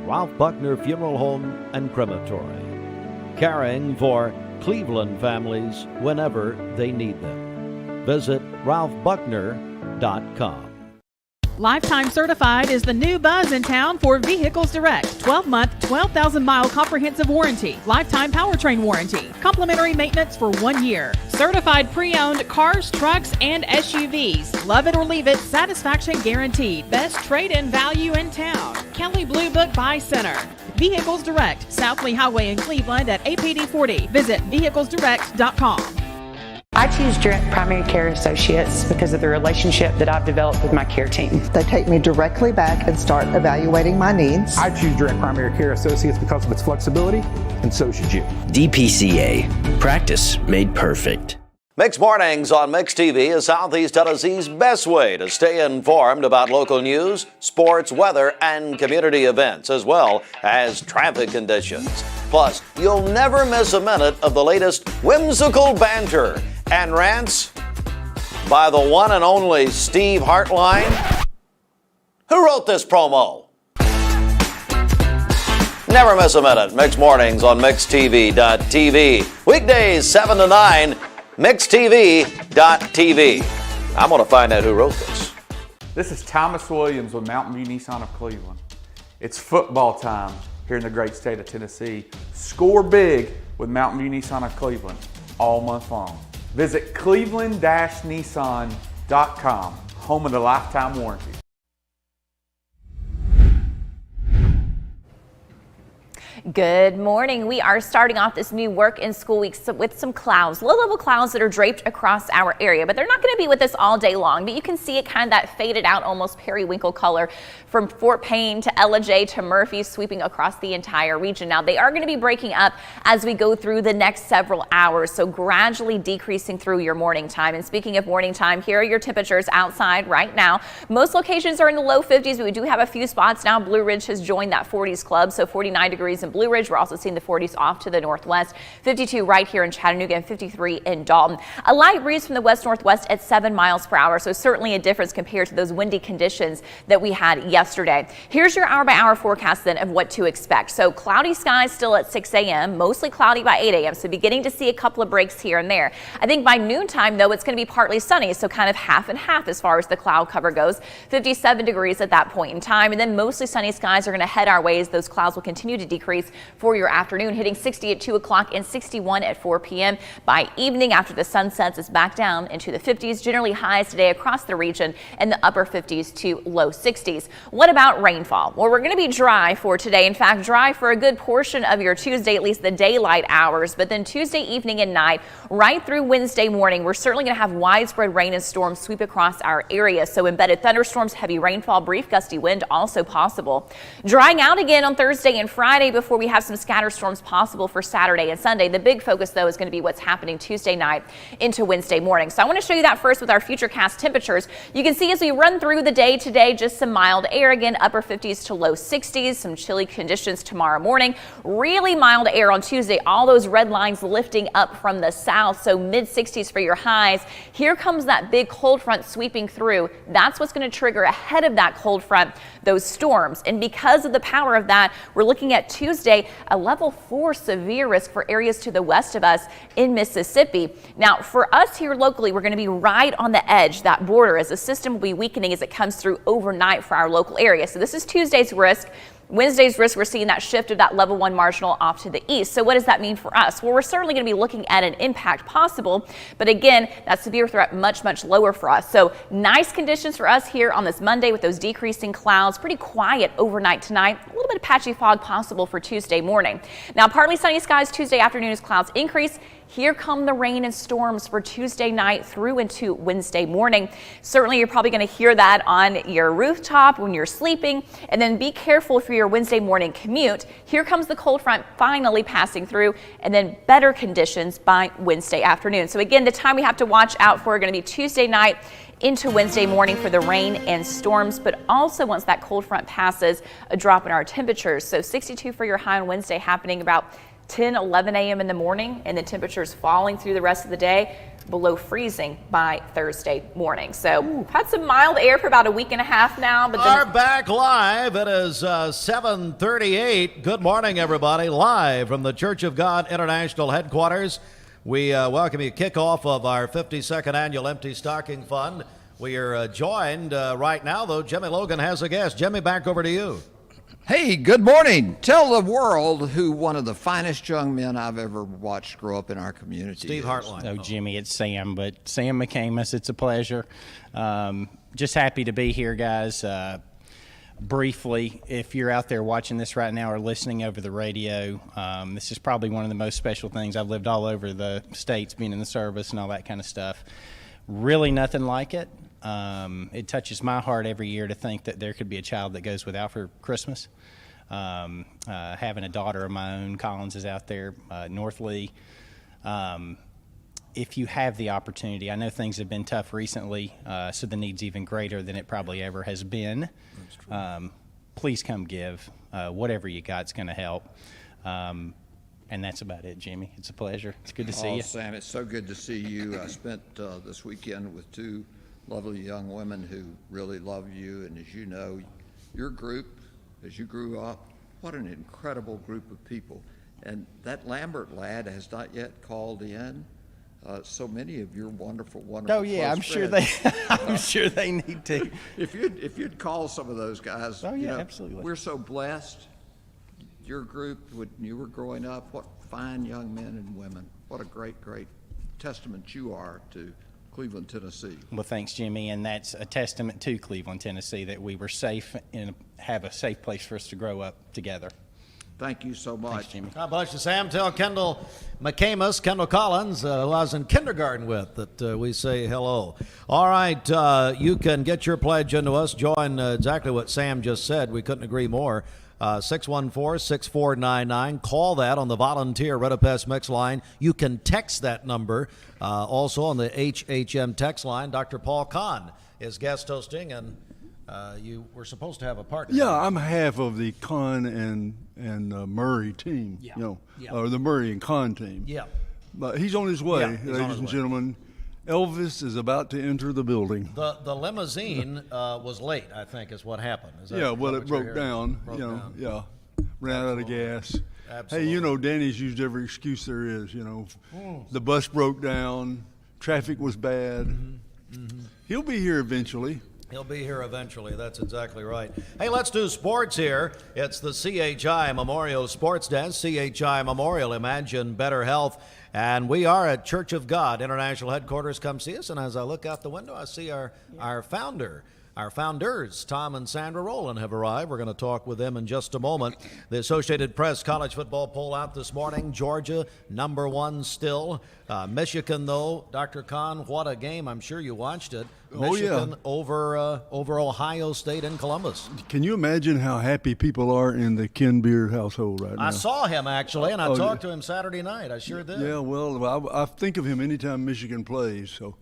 Ralph Buckner Funeral Home and Crematory, caring for Cleveland families whenever they need them. Visit ralphbuckner.com. Lifetime Certified is the new buzz in town for Vehicles Direct. 12-month, 12,000-mile comprehensive warranty. Lifetime powertrain warranty. Complimentary maintenance for 1 year. Certified pre-owned cars, trucks, and SUVs. Love it or leave it, satisfaction guaranteed. Best trade-in value in town. Kelly Blue Book Buy Center. Vehicles Direct, South Lee Highway in Cleveland at APD 40. Visit vehiclesdirect.com. I choose Direct Primary Care Associates because of the relationship that I've developed with my care team. They take me directly back and start evaluating my needs. I choose Direct Primary Care Associates because of its flexibility, and so should you. DPCA. Practice made perfect. Mix Mornings on Mix TV is Southeast Tennessee's best way to stay informed about local news, sports, weather, and community events, as well as traffic conditions. Plus, you'll never miss a minute of the latest whimsical banter and rants by the one and only Steve Hartline. Who wrote this promo? Never miss a minute. Mix Mornings on MixTV.tv. Weekdays 7 to 9, MixTV.tv. I'm going to find out who wrote this. This is Thomas Williams with Mountain View Nissan of Cleveland. It's football time here in the great state of Tennessee. Score big with Mountain View Nissan of Cleveland all month long. Visit cleveland-nissan.com, home of the lifetime warranty. Good morning. We are starting off this new work and school week with some clouds, low-level clouds that are draped across our area, but they're not going to be with us all day long. But you can see it kind of that faded out, almost periwinkle color from Fort Payne to Ellijay to Murphy, sweeping across the entire region. Now, they are going to be breaking up as we go through the next several hours, so gradually decreasing through your morning time. And speaking of morning time, here are your temperatures outside right now. Most locations are in the low 50s, but we do have a few spots now. Blue Ridge has joined that 40s club, so 49 degrees in Blue Ridge. We're also seeing the 40s off to the northwest, 52 right here in Chattanooga and 53 in Dalton. A light breeze from the west-northwest at 7 miles per hour, so certainly a difference compared to those windy conditions that we had yesterday. Here's your hour-by-hour forecast then of what to expect. So cloudy skies still at 6 a.m., mostly cloudy by 8 a.m., so beginning to see a couple of breaks here and there. I think by noontime, though, it's going to be partly sunny, so kind of half and half as far as the cloud cover goes. 57 degrees at that point in time, and then mostly sunny skies are going to head our way as those clouds will continue to decrease for your afternoon, hitting 60 at 2 o'clock and 61 at 4 p.m. By evening, after the sun sets, it's back down into the 50s. Generally highs today across the region in the upper 50s to low 60s. What about rainfall? Well, we're going to be dry for today. In fact, dry for a good portion of your Tuesday, at least the daylight hours. But then Tuesday evening and night, right through Wednesday morning, we're certainly going to have widespread rain and storms sweep across our area. So embedded thunderstorms, heavy rainfall, brief gusty wind also possible. Drying out again on Thursday and Friday before we have some scatter storms possible for Saturday and Sunday. The big focus, though, is going to be what's happening Tuesday night into Wednesday morning. So I want to show you that first with our futurecast temperatures. You can see as we run through the day today, just some mild air again, upper 50s to low 60s, some chilly conditions tomorrow morning. Really mild air on Tuesday, all those red lines lifting up from the south, so mid 60s for your highs. Here comes that big cold front sweeping through. That's what's going to trigger ahead of that cold front those storms. And because of the power of that, we're looking at Tuesday a level 4 severe risk for areas to the west of us in Mississippi. Now, for us here locally, we're going to be right on the edge, that border, as the system will be weakening as it comes through overnight for our local area. So this is Tuesday's risk. Wednesday's risk, we're seeing that shift of that level 1 marginal off to the east. So what does that mean for us? Well, we're certainly going to be looking at an impact possible, but again, that severe threat much, much lower for us. So nice conditions for us here on this Monday with those decreasing clouds, pretty quiet overnight tonight, a little bit of patchy fog possible for Tuesday morning. Now, partly sunny skies Tuesday afternoon as clouds increase. Here come the rain and storms for Tuesday night through into Wednesday morning. Certainly, you're probably going to hear that on your rooftop when you're sleeping. And then be careful for your Wednesday morning commute. Here comes the cold front finally passing through, and then better conditions by Wednesday afternoon. So again, the time we have to watch out for are going to be Tuesday night into Wednesday morning for the rain and storms, but also once that cold front passes, a drop in our temperatures. So 62 for your high on Wednesday, happening about 10, 11 a.m. in the morning, and the temperatures falling through the rest of the day below freezing by Thursday morning. So we've had some mild air for about a week and a half now. But Are back live. It is 7:38. Good morning, everybody. Live from the Church of God International headquarters. We welcome you kickoff of our 52nd annual Empty Stocking Fund. We are joined right now, though. Jimmy Logan has a guest. Jimmy, back over to you. Hey, good morning. Tell the world who one of the finest young men I've ever watched grow up in our community Steve Hartline. Oh, Jimmy, it's Sam, but Sam McCamus, it's a pleasure. Just happy to be here, guys. Briefly, if you're out there watching this right now or listening over the radio, this is probably one of the most special things. I've lived all over the states, being in the service and all that kind of stuff. Really nothing like it. It touches my heart every year to think that there could be a child that goes without for Christmas. Having a daughter of my own, Collins is out there, North Lee. if you have the opportunity, I know things have been tough recently, so the need's even greater than it probably ever has been. Please come give. Whatever you got's going to help. And that's about it, Jimmy. It's a pleasure. It's good to see you. Sam, it's so good to see you. I spent this weekend with two lovely young women who really love you. And as you know, your group, as you grew up, what an incredible group of people. And that Lambert lad has not yet called in. So many of your wonderful, wonderful. Oh yeah, I'm sure they need to. If you'd call some of those guys. Oh yeah, absolutely. We're so blessed. Your group, when you were growing up, what fine young men and women. What a great, great testament you are to Cleveland, Tennessee. Well, thanks, Jimmy, and that's a testament to Cleveland, Tennessee, that we were safe and have a safe place for us to grow up together. Thank you so much. Thanks, Jimmy. God bless you, Sam. Tell Kendall McCamus, Kendall Collins, who I was in kindergarten with, that we say hello. All right, you can get your pledge into us. Join exactly what Sam just said. We couldn't agree more. 614-6499. Call that on the volunteer Red Pest mix line. You can text that number. Also on the HHM text line, Dr. Paul Kahn is guest hosting, and you were supposed to have a partner. Yeah, I'm half of the Kahn and Murray team, or the Murray and Kahn team. Yeah. But he's on his way, ladies and gentlemen. Elvis is about to enter the building. The limousine was late, I think, is what happened. Is that, it broke down. Ran out of gas. Absolutely. Hey, Danny's used every excuse there is. The bus broke down, traffic was bad. Mm-hmm. He'll be here eventually. He'll be here eventually. That's exactly right. Hey, let's do sports here. It's the CHI Memorial Sports Desk. CHI Memorial, Imagine Better Health. And we are at Church of God International Headquarters. Come see us. And as I look out the window, I see our founders, Tom and Sandra Rowland, have arrived. We're going to talk with them in just a moment. The Associated Press college football poll out this morning. Georgia, number one still. Michigan, though, Dr. Kahn, what a game. I'm sure you watched it. Michigan over Ohio State in Columbus. Can you imagine how happy people are in the Ken Beard household right now? I saw him, actually, and I talked to him Saturday night. I sure did. Yeah, well, I think of him anytime Michigan plays, so.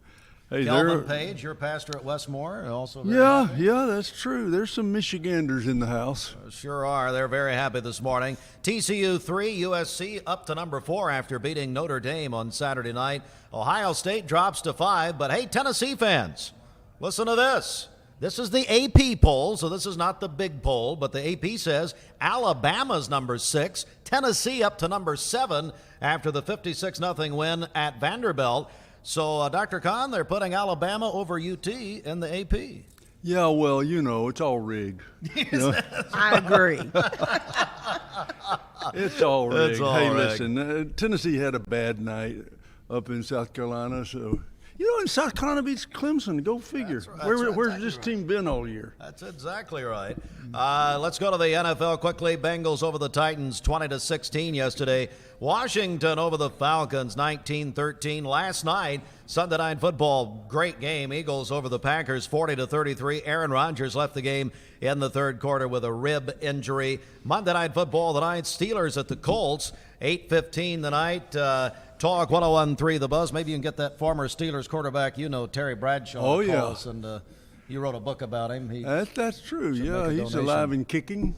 Hey, Kelvin Page, your pastor at Westmore, also. Yeah, that's true. There's some Michiganders in the house. Sure are. They're very happy this morning. TCU 3, USC up to number 4 after beating Notre Dame on Saturday night. Ohio State drops to 5. But hey, Tennessee fans, listen to this. This is the AP poll, so this is not the big poll, but the AP says Alabama's number 6, Tennessee up to number 7 after the 56-0 win at Vanderbilt. So, Dr. Kahn, they're putting Alabama over UT in the AP. Yeah, well, it's all rigged. I agree. It's all rigged. It's all hey, rigged. Listen, Tennessee had a bad night up in South Carolina, so... in South Carolina beats Clemson. Go figure. Where's this team been all year? That's exactly right. Let's go to the NFL quickly. Bengals over the Titans 20-16 yesterday. Washington over the Falcons 19-13. Last night, Sunday Night Football, great game. Eagles over the Packers 40-33. Aaron Rodgers left the game in the third quarter with a rib injury. Monday Night Football tonight, Steelers at the Colts 8:15 tonight. Talk 101.3 The Buzz. Maybe you can get that former Steelers quarterback, Terry Bradshaw. Oh, yeah. Us, and you wrote a book about him. That's true. Yeah, he's alive and kicking.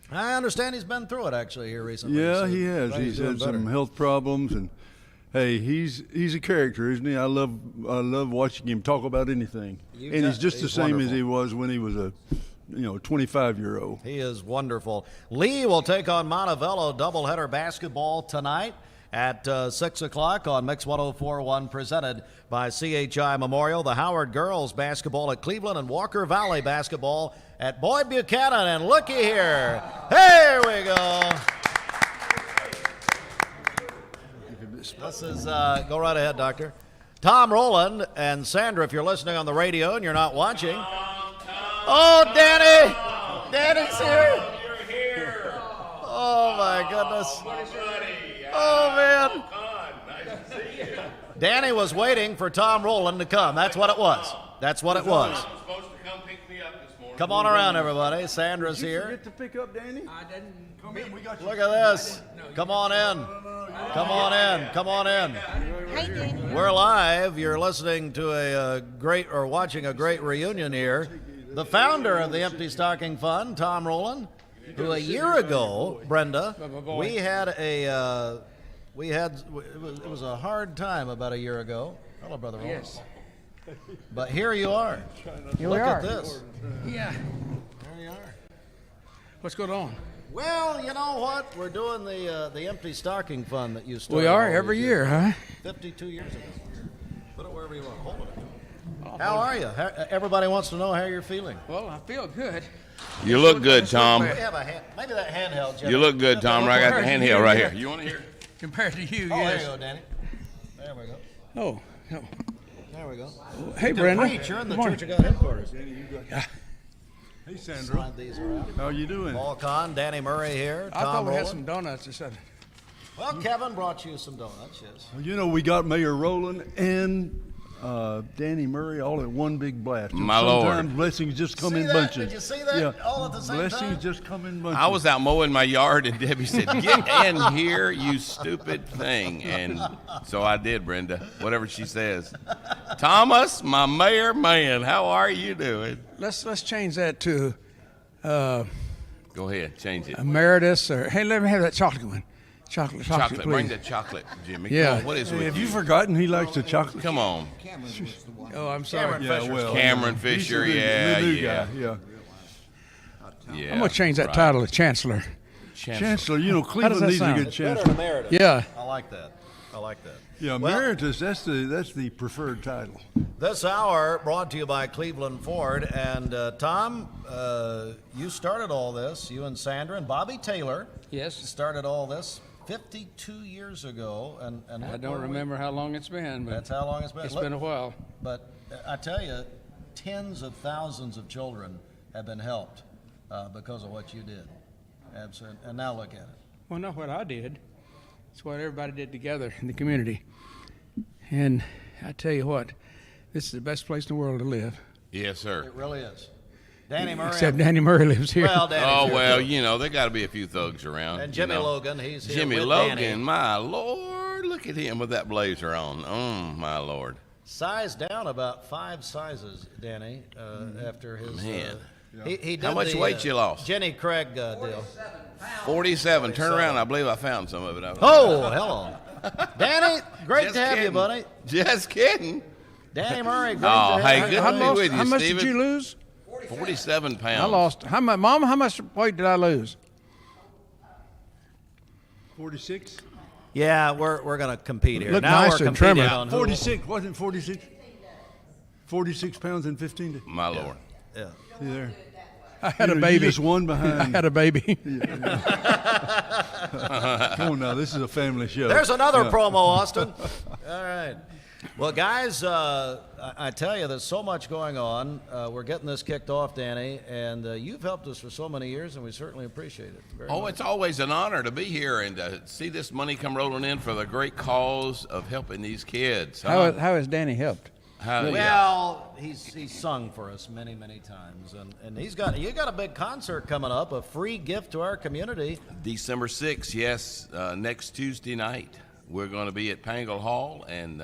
I understand he's been through it actually here recently. Yeah, so he has. He's had some health problems, and hey, he's a character, isn't he? I love watching him talk about anything. He's just the same as he was when he was a 25-year-old. He is wonderful. Lee will take on Montevallo doubleheader basketball tonight at 6 o'clock on Mix 104.1, presented by CHI Memorial. The Howard girls basketball at Cleveland, and Walker Valley basketball at Boyd Buchanan. And looky here. Here we go. This is, go right ahead, Doctor. Tom Rowland and Sandra, if you're listening on the radio and you're not watching. Oh, Danny. Danny's here. You're here. Oh, my goodness. Oh, man. Nice to see you. Danny was waiting for Tom Rowland to come. That's what it was. That's what it was. I was supposed to come pick me up this morning. Come on around, everybody. Sandra's Did you here. forget to pick up Danny? I didn't. Come in. We got you. Look at this. Come on in. Come on in. Come on in. We're live. You're listening to watching a great reunion here. The founder of the Empty Stocking Fund, Tom Rowland, who a year ago, Brenda, it was a hard time about a year ago. Hello, Brother Rowland. Yes. But here you are. Look at this. Yeah. There you are. What's going on? Well, you know what? We're doing the Empty Stocking Fund that you started. We are all every these year, years. huh? 52 years ago. Put it wherever you want. Hold it. How are you? Everybody wants to know how you're feeling. Well, I feel good. You look good, Tom. We have maybe that handheld. Jeff. You look good, Tom. I got the handheld right here. You want to hear? Compared to you, Oh, yes. there you go, Danny. There we go. Oh. There we go. Hey, You can Brenda. preach. You're in the Good Church of God headquarters. Hey, Sandra. Slide these around. How you doing? Paul Kahn, Danny Murray here. I thought Tom we had Rowland. some donuts or something. Well, Kevin brought you some donuts, yes. Well, you know, we got Mayor Rowland and Danny Murray all at one big blast. My Sometimes Lord. blessings just come See in that? bunches. Did you see that? Yeah. All at the same blessings time? just come in bunches. I was out mowing my yard, and Debbie said, "Get in here, you stupid thing." And so I did, Brenda, whatever she says. Thomas, my mayor man, how are you doing? Let's change that to Go ahead, change it. emeritus or hey, let me have that chocolate one. Chocolate, Chocolate, please. bring the chocolate, Jimmy. Yeah. Come on, what is with Have you? you forgotten he likes the chocolate? Come on. Oh, I'm sorry. Cameron Fisher, yeah, the new yeah. guy, yeah. Yeah, I'm gonna change that right. title to chancellor. Chancellor, you know, How does Cleveland that needs sound? a good It's better chancellor. than emeritus. Yeah. I like that. I like that. Yeah, Well- emeritus, that's the preferred title. This hour brought to you by Cleveland Ford. And Tom, you started all this, you and Sandra and Bobby Taylor. Yes. Started all this 52 years ago. And I look don't where we- remember how long it's been, but That's how long it's been. it's Look, been a while. But I tell you, tens of thousands of children have been helped because of what you did. Absolutely. And now look at it. Well, not what I did. It's what everybody did together in the community. And I tell you what, this is the best place in the world to live. Yes, sir. It really is. Danny Murray. Except Danny Murray lives here. Well, Danny's Oh, here, well, too. you know, there got to be a few thugs around. And you Jimmy know. Logan, he's here Jimmy with Logan, Danny. my Lord, look at him with that blazer on. My Lord. Sized down about 5 sizes, Danny, after his. Man. He did How much the, weight you lost? Jenny Craig deal. 47. Turn around. I believe I found some of it. Oh, hello. Danny, great Just to have you, kidding. buddy. Just kidding. Danny Murray, great Oh, to hey, have good you. to be with you, How much Steven. did you lose? 47 pounds. I lost. Mama, how much weight did I lose? 46? Yeah, we're going to compete here. Look now nice we're and competing trimmer. on who- 46, wasn't it 46? 46 pounds and 15 days. My Lord. Yeah. See there? I had You a know, baby. You just one behind. I had a baby. Come on now, this is a family show. There's another Yeah. promo, Austin. All right. Well, guys, I tell you, there's so much going on. We're getting this kicked off, Danny, and you've helped us for so many years, and we certainly appreciate it. Very much. It's always an honor to be here and to see this money come rolling in for the great cause of helping these kids. How has Danny helped? Well, he's sung for us many, many times, and you got a big concert coming up, a free gift to our community. December 6th, yes, next Tuesday night. We're going to be at Pangle Hall, and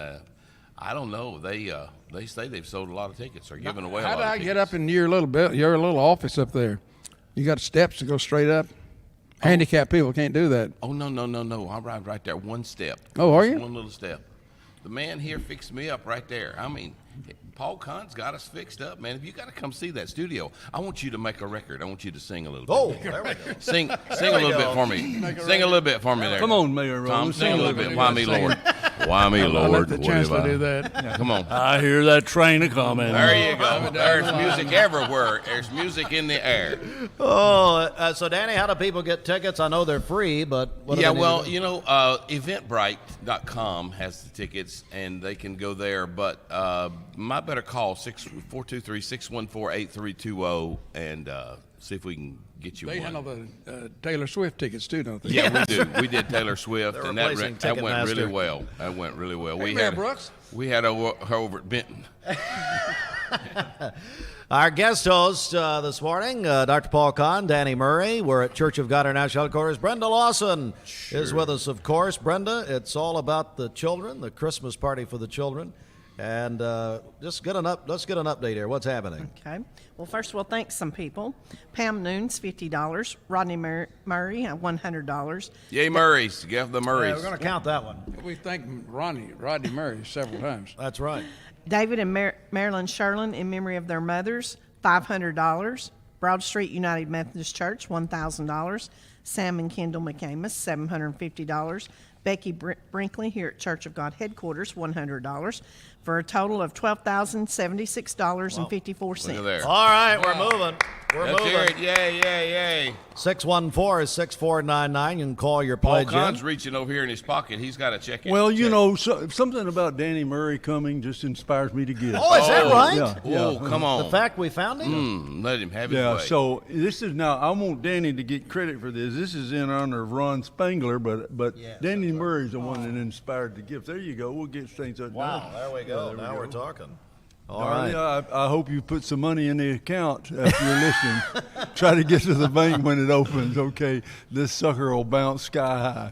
I don't know. They say they've sold a lot of tickets. They're giving away a lot How Oh, did of I tickets. get up in your little office up there? You got steps to go straight up? Handicapped people can't do that. Oh, no. I'm right there, one step. Oh, are Just you? one little step. The man here fixed me up right there. I mean, Paul Kahn's got us fixed up, man. If you got to come see that studio, I want you to make a record. I want you to sing a little bit. Oh, there we go. Sing a little bit for me. Sing a little bit for me there. Come on, Mayor Rowland. Tom, sing a little bit. Why me, Sing. Lord? Why me, I'll Lord? let the What chancellor have I- do that. Come on. I hear that train a-coming. There you go. There's music everywhere. There's music in the air. Oh, so Danny, how do people get tickets? I know they're free, but what do Yeah, they need well, to do? you know, Eventbrite.com has the tickets, and they can go there. But my better call 423-614-8320 and see if we can get you They one. handle the Taylor Swift tickets too, don't they? Yeah, we do. We did Taylor Swift, They're and that replacing went really Ticketmaster. well. That went really well. Hey, Mayor Brooks. We had her over at Benton. Our guest hosts this morning, Dr. Paul Kahn, Danny Murray. We're at Church of God International Headquarters. Brenda Lawson is with us, of course. Brenda, it's all about the children, the Christmas party for the children. And let's get an update here. What's happening? Okay. Well, first of all, thanks some people. Pam Noon's $50. Rodney Murray $100. Yay, Murrays. Give the Murrays. We're going to count that one. We thank Rodney Murray several times. That's right. David and Marilyn Sherlin in memory of their mothers, $500. Broad Street United Methodist Church, $1,000. Sam and Kendall McAmus, $750. Becky Brinkley here at Church of God Headquarters, $100, for a total of $12,076.54. Look at there. All right, we're moving. Let's hear it. Yay, yay, yay. 614-6499. You can call your Paul pledge. Kahn's reaching over here in his pocket. He's got a check in. Well, you know, something about Danny Murray coming just inspires me to give. Oh, is that right? Yeah. Oh, come on. The fact we found him? Let him have his way. So this is now, I want Danny to get credit for this. This is in honor of Ron Spangler, but yes, Danny Murray's the one that inspired the gift. There you go. We'll get things done. Wow, there we go. Now we're talking. All right. I hope you put some money in the account after you're listening. Try to get to the bank when it opens. Okay, this sucker will bounce sky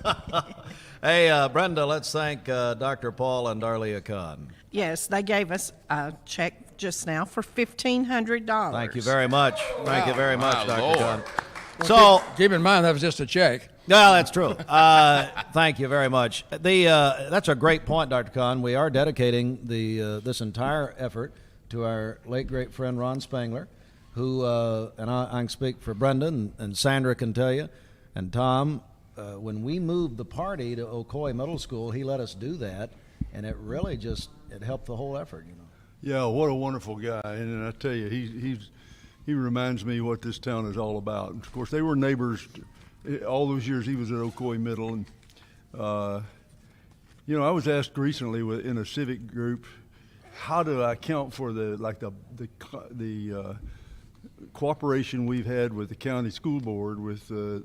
high. Hey, Brenda, let's thank Dr. Paul and Darlia Kahn. Yes, they gave us a check just now for $1,500. Thank you very much. Thank you very much, Dr. Lord. Kahn. Well, keep in mind that was just a check. No, that's true. Thank you very much. That's a great point, Dr. Kahn. We are dedicating this entire effort to our late great friend Ron Spangler, who and I can speak for Brendan and Sandra can tell you, and Tom. When we moved the party to Ocoee Middle School, he let us do that, and it really it helped the whole effort. You know. Yeah, what a wonderful guy, and I tell you, he reminds me what this town is all about. Of course, they were neighbors. All those years he was at Ocoee Middle, and I was asked recently in a civic group, how do I account for the cooperation we've had with the county school board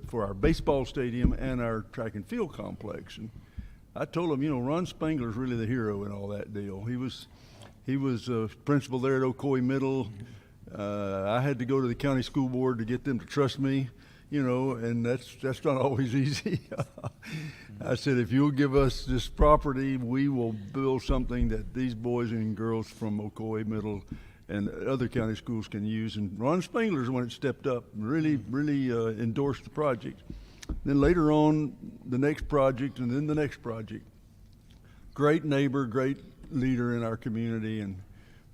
for our baseball stadium and our track and field complex. And I told him, Ron Spangler's really the hero in all that deal. He was principal there at Ocoee Middle. I had to go to the county school board to get them to trust me. And that's not always easy. I said, if you'll give us this property, we will build something that these boys and girls from Ocoee Middle and other county schools can use. And Ron Spangler's the one that stepped up and really endorsed the project. Then later on, the next project, and then the next project. Great neighbor, great leader in our community, and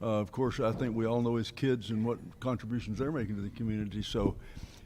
of course, I think we all know his kids and what contributions they're making to the community. So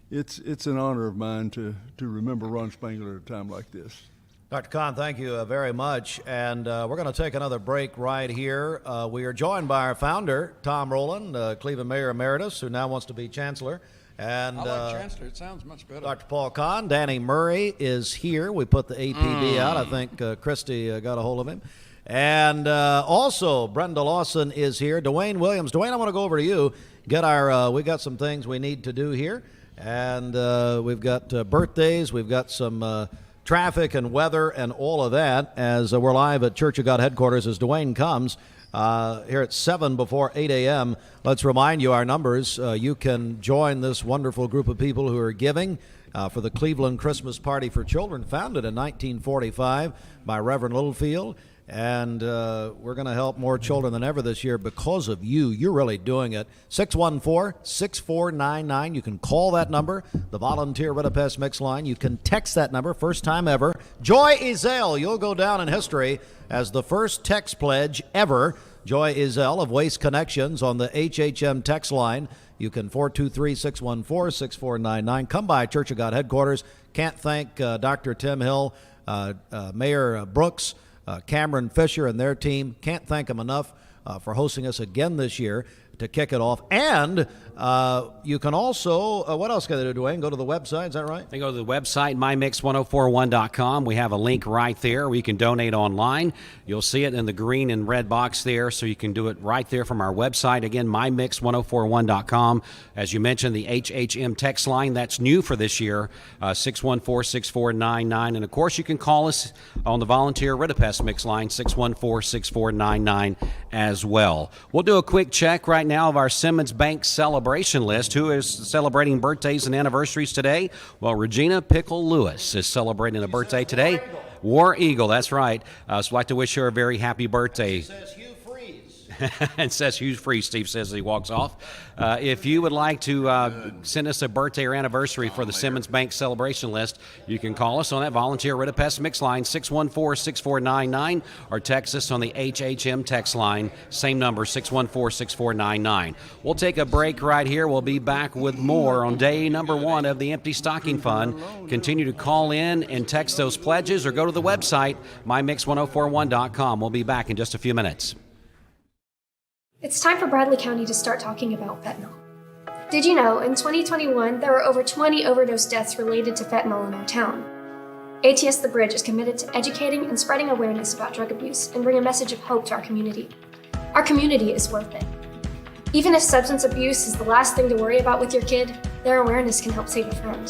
it's an honor of mine to remember Ron Spangler at a time like this. Dr. Kahn, thank you very much. And we're going to take another break right here. We are joined by our founder, Tom Rowland, Cleveland Mayor Emeritus, who now wants to be Chancellor. And I like Chancellor. It sounds much better. Dr. Paul Kahn, Danny Murray is here. We put the APB out. I think Christy got a hold of him. And also, Brenda Lawson is here. Dwayne Williams. Dwayne, I want to go over to you. We got some things we need to do here. And we've got birthdays. We've got some traffic and weather and all of that as we're live at Church of God headquarters as Dwayne comes here at 7 before 8 a.m. Let's remind you our numbers. You can join this wonderful group of people who are giving for the Cleveland Christmas Party for Children, founded in 1945 by Reverend Littlefield. And we're going to help more children than ever this year because of you. You're really doing it. 614-6499. You can call that number, the volunteer Red Pest Mix line. You can text that number, first time ever. Joy Ezell, you'll go down in history as the first text pledge ever. Joy Ezell of Waste Connections on the HHM text line. You can 423-614-6499. Come by Church of God headquarters. Can't thank Dr. Tim Hill, Mayor Brooks, Cameron Fisher and their team. Can't thank them enough for hosting us again this year. to kick it off. And you can also, what else can they do, Dwayne? Go to the website, is that right? They go to the website, mymix1041.com. We have a link right there where you can donate online. You'll see it in the green and red box there, so you can do it right there from our website. Again, mymix1041.com. As you mentioned, the HHM text line, that's new for this year, 614-6499. And, of course, you can call us on the volunteer Ritapest mix line, 614-6499 as well. We'll do a quick check right now of our Simmons Bank celebration list. Who is celebrating birthdays and anniversaries today? Well, Regina Pickle Lewis is celebrating a birthday today. War Eagle, that's right. So I'd like to wish her a very happy birthday. She says Hugh Freeze. And says Hugh Freeze, Steve says as he walks off. If you would like to send us a birthday or anniversary for the Simmons Bank celebration list, you can call us on that volunteer Ritapest mix line, 614-6499, or text us on the HHM text line, same number, 614-6499. We'll take a break right here. We'll be back with more on day number 1 of the Empty Stocking Fund. Continue to call in and text those pledges or go to the website, mymix1041.com. We'll be back in just a few minutes. It's time for Bradley County to start talking about fentanyl. Did you know, in 2021, there were over 20 overdose deaths related to fentanyl in our town? ATS The Bridge is committed to educating and spreading awareness about drug abuse and bring a message of hope to our community. Our community is worth it. Even if substance abuse is the last thing to worry about with your kid, their awareness can help save a friend.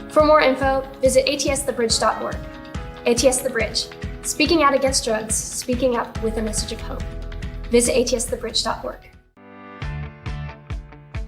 For more info, visit atsthebridge.org. ATS The Bridge, speaking out against drugs, speaking up with a message of hope. Visit atsthebridge.org.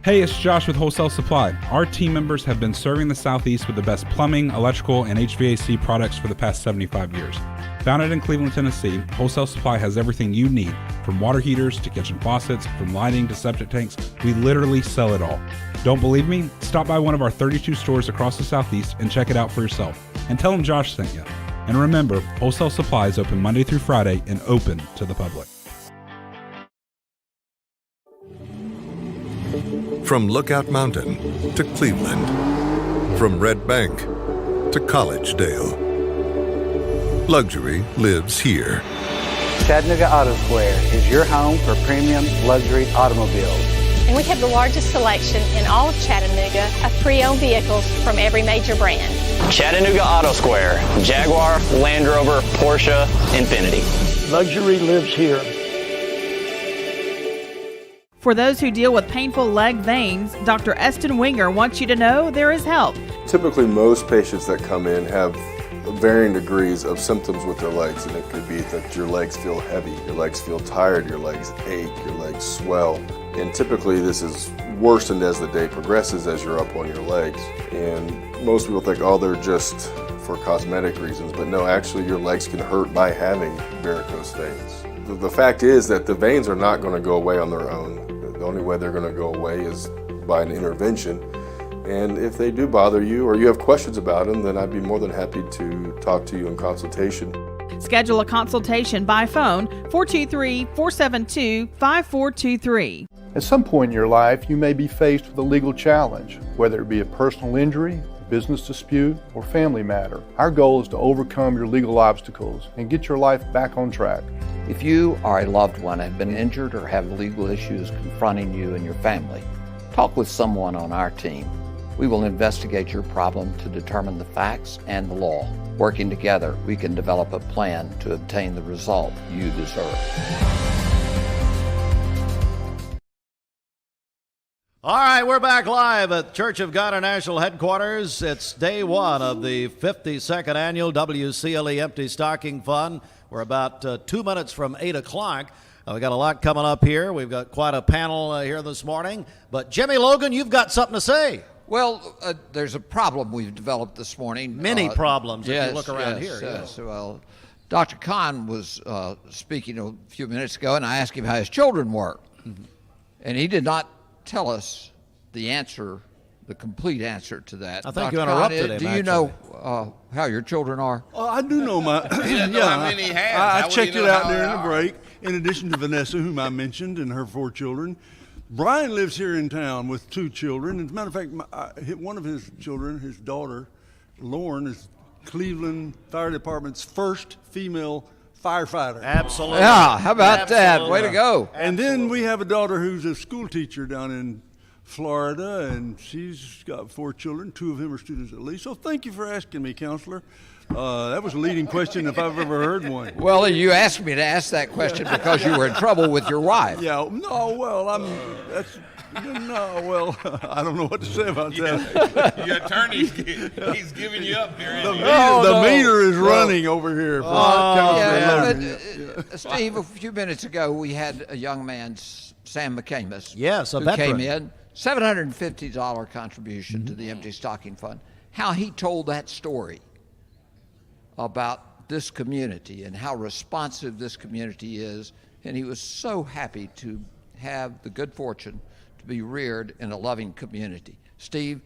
Hey, it's Josh with Wholesale Supply. Our team members have been serving the Southeast with the best plumbing, electrical, and HVAC products for the past 75 years. Founded in Cleveland, Tennessee, Wholesale Supply has everything you need, from water heaters to kitchen faucets, from lighting to septic tanks. We literally sell it all. Don't believe me? Stop by one of our 32 stores across the Southeast and check it out for yourself. And tell them Josh sent you. And remember, Wholesale Supply is open Monday through Friday and open to the public. From Lookout Mountain to Cleveland, from Red Bank to Collegedale, luxury lives here. Chattanooga Auto Square is your home for premium luxury automobiles. And we have the largest selection in all of Chattanooga of pre-owned vehicles from every major brand. Chattanooga Auto Square, Jaguar, Land Rover, Porsche, Infiniti. Luxury lives here. For those who deal with painful leg veins, Dr. Eston Winger wants you to know there is help. Typically, most patients that come in have varying degrees of symptoms with their legs, and it could be that your legs feel heavy, your legs feel tired, your legs ache, your legs swell. And typically this is worsened as the day progresses as you're up on your legs. And most people think, oh, they're just for cosmetic reasons, but no, actually your legs can hurt by having varicose veins. The fact is that the veins are not going to go away on their own. The only way they're going to go away is by an intervention. And if they do bother you or you have questions about them, then I'd be more than happy to talk to you in consultation. Schedule a consultation by phone, 423-472-5423. At some point in your life, you may be faced with a legal challenge, whether it be a personal injury, business dispute, or family matter. Our goal is to overcome your legal obstacles and get your life back on track. If you or a loved one have been injured or have legal issues confronting you and your family, talk with someone on our team. We will investigate your problem to determine the facts and the law. Working together, we can develop a plan to obtain the result you deserve. All right, we're back live at Church of God International Headquarters. It's day 1 of the 52nd annual WCLE Empty Stocking Fund. We're about 2 minutes from 8 o'clock. We got a lot coming up here. We've got quite a panel here this morning. But Jimmy Logan, you've got something to say. Well, there's a problem we've developed this morning. Many problems yes, if you look around here. Yes, well, Dr. Kahn was speaking a few minutes ago, and I asked him how his children were. Mm-hmm. And he did not tell us the answer, the complete answer to that. I think Dr. you interrupted Kahn, him, do you know how your children are? I do know my. He doesn't know how many he has. How I would checked he it know out how during they the are? break. In addition to Vanessa, whom I mentioned, and her 4 children, Brian lives here in town with 2 children. As a matter of fact, one of his children, his daughter, Lauren, is Cleveland Fire Department's first female firefighter. Absolutely. Yeah, how about that? Way to go. And then we have a daughter who's a school teacher down in Florida, and she's got 4 children. 2 of them are students at least. So thank you for asking me, Counselor. That was a leading question if I've ever heard one. Well, you asked me to ask that question because you were in trouble with your wife. Yeah, no, well, I don't know what to say about that. Your attorney, he's giving you up here. The meter is running over here. Steve, a few minutes ago, we had a young man, Sam McCamus, yes, a who veteran. came in, $750 contribution to the Empty Stocking Fund. How he told that story about this community and how responsive this community is, and he was so happy to have the good fortune to be reared in a loving community. Steve,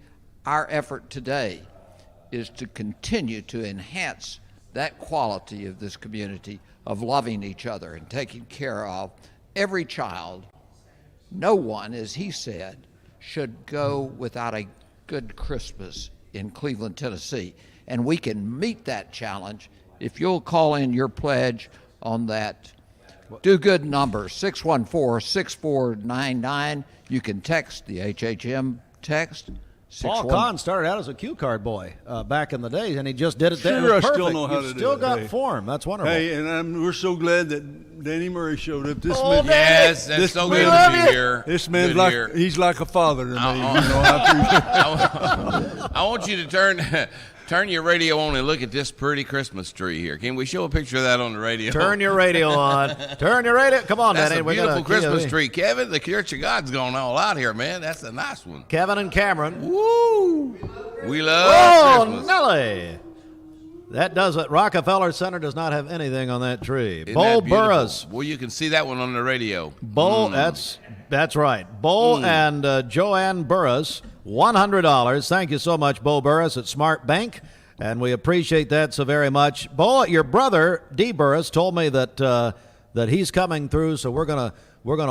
our effort today is to continue to enhance that quality of this community of loving each other and taking care of every child. No one, as he said, should go without a good Christmas in Cleveland, Tennessee. And we can meet that challenge if you'll call in your pledge on that do-good number, 614-6499. You can text the HHM text. Paul Kahn started out as a cue card boy back in the day, and he just did it there. Sure, I perfect. still know how to do it. Still got form. That's wonderful. Hey, and we're so glad that Danny Murray showed up. This man, yes, that's so good to be here. This man's he's like a father to me. I want you to turn your radio on and look at this pretty Christmas tree here. Can we show a picture of that on the radio? Turn your radio on. Turn your radio. Come on, That's Danny. a beautiful Christmas tree. Kevin, the Church of God's going all out here, man. That's a nice one. Kevin and Cameron. Woo! We love Christmas. Nelly. That does it. Rockefeller Center does not have anything on that tree. Isn't Bo that beautiful? Burris. Well, you can see that one on the radio. Bo, that's right. Bo and Joanne Burris, $100. Thank you so much, Bo Burris at Smart Bank, and we appreciate that so very much. Bo, your brother D. Burris told me that he's coming through, so we're gonna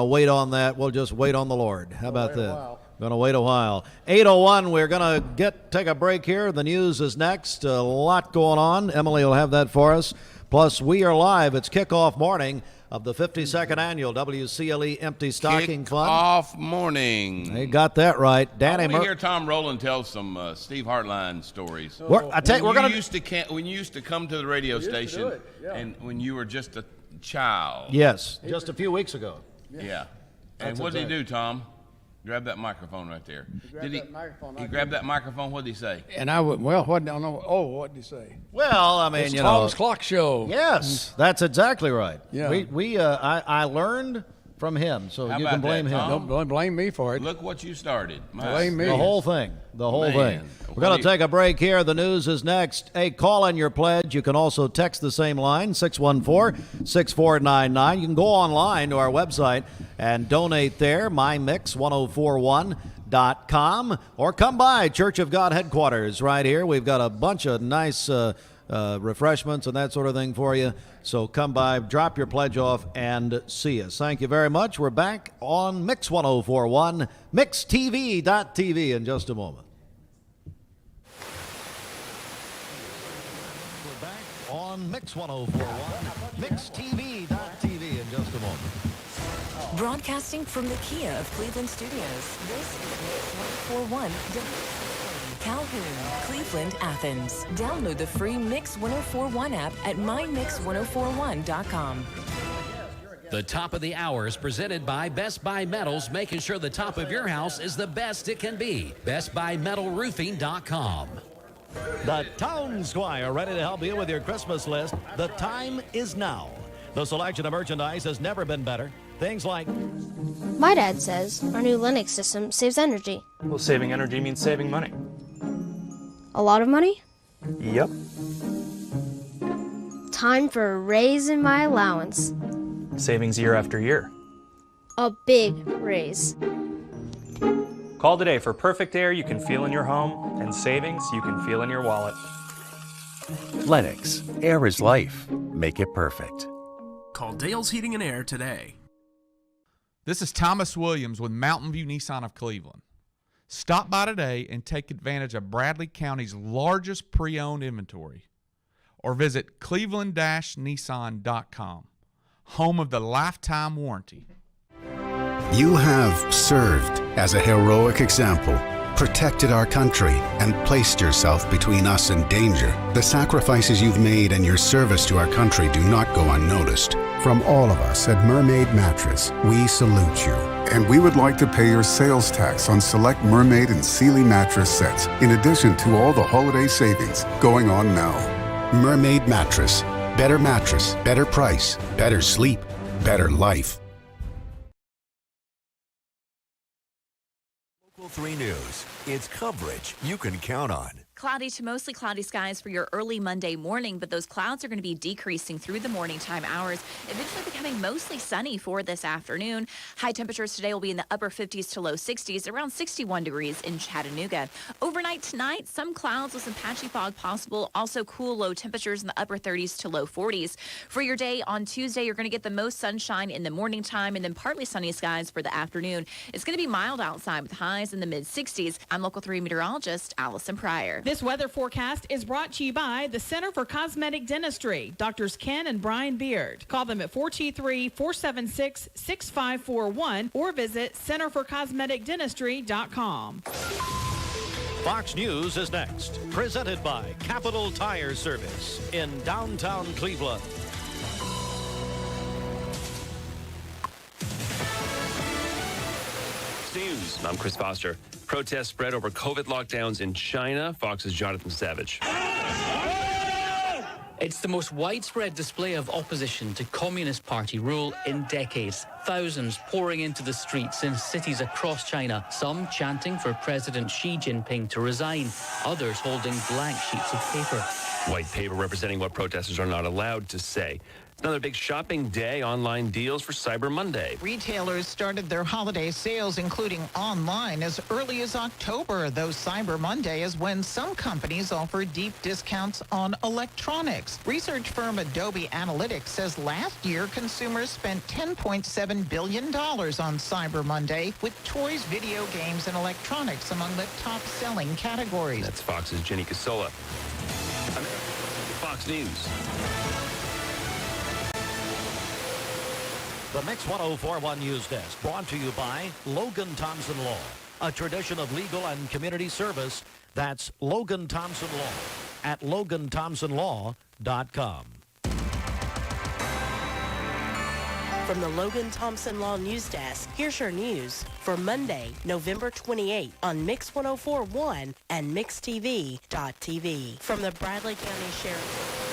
wait on that. We'll just wait on the Lord. How about that? Going to wait a while. 8:01, we're going to take a break here. The news is next. A lot going on. Emily will have that for us. Plus, we are live. It's kickoff morning of the 52nd annual WCLE Empty Stocking Fund. Kickoff morning. They got that right. Danny, I want to hear Tom Rowland tell some Steve Hartline stories. When you used to come to the radio station, and when you were just a child. Yes, just a few weeks ago. Yeah. And what did he do, Tom? Grab that microphone right there. He grabbed that microphone. What did he say? And I would, what did he say? Well, I mean, it's Tom's Clock Show. Yes, that's exactly right. Yeah. I learned from him, so you can blame him. Don't blame me for it. Look what you started. Blame me. The whole thing. We're going to take a break here. The news is next. Hey, call in your pledge. You can also text the same line, 614-6499. You can go online to our website and donate there, mymix1041.com, or come by Church of God headquarters right here. We've got a bunch of nice refreshments and that sort of thing for you. So come by, drop your pledge off, and see us. Thank you very much. We're back on Mix 1041, mixtv.tv in just a moment. We're back on Mix 1041, mixtv.tv in just a moment. Broadcasting from the Kia of Cleveland Studios, this is Mix 1041 Calhoun, Cleveland, Athens. Download the free Mix 1041 app at mymix1041.com. The top of the hour is presented by Best Buy Metals, making sure the top of your house is the best it can be. BestBuyMetalRoofing.com. The Town Squire, ready to help you with your Christmas list. The time is now. The selection of merchandise has never been better. Things like... My dad says our new Linux system saves energy. Well, saving energy means saving money. A lot of money? Yep. Time for a raise in my allowance. Savings year after year. A big raise. Call today for perfect air you can feel in your home and savings you can feel in your wallet. Lennox. Air is life. Make it perfect. Call Dale's Heating and Air today. This is Thomas Williams with Mountain View Nissan of Cleveland. Stop by today and take advantage of Bradley County's largest pre-owned inventory. or visit cleveland-nissan.com. Home of the lifetime warranty. You have served as a heroic example, protected our country, and placed yourself between us and danger. The sacrifices you've made and your service to our country do not go unnoticed. From all of us at Mermaid Mattress, we salute you. And we would like to pay your sales tax on select Mermaid and Sealy mattress sets, in addition to all the holiday savings going on now. Mermaid Mattress. Better mattress, better price, better sleep, better life. Local 3 News. It's coverage you can count on. Cloudy to mostly cloudy skies for your early Monday morning, but those clouds are going to be decreasing through the morning time hours, eventually becoming mostly sunny for this afternoon. High temperatures today will be in the upper 50s to low 60s, around 61 degrees in Chattanooga. Overnight tonight, some clouds with some patchy fog possible. Also cool low temperatures in the upper 30s to low 40s. For your day on Tuesday, you're going to get the most sunshine in the morning time and then partly sunny skies for the afternoon. It's going to be mild outside with highs in the mid 60s. I'm Local 3 meteorologist Allison Pryor. This weather forecast is brought to you by the Center for Cosmetic Dentistry, Drs. Ken and Brian Beard. Call them at 423-476-6541 or visit centerforcosmeticdentistry.com. Fox News is next, presented by Capital Tire Service in downtown Cleveland. News. I'm Chris Foster. Protests spread over COVID lockdowns in China. Fox's Jonathan Savage. It's the most widespread display of opposition to Communist Party rule in decades. Thousands pouring into the streets in cities across China, some chanting for President Xi Jinping to resign, others holding blank sheets of paper. White paper representing what protesters are not allowed to say. It's another big shopping day, online deals for Cyber Monday. Retailers started their holiday sales, including online, as early as October, though Cyber Monday is when some companies offer deep discounts on electronics. Research firm Adobe Analytics says last year consumers spent $10.7 billion on Cyber Monday, with toys, video games, and electronics among the top-selling categories. That's Fox's Jenny Casola. Fox News. The Mix 1041 News Desk, brought to you by Logan Thompson Law, a tradition of legal and community service. That's Logan Thompson Law at LoganThompsonLaw.com. From the Logan Thompson Law News Desk, here's your news for Monday, November 28 on Mix 1041 and MixTV.tv. From the Bradley County Sheriff's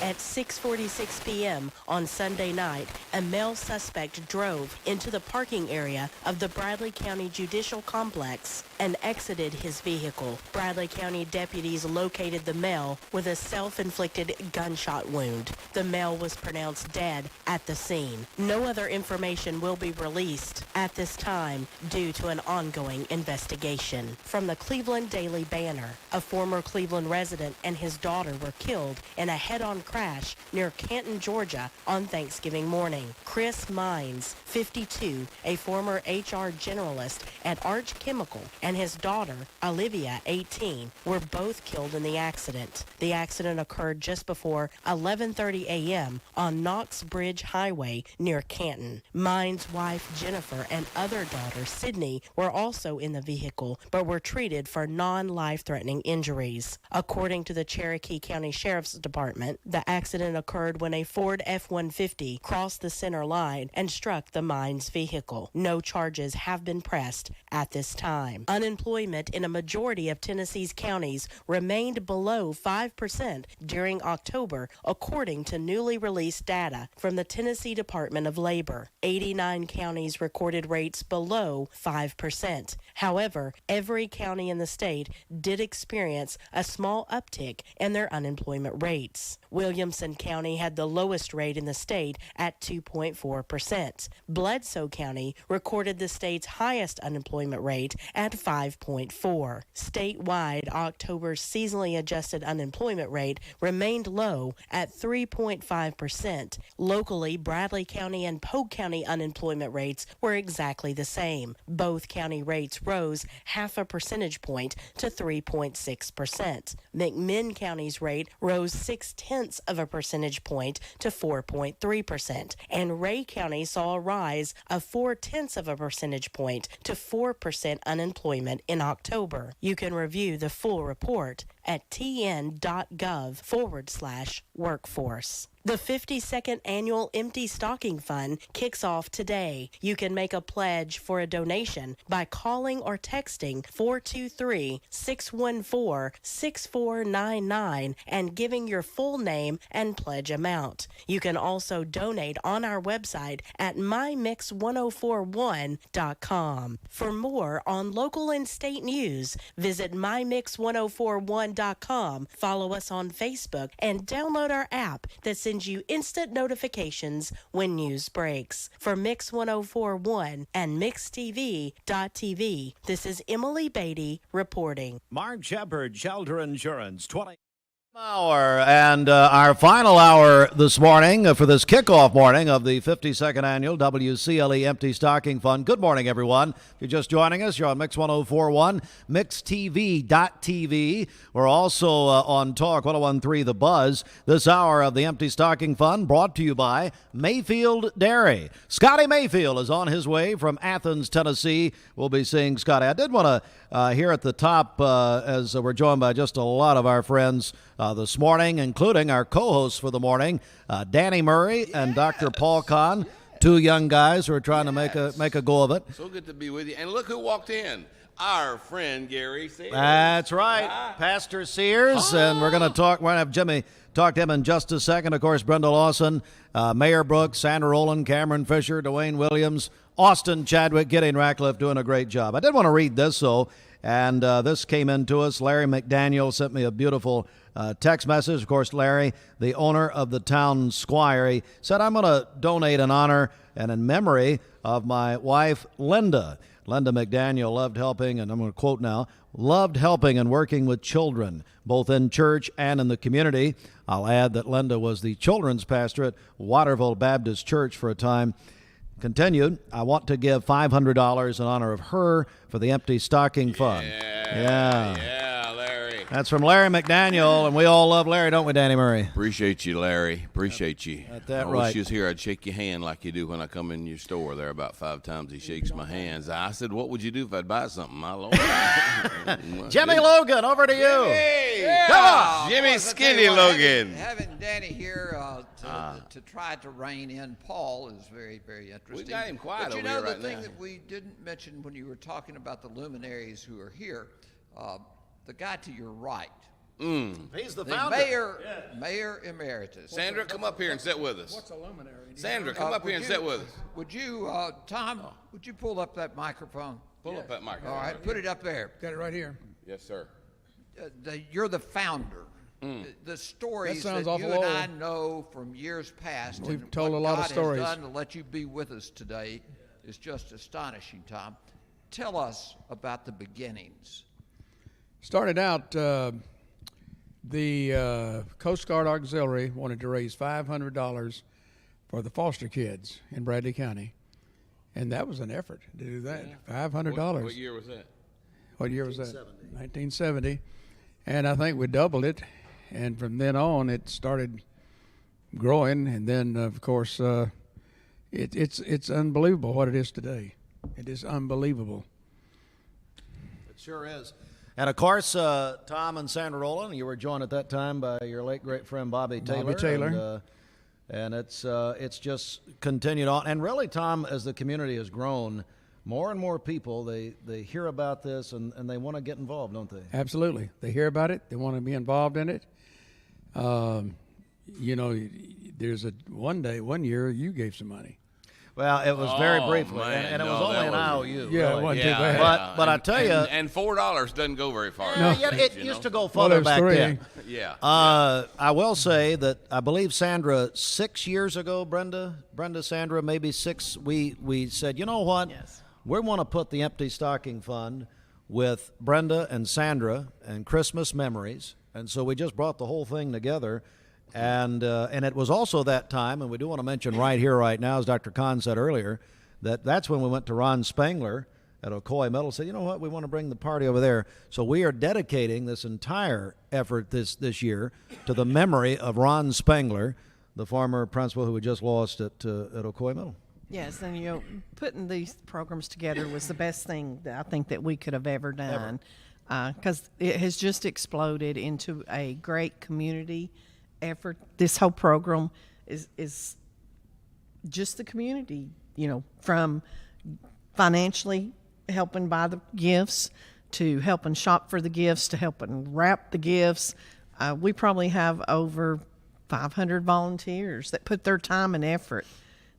at 6:46 p.m. on Sunday night, a male suspect drove into the parking area of the Bradley County Judicial Complex and exited his vehicle. Bradley County deputies located the male with a self-inflicted gunshot wound. The male was pronounced dead at the scene. No other information will be released at this time due to an ongoing investigation. From the Cleveland Daily Banner, a former Cleveland resident and his daughter were killed in a head-on crash near Canton, Georgia on Thanksgiving morning. Chris Mines, 52, a former HR generalist at Arch Chemical, and his daughter, Olivia, 18, were both killed in the accident. The accident occurred just before 11:30 a.m. on Knox Bridge Highway near Canton. Mines' wife, Jennifer, and other daughter, Sydney, were also in the vehicle, but were treated for non-life-threatening injuries. According to the Cherokee County Sheriff's Department, the accident occurred when a Ford F-150 crossed the center line and struck the Mines vehicle. No charges have been pressed at this time. Unemployment in a majority of Tennessee's counties remained below 5% during October, according to newly released data from the Tennessee Department of Labor. 89 counties recorded rates below 5%. However, every county in the state did experience a small uptick in their unemployment rates. Williamson County had the lowest rate in the state at 2.4%. Bledsoe County recorded the state's highest unemployment rate at 5.4. Statewide, October's seasonally adjusted unemployment rate remained low at 3.5%. Locally, Bradley County and Polk County unemployment rates were exactly the same. Both county rates rose 0.5 percentage point to 3.6%. McMinn County's rate rose 0.6 percentage point to 4.3%, and Ray County saw a rise of 0.4 percentage point to 4% unemployment in October. You can review the full report at tn.gov/workforce. The 52nd Annual Empty Stocking Fund kicks off today. You can make a pledge for a donation by calling or texting 423-614-6499 and giving your full name and pledge amount. You can also donate on our website at mymix1041.com. For more on local and state news, visit mymix1041.com, follow us on Facebook, and download our app that sends you instant notifications when news breaks. For Mix 1041 and MixTV.tv, this is Emily Beatty reporting. Mark Shepard, Shelter Insurance, 20 hour, and our final hour this morning for this kickoff morning of the 52nd Annual WCLE Empty Stocking Fund. Good morning, everyone. If you're just joining us, you're on Mix 1041, MixTV.tv. We're also on Talk 1013 The Buzz. This hour of the Empty Stocking Fund brought to you by Mayfield Dairy. Scotty Mayfield is on his way from Athens, Tennessee. We'll be seeing Scotty. I did want to hear at the top, as we're joined by just a lot of our friends this morning, including our co-hosts for the morning, Danny Murray and Dr. Paul Kahn, two young guys who are trying to make a go of it. So good to be with you. And look who walked in. Our friend Gary Sears. That's right, Pastor Sears, and we're going to have Jimmy talk to him in just a second. Of course, Brenda Lawson, Mayor Brooks, Sandra Rowland, Cameron Fisher, Dwayne Williams, Austin Chadwick, Gideon Ratcliffe doing a great job. I did want to read this, though, and this came into us. Larry McDaniel sent me a beautiful text message. Of course, Larry, the owner of the town squire, he said, I'm going to donate in honor and in memory of my wife, Linda. Linda McDaniel loved helping, and I'm going to quote now, loved helping and working with children, both in church and in the community. I'll add that Linda was the children's pastor at Waterville Baptist Church for a time. Continued, I want to give $500 in honor of her for the Empty Stocking Fund. Yeah, Larry. That's from Larry McDaniel, and we all love Larry, don't we, Danny Murray? Appreciate you, Larry. Appreciate you. Got that I right. wish you was here. I'd shake your hand like you do when I come in your store. There about 5 times he shakes my hands. I said, what would you do if I'd buy something? My Lord. Jimmy Logan, over to you. Hey, come on. Jimmy Skinny Logan. Having Danny here to try to rein in Paul is very, very interesting. We got him quiet but over here right now. the thing that we didn't mention when you were talking about the luminaries who are here, the guy to your right. He's the founder. Mayor Emeritus. Sandra, come up here and sit with us. What's a luminary? Sandra, come up here and sit with us. Would you, Tom, would you pull up that microphone? Pull up that microphone. All right, put it up there. Got it right here. Yes, sir. You're the founder. The stories that you and I know from years past. We've told a lot of stories. What God has done to let you be with us today is just astonishing, Tom. Tell us about the beginnings. Started out, the Coast Guard Auxiliary wanted to raise $500 for the foster kids in Bradley County. And that was an effort to do that. Yeah. $500. What year was that? What year was that? 1970. And I think we doubled it. And from then on, it started growing. And then, of course, it's unbelievable what it is today. It is unbelievable. It sure is. And, of course, Tom and Sandra Rowland, you were joined at that time by your late great friend Bobby Taylor. Bobby Taylor. And it's just continued on. And really, Tom, as the community has grown, more and more people, they hear about this and they want to get involved, don't they? Absolutely. They hear about it. They want to be involved in it. You know, there's one year you gave some money. Well, it was very briefly, and it was only an IOU. Yeah, really. it wasn't too bad. But I tell you, and $4 doesn't go very far. No, it used to go further back then. Yeah. I will say that I believe Sandra 6 years ago, Sandra, maybe 6. We said, you know what? Yes. We want to put the Empty Stocking Fund with Brenda and Sandra and Christmas memories. And so we just brought the whole thing together. And it was also that time, and we do want to mention right here, right now, as Dr. Kahn said earlier, that's when we went to Ron Spengler at Ocoee Middle and said, you know what, we want to bring the party over there. So we are dedicating this entire effort this year to the memory of Ron Spengler, the former principal who we just lost at Ocoee Middle. Yes, and putting these programs together was the best thing that I think that we could have ever done, because it has just exploded into a great community effort. This whole program is just the community, from financially helping buy the gifts to helping shop for the gifts to helping wrap the gifts. We probably have over 500 volunteers that put their time and effort,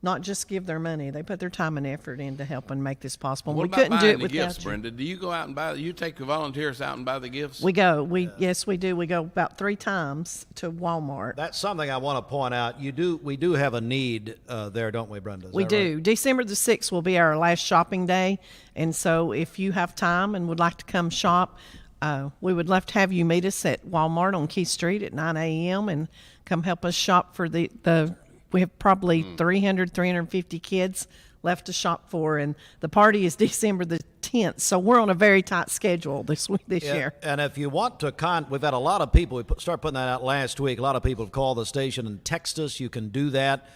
not just give their money. They put their time and effort into helping make this possible. What we about couldn't do buying it the without gifts, you. Brenda? Do you go out and buy? You take the volunteers out and buy the gifts? We go. Yes, we do. We go about 3 times to Walmart. That's something I want to point out. We do have a need there, don't we, Brenda? We do. Right? December the 6th will be our last shopping day, and so if you have time and would like to come shop, we would love to have you meet us at Walmart on Keith Street at 9 a.m. and come help us shop for the we have probably 350 kids left to shop for, and the party is December the 10th, so we're on a very tight schedule this year. And if you want to we've had a lot of people, we started putting that out last week, a lot of people have called the station and text us. You can do that.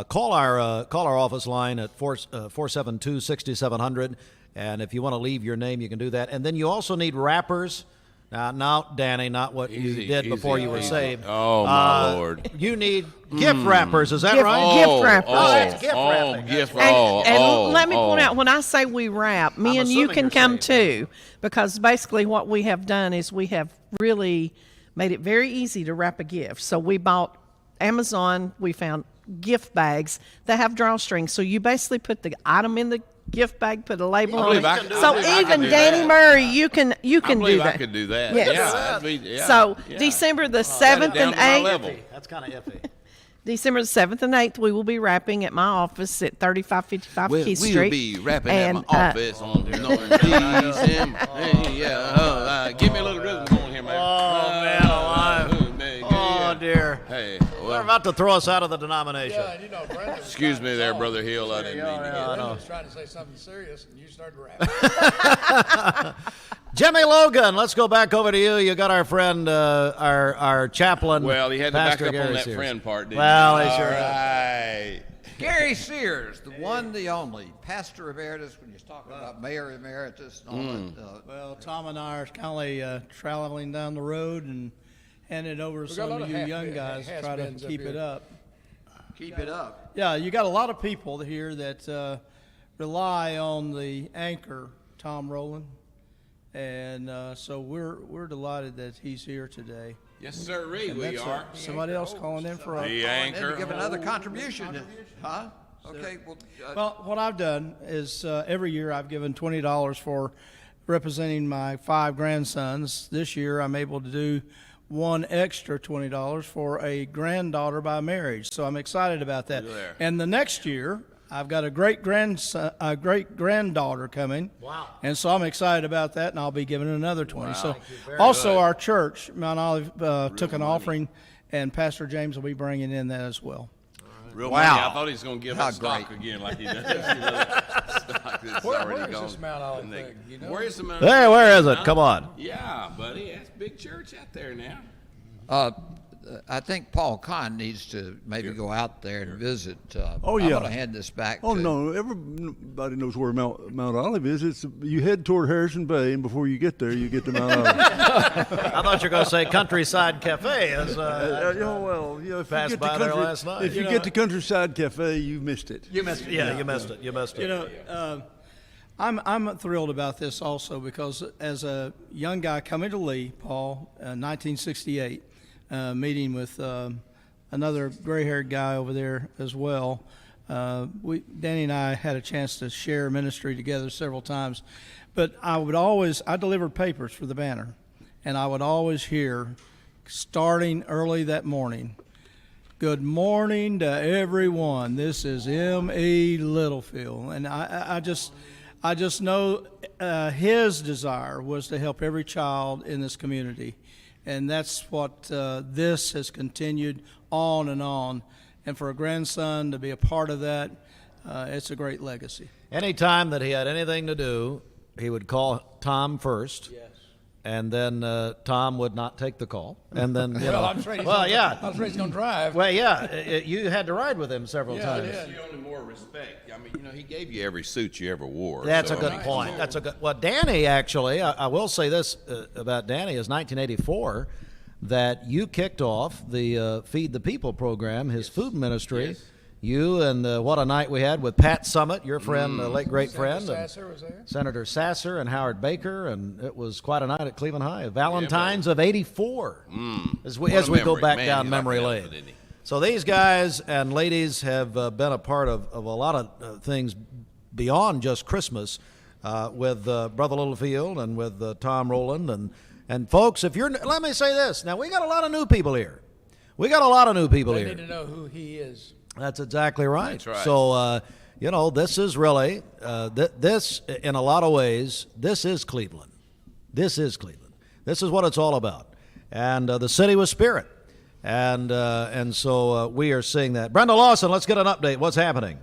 Call our office line at 472-6700, and if you want to leave your name, you can do that. And then you also need wrappers. Now, Danny, not what you did before you were saved. Oh, my Lord. You need gift wrappers, is that right? Gift wrappers. That's gift wrapping. And let me point out, when I say we wrap, me and you can come too, because basically what we have done is we have really made it very easy to wrap a gift. So we bought Amazon, we found gift bags that have drawstrings. So you basically put the item in the gift bag, put a label on it. So even Danny Murray, you can do that. I could do that. Yes. Yeah. So December the 7th and 8th. That's kind of iffy. December the 7th and 8th, we will be wrapping at my office at 3555 Keith Street. We'll be wrapping at my office on December. Give me a little rhythm going here, man. Oh, man alive. Oh, dear. Hey, they're about to throw us out of the denomination. Yeah, Brenda. Excuse me there, Brother Hill. I didn't mean to. Brenda was trying to say something serious, and you started rapping. Jimmy Logan, let's go back over to you. You got our friend, our chaplain. Well, he had to back Pastor up Gary on that Sears. friend part, didn't well, he? He sure right. Gary Sears, the one, the only, pastor emeritus, when you're talking about mayor emeritus and all that. Well, Tom and I are kind of traveling down the road and handing it over to some of you young guys to try to keep it up. Keep it up. Yeah, you got a lot of people here that rely on the anchor, Tom Rowland, and so we're delighted that he's here today. Yes, sir, we are. Somebody else calling in for us. The anchor. Give another contribution. Huh? Okay. Well, what I've done is every year I've given $20 for representing my 5 grandsons. This year I'm able to do one extra $20 for a granddaughter by marriage. So I'm excited about that. And the next year I've got a great granddaughter coming. Wow. And so I'm excited about that, and I'll be giving another 20. Wow. So also our church, Mount Olive, took an offering, and Pastor James will be bringing in that as well. Real money. I thought he was going to give us stock again like he does. Stock that's already gone. Where's this Mount Olive thing? You know? Where is the Mount Hey, Olive? where is it? Come on. Yeah, buddy. That's a big church out there now. I think Paul Kahn needs to maybe go out there and visit. Oh, yeah. I'm going to hand this back Oh, to no. Everybody knows where Mount Olive is. You head toward Harrison Bay, and before you get there, you get to Mount Olive. I thought you were going to say Countryside Cafe. If passed by there last night. If you get to Countryside Cafe, you missed it. You missed it. Yeah, you missed it. You missed it. You know, I'm thrilled about this also because as a young guy coming to Lee, Paul, 1968, meeting with another gray-haired guy over there as well. Danny and I had a chance to share ministry together several times, but I delivered papers for the Banner, and I would always hear, starting early that morning, "Good morning to everyone. This is M.E. Littlefield," and I just know his desire was to help every child in this community. And that's what this has continued on and on. And for a grandson to be a part of that, it's a great legacy. Anytime that he had anything to do, he would call Tom first. Yes. And then Tom would not take the call. And then, you know. Well, I'm afraid he's going to drive. Well, yeah, you had to ride with him several times. That's the only more respect. I mean, you know, he gave you every suit you ever wore. That's so, a good point. That's a good. Well, Danny, actually, I will say this about Danny, is 1984 that you kicked off the Feed the People program, his food ministry. Yes. You and what a night we had with Pat Summitt, your friend, late great friend. Sasser was there. Senator Sasser and Howard Baker, and it was quite a night at Cleveland High. Valentine's of '84, as we go back down memory lane. So these guys and ladies have been a part of a lot of things beyond just Christmas with Brother Littlefield and with Tom Rowland. And folks, let me say this. Now, we got a lot of new people here. They need to know who he is. That's exactly right. That's right. So, you know, this is really, this, in a lot of ways, this is Cleveland. This is Cleveland. This is what it's all about. And the city with spirit. And so we are seeing that. Brenda Lawson, let's get an update. What's happening?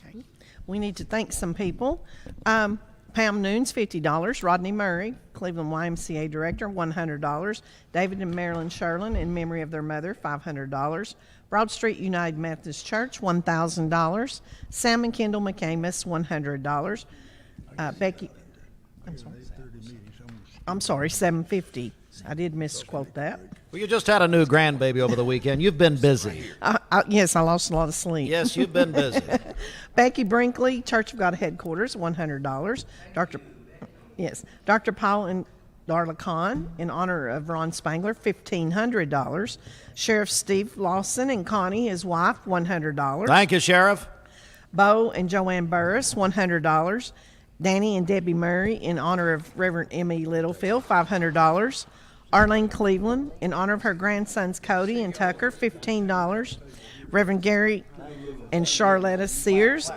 Okay. We need to thank some people. Pam Noons, $50. Rodney Murray, Cleveland YMCA Director, $100. David and Marilyn Sherlin, in memory of their mother, $500. Broad Street United Methodist Church, $1,000. Sam and Kendall McCamus, $100. Becky, I'm sorry, $750. I did misquote that. Well, you just had a new grandbaby over the weekend. You've been busy. Yes, I lost a lot of sleep. Yes, you've been busy. Becky Brinkley, Church of God Headquarters, $100. Dr. Paul and Darla Khan, in honor of Ron Spangler, $1,500. Sheriff Steve Lawson and Connie, his wife, $100. Thank you, Sheriff. Bo and Joanne Burris, $100. Danny and Debbie Murray, in honor of Reverend M.E. Littlefield, $500. Arlene Cleveland, in honor of her grandsons Cody and Tucker, $15. Reverend Gary and Charlotta Sears,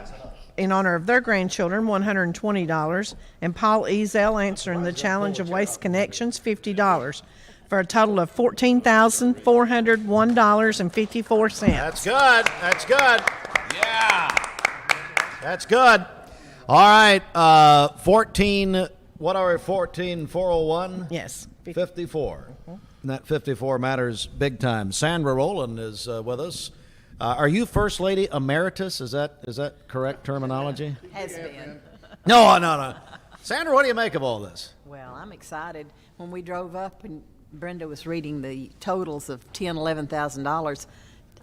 in honor of their grandchildren, $120. And Paul Ezel, answering the challenge of Waste Connections, $50. For a total of $14,401.54. That's good. That's good. Yeah. That's good. All right. 14, what are we, 14,401? Yes. 54. And that 54 matters big time. Sandra Rowland is with us. Are you First Lady Emeritus? Is that correct terminology? Has been. No. Sandra, what do you make of all this? Well, I'm excited. When we drove up and Brenda was reading the totals of $10,000, $11,000,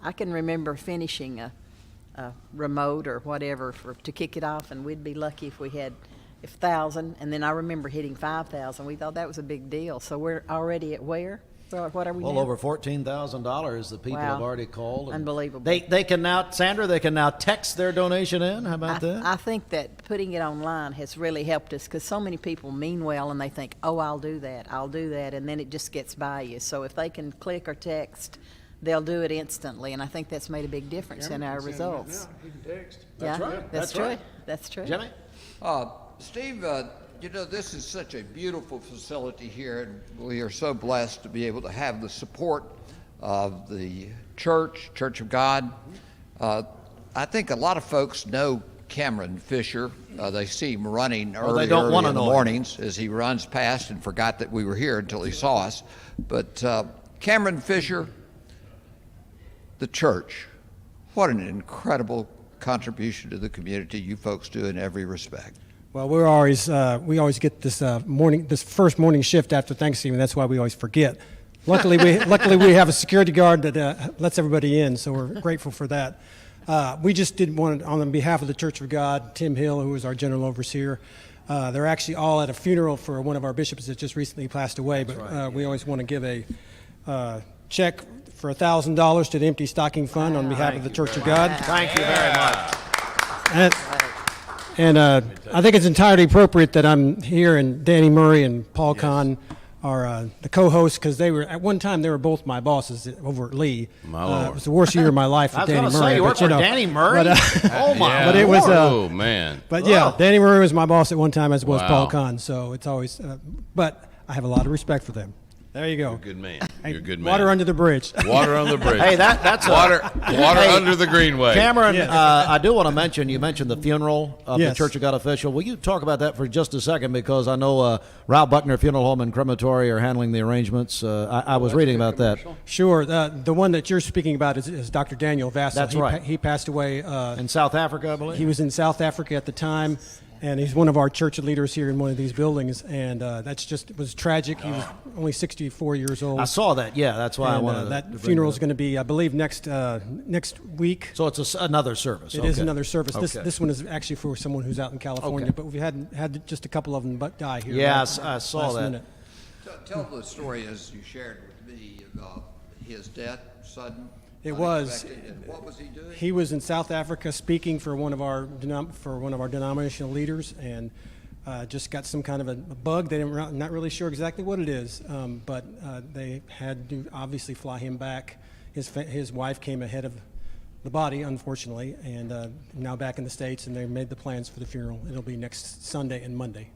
I can remember finishing a remote or whatever to kick it off, and we'd be lucky if we had 1,000, and then I remember hitting 5,000. We thought that was a big deal. So we're already at where? So what are we now? Well, over $14,000 the people have already called. Unbelievable. They can now, Sandra, they can now text their donation in. How about that? I think that putting it online has really helped us, because so many people mean well and they think, oh, I'll do that, and then it just gets by you. So if they can click or text, they'll do it instantly, and I think that's made a big difference in our results. You can text. That's right. That's true. That's true. Jimmy? Steve, you know, this is such a beautiful facility here, and we are so blessed to be able to have the support of the Church of God. I think a lot of folks know Cameron Fisher. They see him running early in the mornings as he runs past and forgot that we were here until he saw us. But Cameron Fisher, the church, what an incredible contribution to the community you folks do in every respect. Well, we always get this first morning shift after Thanksgiving. That's why we always forget. Luckily, we have a security guard that lets everybody in, so we're grateful for that. We just did want, on behalf of the Church of God, Tim Hill, who is our general overseer. They're actually all at a funeral for one of our bishops that just recently passed away. But we always want to give a check for $1,000 to the Empty Stocking Fund on behalf of the Church of God. Thank you very much. And I think it's entirely appropriate that I'm here, and Danny Murray and Paul Kahn the co-hosts, because they were at one time they were both my bosses over at Lee. My Lord. It was the worst year of my life for I was Danny going to Murray. say, you worked for know, Danny Murray? Oh, my But it was, oh, man. But yeah, Danny Murray was my boss at one time, as was Wow. Paul Kahn. So it's always, but I have a lot of respect for them. There you go. You're a good man. You're a good man. Water under the bridge. Water under the bridge. Hey, that's water Hey, under the greenway. Cameron, I do want to mention, you mentioned the funeral of the Yes. Church of God official. Will you talk about that for just a second? Because I know Ralph Buckner Funeral Home and Crematory are handling the arrangements. I was reading about that. Sure. The one that you're speaking about is Dr. Daniel Vassell. That's right. He passed away In South Africa, I believe? He was in South Africa at the time, and he's one of our church leaders here in one of these buildings. And it was tragic. He was only 64 years old. I saw that. Yeah, that's why I wanted to that bring funeral it is up. going to be, I believe, next week. So it's another service. It is another service. Okay. This one is actually for someone who's out in California, Okay. but we've had just a couple of them die here. Yeah, right I saw last that. minute. Tell the story as you shared with me about his death, sudden. It was. unexpected, and what was he doing? He was in South Africa speaking for one of our denominational leaders, and just got some kind of a bug. They didn't not really sure exactly what it is, but they had to obviously fly him back. His wife came ahead of the body, unfortunately, and now back in the States, and they made the plans for the funeral. It'll be next Sunday and Monday.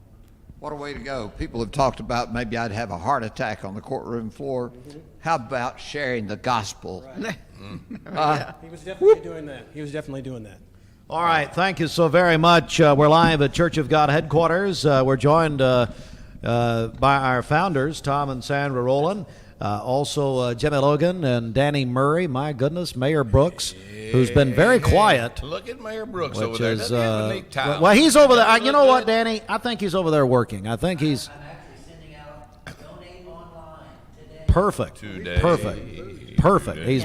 What a way to go. People have talked about maybe I'd have a heart attack on the courtroom floor. How about sharing the gospel? He was definitely doing that. All right, thank you so very much. We're live at Church of God headquarters. We're joined by our founders, Tom and Sandra Rowland, also Jimmy Logan and Danny Murray. My goodness, Mayor Brooks, who's been very quiet. Look at Mayor Brooks Which over there. is, Doesn't he have a neat tie? well, he's over there. You know what, Danny? I think he's over there working. I think he's perfect. Today. Perfect. He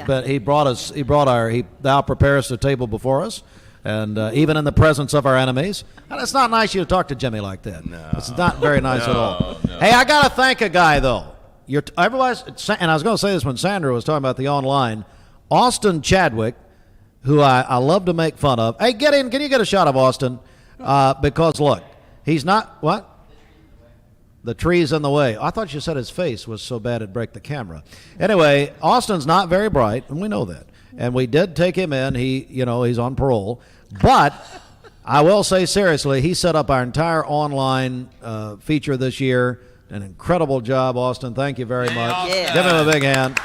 thou preparest a table before us, and even in the presence of our enemies. And it's not nice you to talk to Jimmy like that. No. It's not very nice at all. No. Hey, I gotta thank a guy though. Everybody's, and I was going to say this when Sandra was talking about the online. Austin Chadwick, who I love to make fun of. Hey, get in. Can you get a shot of Austin? Because look, he's not what. The tree's in the way. I thought you said his face was so bad it'd break the camera. Anyway, Austin's not very bright, and we know that. And we did take him in. He's on parole. But I will say seriously, he set up our entire online feature this year. An incredible job, Austin. Thank you very much. Yeah. Give him a big hand.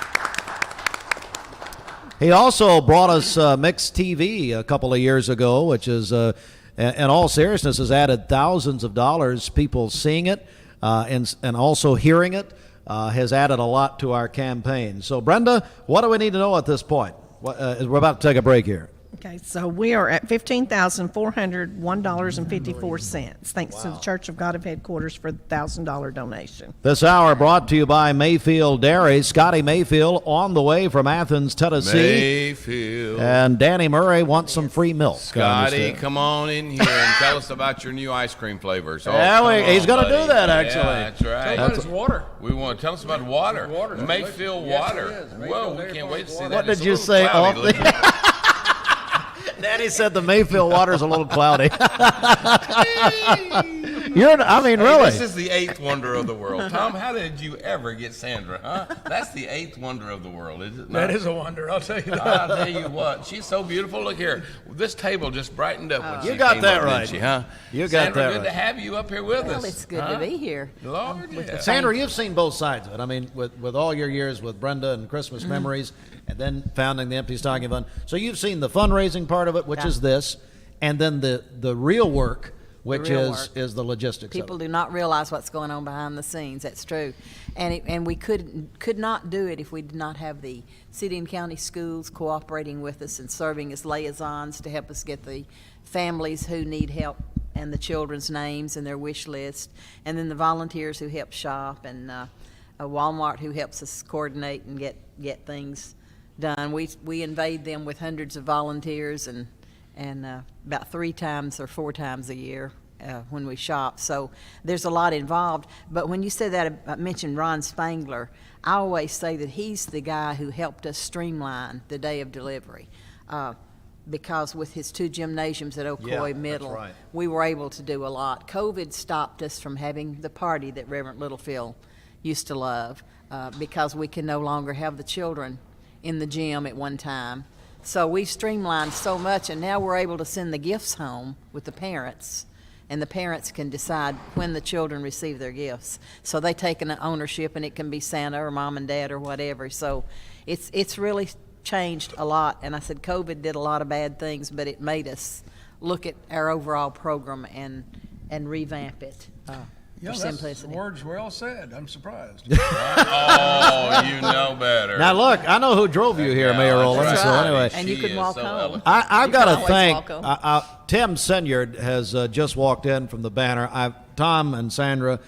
He also brought us Mixed TV a couple of years ago, which is, in all seriousness, has added thousands of dollars. People seeing it and also hearing it has added a lot to our campaign. So, Brenda, what do we need to know at this point? We're about to take a break here. Okay, so we are at $15,401.54, thanks to the Church of God of Headquarters for the $1,000 donation. This hour brought to you by Mayfield Dairy. Scotty Mayfield on the way from Athens, Tennessee. Mayfield. And Danny Murray wants some free milk. Scotty, come on in here and tell us about your new ice cream flavors. He's going to do that, actually. Yeah, that's right. Tell us about his water. We want to tell us about water. Mayfield water. Whoa, we can't wait to see that. What It's did a you little say? cloudy. Danny said the Mayfield water's a little cloudy. Hey, really. this is the eighth wonder of the world. Tom, how did you ever get Sandra, huh? That's the eighth wonder of the world, is it not? That is a wonder, I'll tell you that. I'll tell you what, she's so beautiful. Look here, this table just brightened up when You she got came that up, right. didn't she, huh? You got Sandra, that good right. to have you up here with us. Well, it's good huh? to be here. Lord, yeah. Sandra, you've seen both sides of it. I mean, with all your years with Brenda and Christmas memories, and then founding the Empty Stocking Fund. So you've seen the fundraising part of it, which is this, and then the real work, which is the logistics. People of it. do not realize what's going on behind the scenes. That's true, and we could not do it if we did not have the city and county schools cooperating with us and serving as liaisons to help us get the families who need help and the children's names and their wish list, and then the volunteers who help shop, and Walmart who helps us coordinate and get things done. We invade them with hundreds of volunteers and about 3 times or 4 times a year when we shop. So there's a lot involved. But when you said that, I mentioned Ron Spangler. I always say that he's the guy who helped us streamline the day of delivery. Because with his 2 gymnasiums at Ocoee Middle, right. we were able to do a lot. COVID stopped us from having the party that Reverend Littlefield used to love, because we can no longer have the children in the gym at one time. So we've streamlined so much, and now we're able to send the gifts home with the parents, and the parents can decide when the children receive their gifts. So they take an ownership, and it can be Santa or mom and dad or whatever. So it's really changed a lot. And I said COVID did a lot of bad things, but it made us look at our overall program and revamp it. For simplicity. Words well said. I'm surprised. Oh, you know better. Now look, I know who drove you here, Mayor Rowland. That's So right. anyway, And you can walk home. I've You got can to always thank walk home. Tim Senyard has just walked in from the banner. Tom and Sandra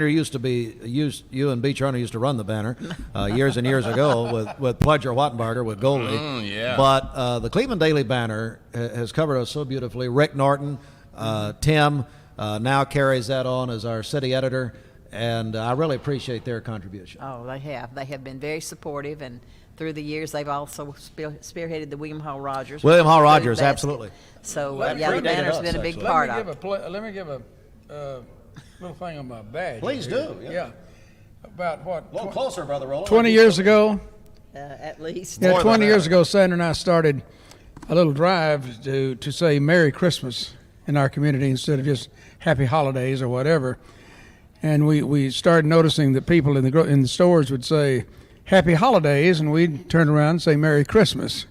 used to be you and Beach Runner used to run the banner years and years ago with Pledger Wattenbarger with Goldie. Yeah. But the Cleveland Daily banner has covered us so beautifully. Rick Norton, Tim now carries that on as our city editor, and I really appreciate their contribution. Oh, they have. They have been very supportive, and through the years, they've also spearheaded the William Hall Rogers. William Hall food Rogers, basket. absolutely. So, Well, yeah, the predated banner's us, been a big actually. part of it. Let me give a little thing on my badge. Please here. do, Yeah. About what? A little closer, Brother Rowland. 20 years ago. At least. Yeah, 20 years ago, Sandra and I started a little drive to say Merry Christmas in our community instead of just Happy Holidays or whatever. And we started noticing that people in the stores would say Happy Holidays, and we'd turn around and say Merry Christmas.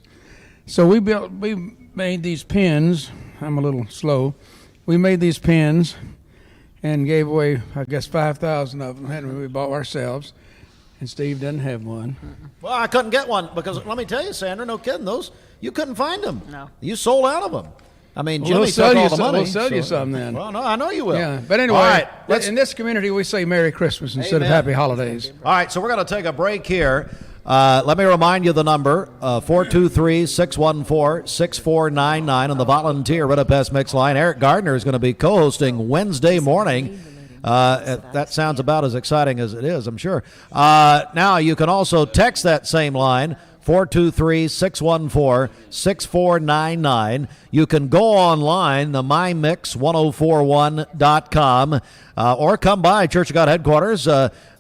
So we made these pins. I'm a little slow. We made these pins and gave away, I guess, 5,000 of them. And we bought ourselves. And Steve doesn't have one. Well, I couldn't get one because let me tell you, Sandra, no kidding, those you couldn't find them. No. You sold out of them. I mean, Well, Jimmy we'll sell took you all the some- money. we'll sell you some then. Well, no, I know you will. Yeah, but anyway, all right, in this community, we say Merry Christmas instead of Amen. Happy Holidays. All right, so we're going to take a break here. Let me remind you the number, 423-614-6499 on the volunteer Red Up Mix line. Eric Gardner is going to be co-hosting Wednesday morning. That sounds about as exciting as it is, I'm sure. Now, you can also text that same line, 423-614-6499. You can go online, the mymix1041.com, or come by Church of God headquarters.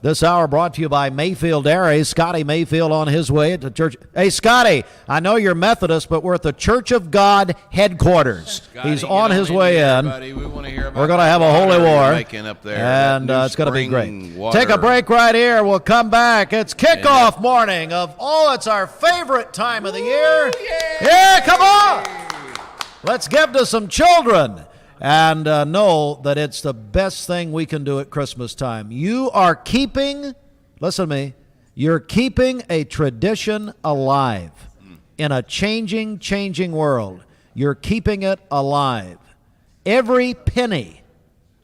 This hour brought to you by Mayfield Dairy. Scotty Mayfield on his way to church. Hey, Scotty, I know you're Methodist, but we're at the Church of God headquarters. Scotty, He's get on his in way here, in. buddy. We want to hear about We're going to that have a holy water war, you're making up there, that and new it's going to be spring great. water. Take a break right here. We'll come back. It's kickoff morning of, it's our favorite time of the year. Yeah, come on. Let's give to some children and know that it's the best thing we can do at Christmas time. You are keeping, listen to me, you're keeping a tradition alive in a changing world. You're keeping it alive. Every penny,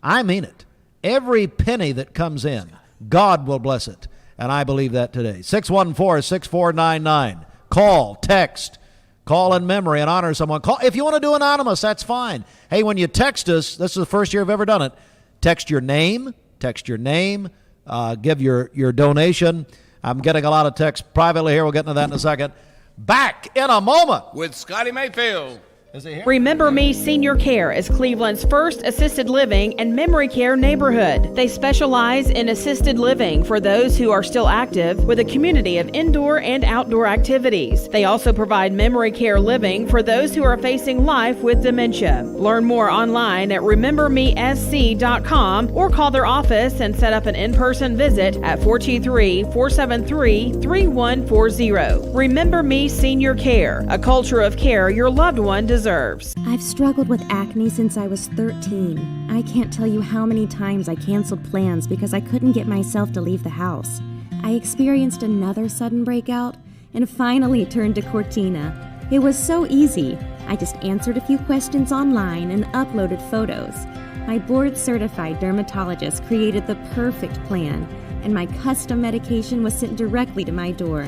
I mean it, every penny that comes in, God will bless it. And I believe that today. 614-6499. Call, text, call in memory and honor someone. Call if you want to do anonymous, that's fine. Hey, when you text us, this is the first year I've ever done it. Text your name, give your donation. I'm getting a lot of texts privately here. We'll get into that in a second. Back in a moment with Scotty Mayfield. Is he here? Remember Me Senior Care is Cleveland's first assisted living and memory care neighborhood. They specialize in assisted living for those who are still active with a community of indoor and outdoor activities. They also provide memory care living for those who are facing life with dementia. Learn more online at remembermesc.com or call their office and set up an in-person visit at 423-473-3140. Remember Me Senior Care, a culture of care your loved one deserves. I've struggled with acne since I was 13. I can't tell you how many times I canceled plans because I couldn't get myself to leave the house. I experienced another sudden breakout and finally turned to Cortina. It was so easy. I just answered a few questions online and uploaded photos. My board-certified dermatologist created the perfect plan, and my custom medication was sent directly to my door.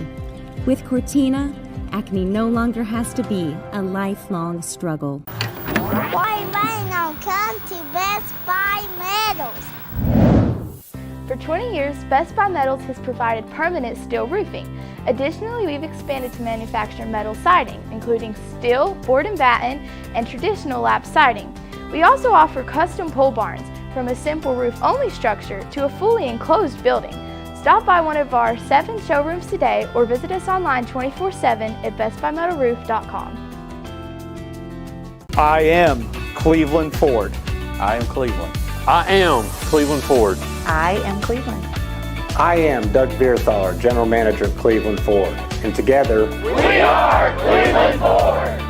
With Cortina, acne no longer has to be a lifelong struggle. Why buying on County Best Buy Metals? For 20 years, Best Buy Metals has provided permanent steel roofing. Additionally, we've expanded to manufacture metal siding, including steel, board and batten, and traditional lap siding. We also offer custom pole barns, from a simple roof-only structure to a fully enclosed building. Stop by one of our 7 showrooms today or visit us online 24/7 at bestbuymetalroof.com. I am Cleveland Ford. I am Cleveland. I am Cleveland Ford. I am Cleveland. I am Doug Vierthaler, General Manager of Cleveland Ford. And together, we are Cleveland Ford.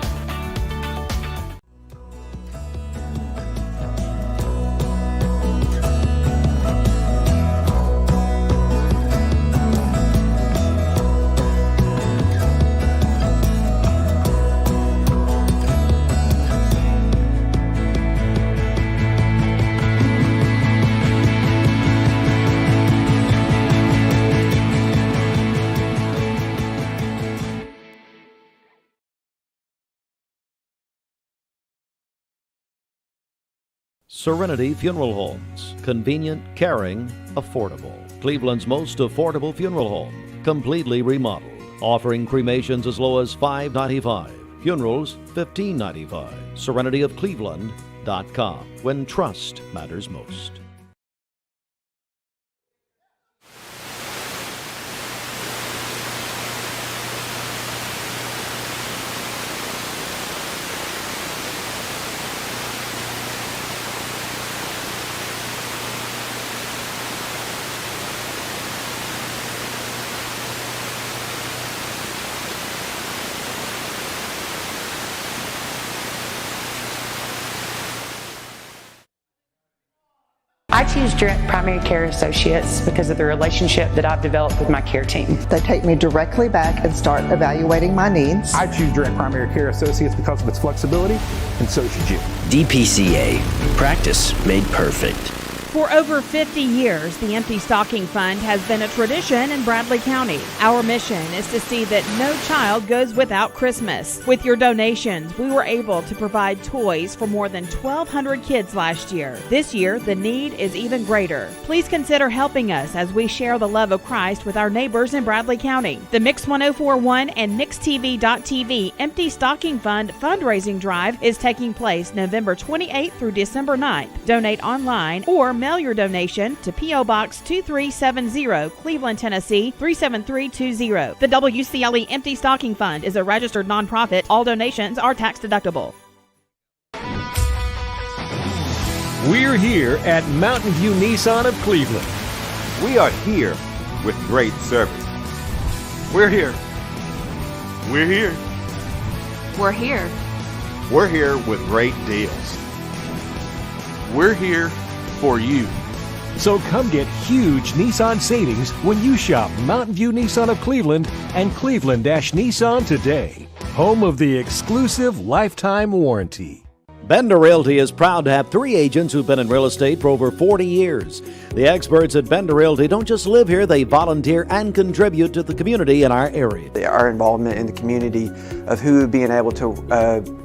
Serenity Funeral Homes. Convenient, caring, affordable. Cleveland's most affordable funeral home. Completely remodeled. Offering cremations as low as $5.95. Funerals, $15.95. SerenityofCleveland.com. When trust matters most. I choose Direct Primary Care Associates because of the relationship that I've developed with my care team. They take me directly back and start evaluating my needs. I choose Direct Primary Care Associates because of its flexibility, and so should you. DPCA. Practice made perfect. For over 50 years, the Empty Stocking Fund has been a tradition in Bradley County. Our mission is to see that no child goes without Christmas. With your donations, we were able to provide toys for more than 1,200 kids last year. This year, the need is even greater. Please consider helping us as we share the love of Christ with our neighbors in Bradley County. The Mix 1041 and MixTV.tv Empty Stocking Fund fundraising drive is taking place November 28th through December 9th. Donate online or mail your donation to P.O. Box 2370, Cleveland, Tennessee 37320. The WCLE Empty Stocking Fund is a registered nonprofit. All donations are tax deductible. We're here at Mountain View Nissan of Cleveland. We are here with great service. We're here. We're here. We're here. We're here with great deals. We're here for you. So come get huge Nissan savings when you shop Mountain View Nissan of Cleveland and Cleveland-Nissan today. Home of the exclusive lifetime warranty. Bender Realty is proud to have 3 agents who've been in real estate for over 40 years. The experts at Bender Realty don't just live here, they volunteer and contribute to the community in our area. Our involvement in the community of who being able to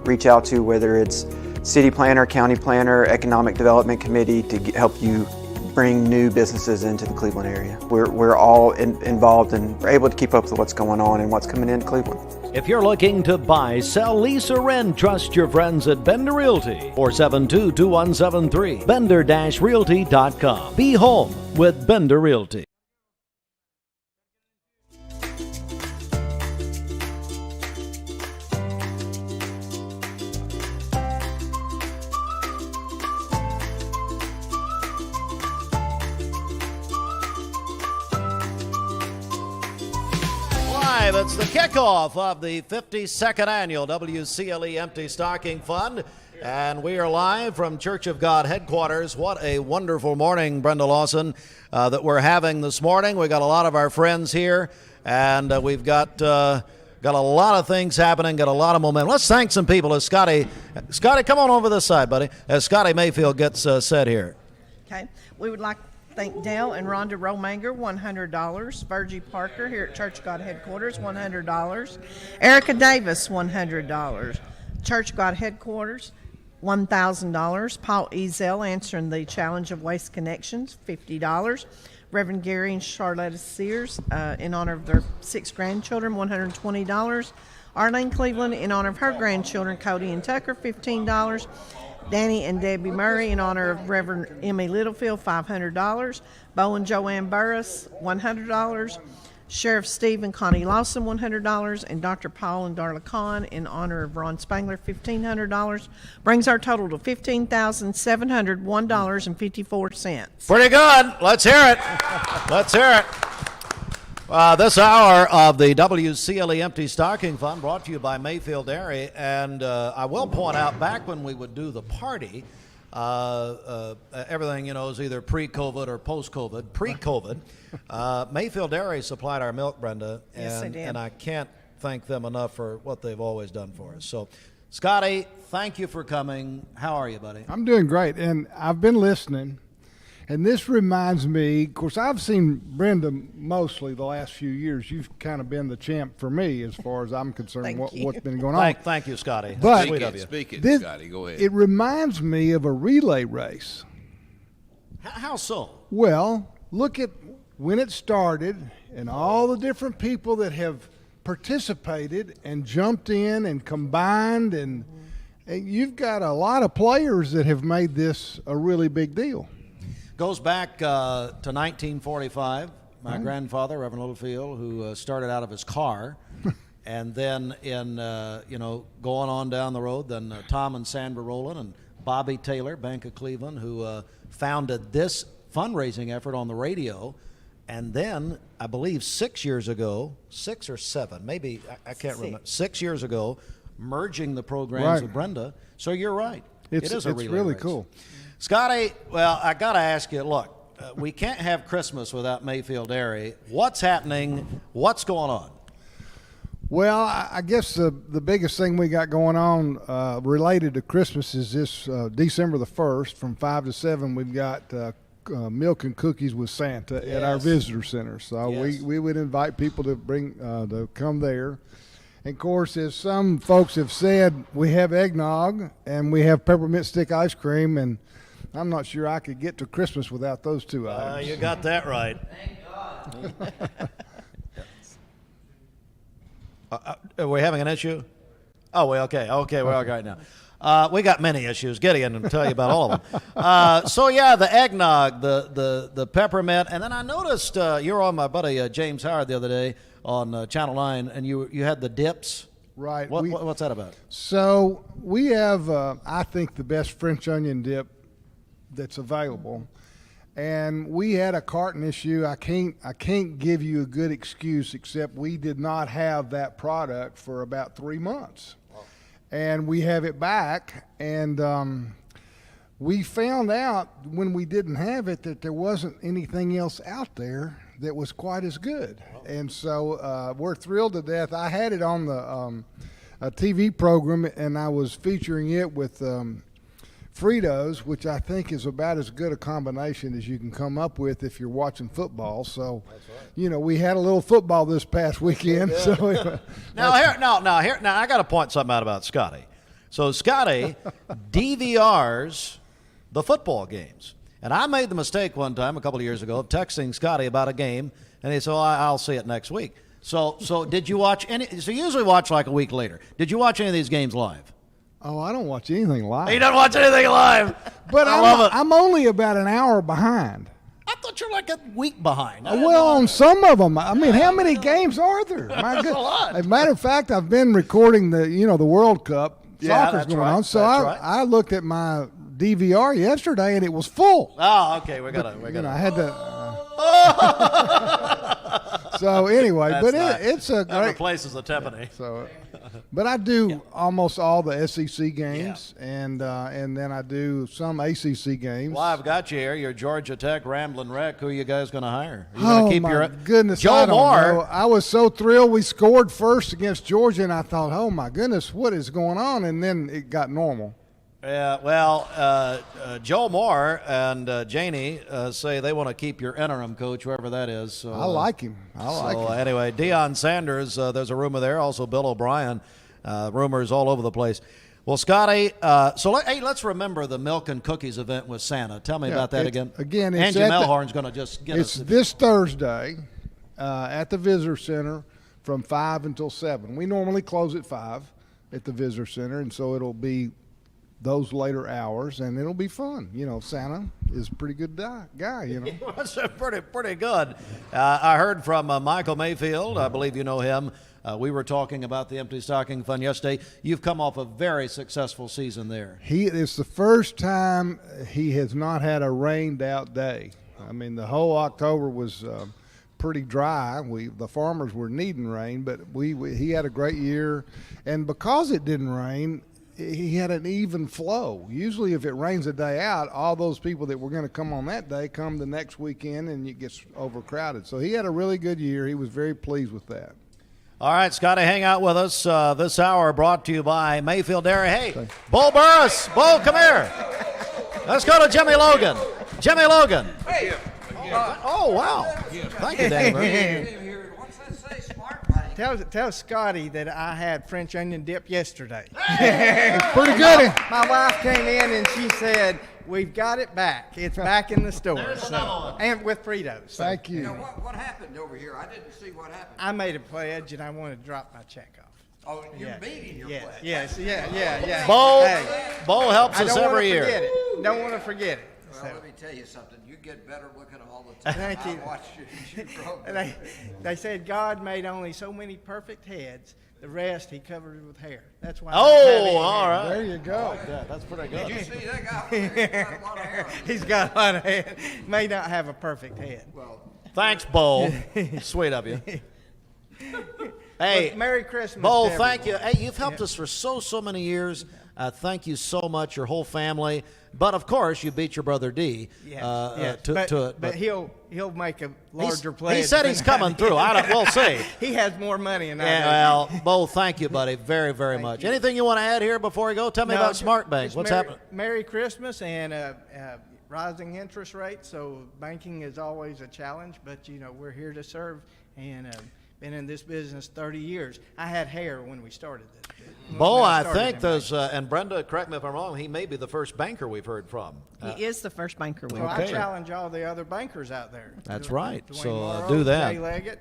reach out to, whether it's city planner, county planner, economic development committee, to help you bring new businesses into the Cleveland area. We're all involved and we're able to keep up with what's going on and what's coming into Cleveland. If you're looking to buy, sell, lease, or rent, trust your friends at Bender Realty. 472-2173. Bender-Realty.com. Be home with Bender Realty. It's the kickoff of the 52nd annual WCLE Empty Stocking Fund, and we are live from Church of God headquarters. What a wonderful morning, Brenda Lawson, that we're having this morning. We got a lot of our friends here, and we've got a lot of things happening, got a lot of momentum. Let's thank some people. As Scotty, come on over this side, buddy. As Scotty Mayfield gets set here. Okay, we would like to thank Dale and Rhonda Romanger, $100. Virgie Parker here at Church of God headquarters, $100. Erica Davis, $100. Church of God headquarters, $1,000. Paul Ezel answering the challenge of Waste Connections, $50. Reverend Gary and Charlotta Sears in honor of their 6 grandchildren, $120. Arlene Cleveland in honor of her grandchildren, Cody and Tucker, $15. Danny and Debbie Murray in honor of Reverend Emmy Littlefield, $500. Bo and Joanne Burris, $100. Sheriff Steve and Connie Lawson, $100. And Dr. Paul and Darla Kahn in honor of Ron Spangler, $1,500. Brings our total to $15,701.54. Pretty good. Let's hear it. Let's hear it. This hour of the WCLE Empty Stocking Fund brought to you by Mayfield Dairy. And I will point out, back when we would do the party, everything, is either pre-COVID or post-COVID. Pre-COVID, Mayfield Dairy supplied our milk, Brenda. Yes, they did. And I can't thank them enough for what they've always done for us. So, Scotty, thank you for coming. How are you, buddy? I'm doing great, and I've been listening. And this reminds me, of course, I've seen Brenda mostly the last few years. You've kind of been the champ for me as far as I'm concerned, what's been going on. Thank you, Scotty. But Speak it, Scotty. Go ahead. It reminds me of a relay race. How so? Well, look at when it started and all the different people that have participated and jumped in and combined. And you've got a lot of players that have made this a really big deal. Goes back to 1945. My grandfather, Reverend Littlefield, who started out of his car, and then in going on down the road, then Tom and Sandra Rowland and Bobby Taylor, Bank of Cleveland, who founded this fundraising effort on the radio, and then I believe 6 years ago, 6 or 7, maybe I can't remember, 6 years ago, merging the programs with Brenda. So you're right. It is a relay really race. Cool. Scotty, well, I got to ask you, look, we can't have Christmas without Mayfield Dairy. What's happening? What's going on? Well, I guess the biggest thing we got going on related to Christmas is this December the 1st from 5 to 7, we've got milk and cookies with Santa at our visitor center. So we would invite people to to come there. And, of course, as some folks have said, we have eggnog and we have peppermint stick ice cream, and I'm not sure I could get to Christmas without those two items. You got that right. Thank God. Are we having an issue? Oh, we're okay, we're all right now. We got many issues. Gideon will tell you about all of them. The eggnog, the peppermint, and then I noticed you were on my buddy James Howard the other day on Channel 9, and you had the dips. Right. What's that about? So we have, I think, the best French onion dip that's available, and we had a carton issue. I can't give you a good excuse except we did not have that product for about 3 months. And we have it back, and we found out when we didn't have it that there wasn't anything else out there that was quite as good. And so we're thrilled to death. I had it on the a TV program, and I was featuring it with Fritos, which I think is about as good a combination as you can come up with if you're watching football. So, we had a little football this past weekend. So now I got to point something out about Scotty. So Scotty DVRs the football games, and I made the mistake one time a couple of years ago of texting Scotty about a game, and he said, "I'll see it next week." So did you watch any? So you usually watch like a week later. Did you watch any of these games live? Oh, I don't watch anything live. He doesn't watch anything live. But I love it. I'm only about an hour behind. I thought you were like a week behind. Well, on some of them. I mean, how many games are there? My That's a lot. As a matter of fact, I've been recording the World Cup. Soccer's going on. So I looked at my DVR yesterday, and it was full. Oh, okay. We gotta. I had to. So anyway, but it's a that great. replaces the Tiffany. So, but I do almost all the SEC games, and then I do some ACC games. Well, I've got you here. You're Georgia Tech, Ramblin' Wreck. Who are you guys going to hire? Are you Oh gonna keep my your goodness! Joe I don't Moore. know. I was so thrilled we scored first against Georgia, and I thought, oh my goodness, what is going on? And then it got normal. Yeah, well, Joe Moore and Janie say they want to keep your interim coach, whoever that is. So, I like him. I like him. Anyway, Deion Sanders, there's a rumor there. Also, Bill O'Brien. Rumors all over the place. Well, Scotty, let's remember the Milk and Cookies event with Santa. Tell me about that again. Again, Angie Melhorn's going to just get us. It's this Thursday at the Visitor Center from 5 until 7. We normally close at 5 at the Visitor Center, and so it'll be those later hours, and it'll be fun. You know, Santa is a pretty good guy, you know. That's pretty good. I heard from Michael Mayfield. I believe you know him. We were talking about the Empty Stocking Fund yesterday. You've come off a very successful season there. It's the first time he has not had a rained out day. I mean, the whole October was pretty dry. The farmers were needing rain, but he had a great year. And because it didn't rain, he had an even flow. Usually if it rains a day out, all those people that were going to come on that day come the next weekend, and it gets overcrowded. So he had a really good year. He was very pleased with that. All right, Scotty, hang out with us. This hour brought to you by Mayfield Dairy. Hey, Bo Burris. Bo, come here. Let's go to Jimmy Logan. Jimmy Logan. Hey. Oh, wow. Thank you, Dave. Tell Scotty that I had French onion dip yesterday. Pretty good. My wife came in and she said, "We've got it back. It's back in the store." And with Fritos. So. Thank you. Now, what happened over here? I didn't see what happened. I made a pledge and I want to drop my check off. Oh, you're meeting your pledge. Yes, yeah. Bo helps us every year. Don't want to forget it. Well, let me tell you something. You get better looking all the time. Thank you. I watch your program. They said God made only so many perfect heads. The rest he covered with hair. That's why. All right. There you go. Like that. That's pretty good. Did you see that guy? He's got a lot of hair. May not have a perfect head. Well, thanks, Bo. Sweet of you. Hey, well, Merry Christmas. Bo, thank you. Hey, you've helped us for so many years. Thank you so much, your whole family. But of course, you beat your brother D. Yes. But he'll make a larger pledge. He said he's coming through. We'll see. He has more money than I do. Well, Bo, thank you, buddy, very, very much. Anything you want to add here before we go? Tell me about Smart Bank. What's happening? Merry Christmas and rising interest rates. So banking is always a challenge, but we're here to serve and. Been in this business 30 years. I had hair when we started this. Bo, I think those, and Brenda, correct me if I'm wrong, he may be the first banker we've heard from. He is the first banker we've heard from. I challenge all the other bankers out there. That's right. Dwayne So Morrow, do that. Jay Leggett,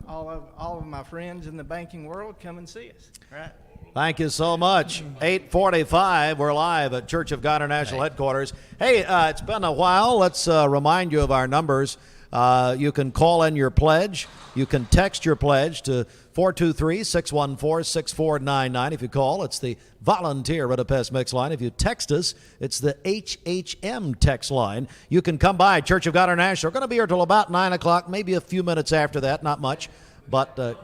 all of my friends in the banking world, come and see us. Right. Thank you so much. 8:45, we're live at Church of God International Headquarters. Hey, it's been a while. Let's remind you of our numbers. You can call in your pledge. You can text your pledge to 423-614-6499. If you call, it's the volunteer Budapest mix line. If you text us, it's the HHM text line. You can come by Church of God International. We're going to be here till about 9 o'clock, maybe a few minutes after that, not much. But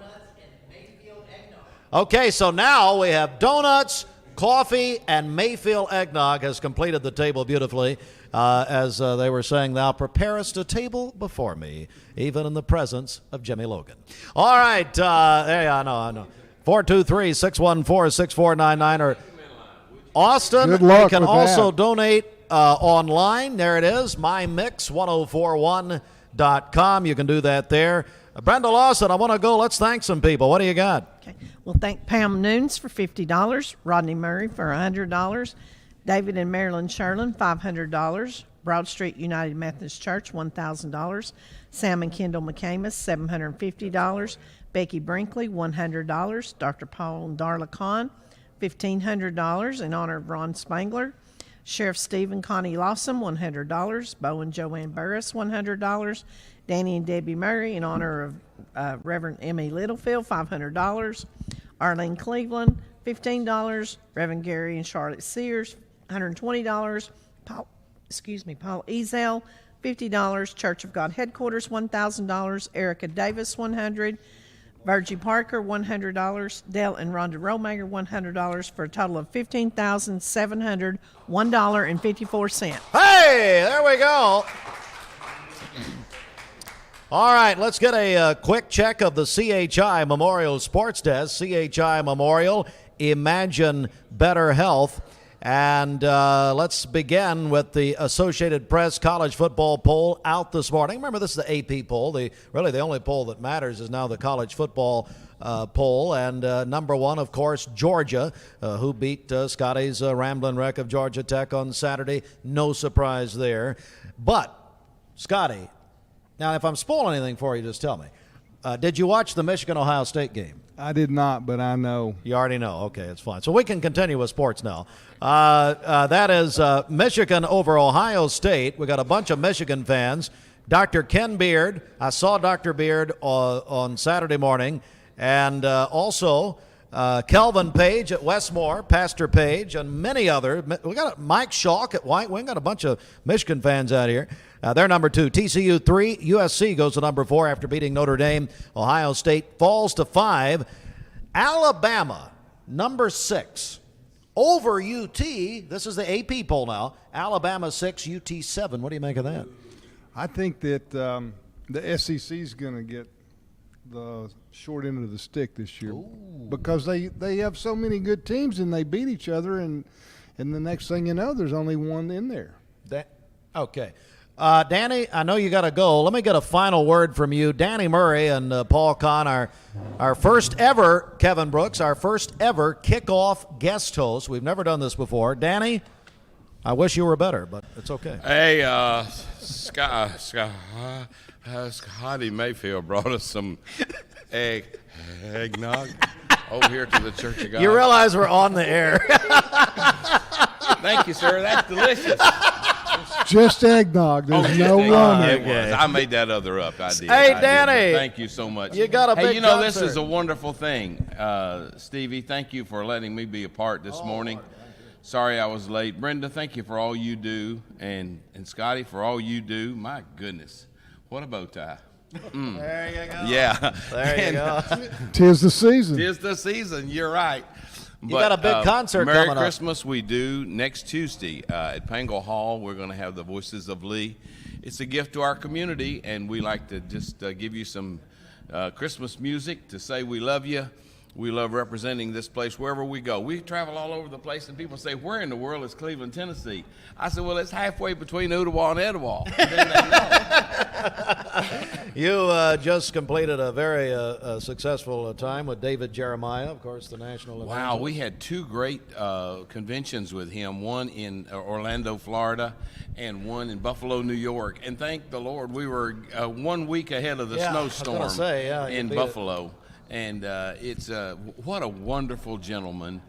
okay, so now we have donuts, coffee, and Mayfield eggnog has completed the table beautifully. As they were saying, thou preparest a table before me, even in the presence of Jimmy Logan. All right. I know. 423-614-6499. Or Austin, you can also donate online. There it is, mymix1041.com. You can do that there. Brenda Lawson, I want to go. Let's thank some people. What do you got? Okay. We'll thank Pam Noons for $50, Rodney Murray for $100, David and Marilyn Sherlin, $500. Broad Street United Methodist Church, $1,000. Sam and Kendall McCamus, $750. Becky Brinkley, $100. Dr. Paul and Darla Kahn, $1,500 in honor of Ron Spangler. Sheriff Steve and Connie Lawson, $100. Bo and Joanne Burris, $100. Danny and Debbie Murray in honor of Reverend Emmy Littlefield, $500. Arlene Cleveland, $15. Reverend Gary and Charlotte Sears, $120. Paul Ezel, $50. Church of God Headquarters, $1,000. Erica Davis, $100. Virgie Parker, $100. Dale and Rhonda Romager, $100 for a total of $15,701.54. Hey, there we go. All right, let's get a quick check of the CHI Memorial Sports Desk. CHI Memorial, Imagine Better Health. And let's begin with the Associated Press college football poll out this morning. Remember, this is the AP poll. Really, the only poll that matters is now the college football poll. And number one, of course, Georgia, who beat Scotty's Ramblin' Wreck of Georgia Tech on Saturday. No surprise there. But, Scotty, now if I'm spoiling anything for you, just tell me. Did you watch the Michigan-Ohio State game? I did not, but I know. You already know. Okay, it's fine. So we can continue with sports now. That is Michigan over Ohio State. We got a bunch of Michigan fans. Dr. Ken Beard. I saw Dr. Beard on Saturday morning. And also Kelvin Page at Westmore, Pastor Page, and many others. We got Mike Schalk at White Wing. Got a bunch of Michigan fans out here. They're number 2. TCU 3. USC goes to number 4 after beating Notre Dame. Ohio State falls to 5. Alabama, number 6. Over UT. This is the AP poll now. Alabama 6, UT 7. What do you make of that? I think that the SEC is going to get the short end of the stick this year. Ooh. Because they have so many good teams and they beat each other, and the next thing you know, there's only one in there. Okay. Danny, I know you got to go. Let me get a final word from you. Danny Murray and Paul Kahn, our first ever, Kevin Brooks, our first ever kickoff guest host. We've never done this before. Danny, I wish you were better, but it's okay. Hey, Scotty Mayfield brought us some eggnog over here to the Church of God. You realize we're on the air. Thank you, sir. That's delicious. Just eggnog. There's no rum in it. I made that other up. I did. Hey, I Danny. did. Thank you so much. You got a big concert. This is a wonderful thing. Stevie, thank you for letting me be a part this morning. Sorry I was late. Brenda, thank you for all you do. And Scotty, for all you do. My goodness. What a bow tie. There you go. Yeah. There you go. Tis the season. Tis the season. You're right. You got a big concert Merry coming up. Christmas we do next Tuesday at Pangle Hall. We're going to have the Voices of Lee. It's a gift to our community, and we like to just give you some Christmas music to say we love you. We love representing this place wherever we go. We travel all over the place, and people say, where in the world is Cleveland, Tennessee? I said, well, it's halfway between Ottawa and Etowah. You just completed a very successful time with David Jeremiah, of course, the national evangelist. Wow, we had 2 great conventions with him, one in Orlando, Florida, and one in Buffalo, New York. And thank the Lord, we were 1 week ahead of the snowstorm in Buffalo. And it's what a wonderful gentleman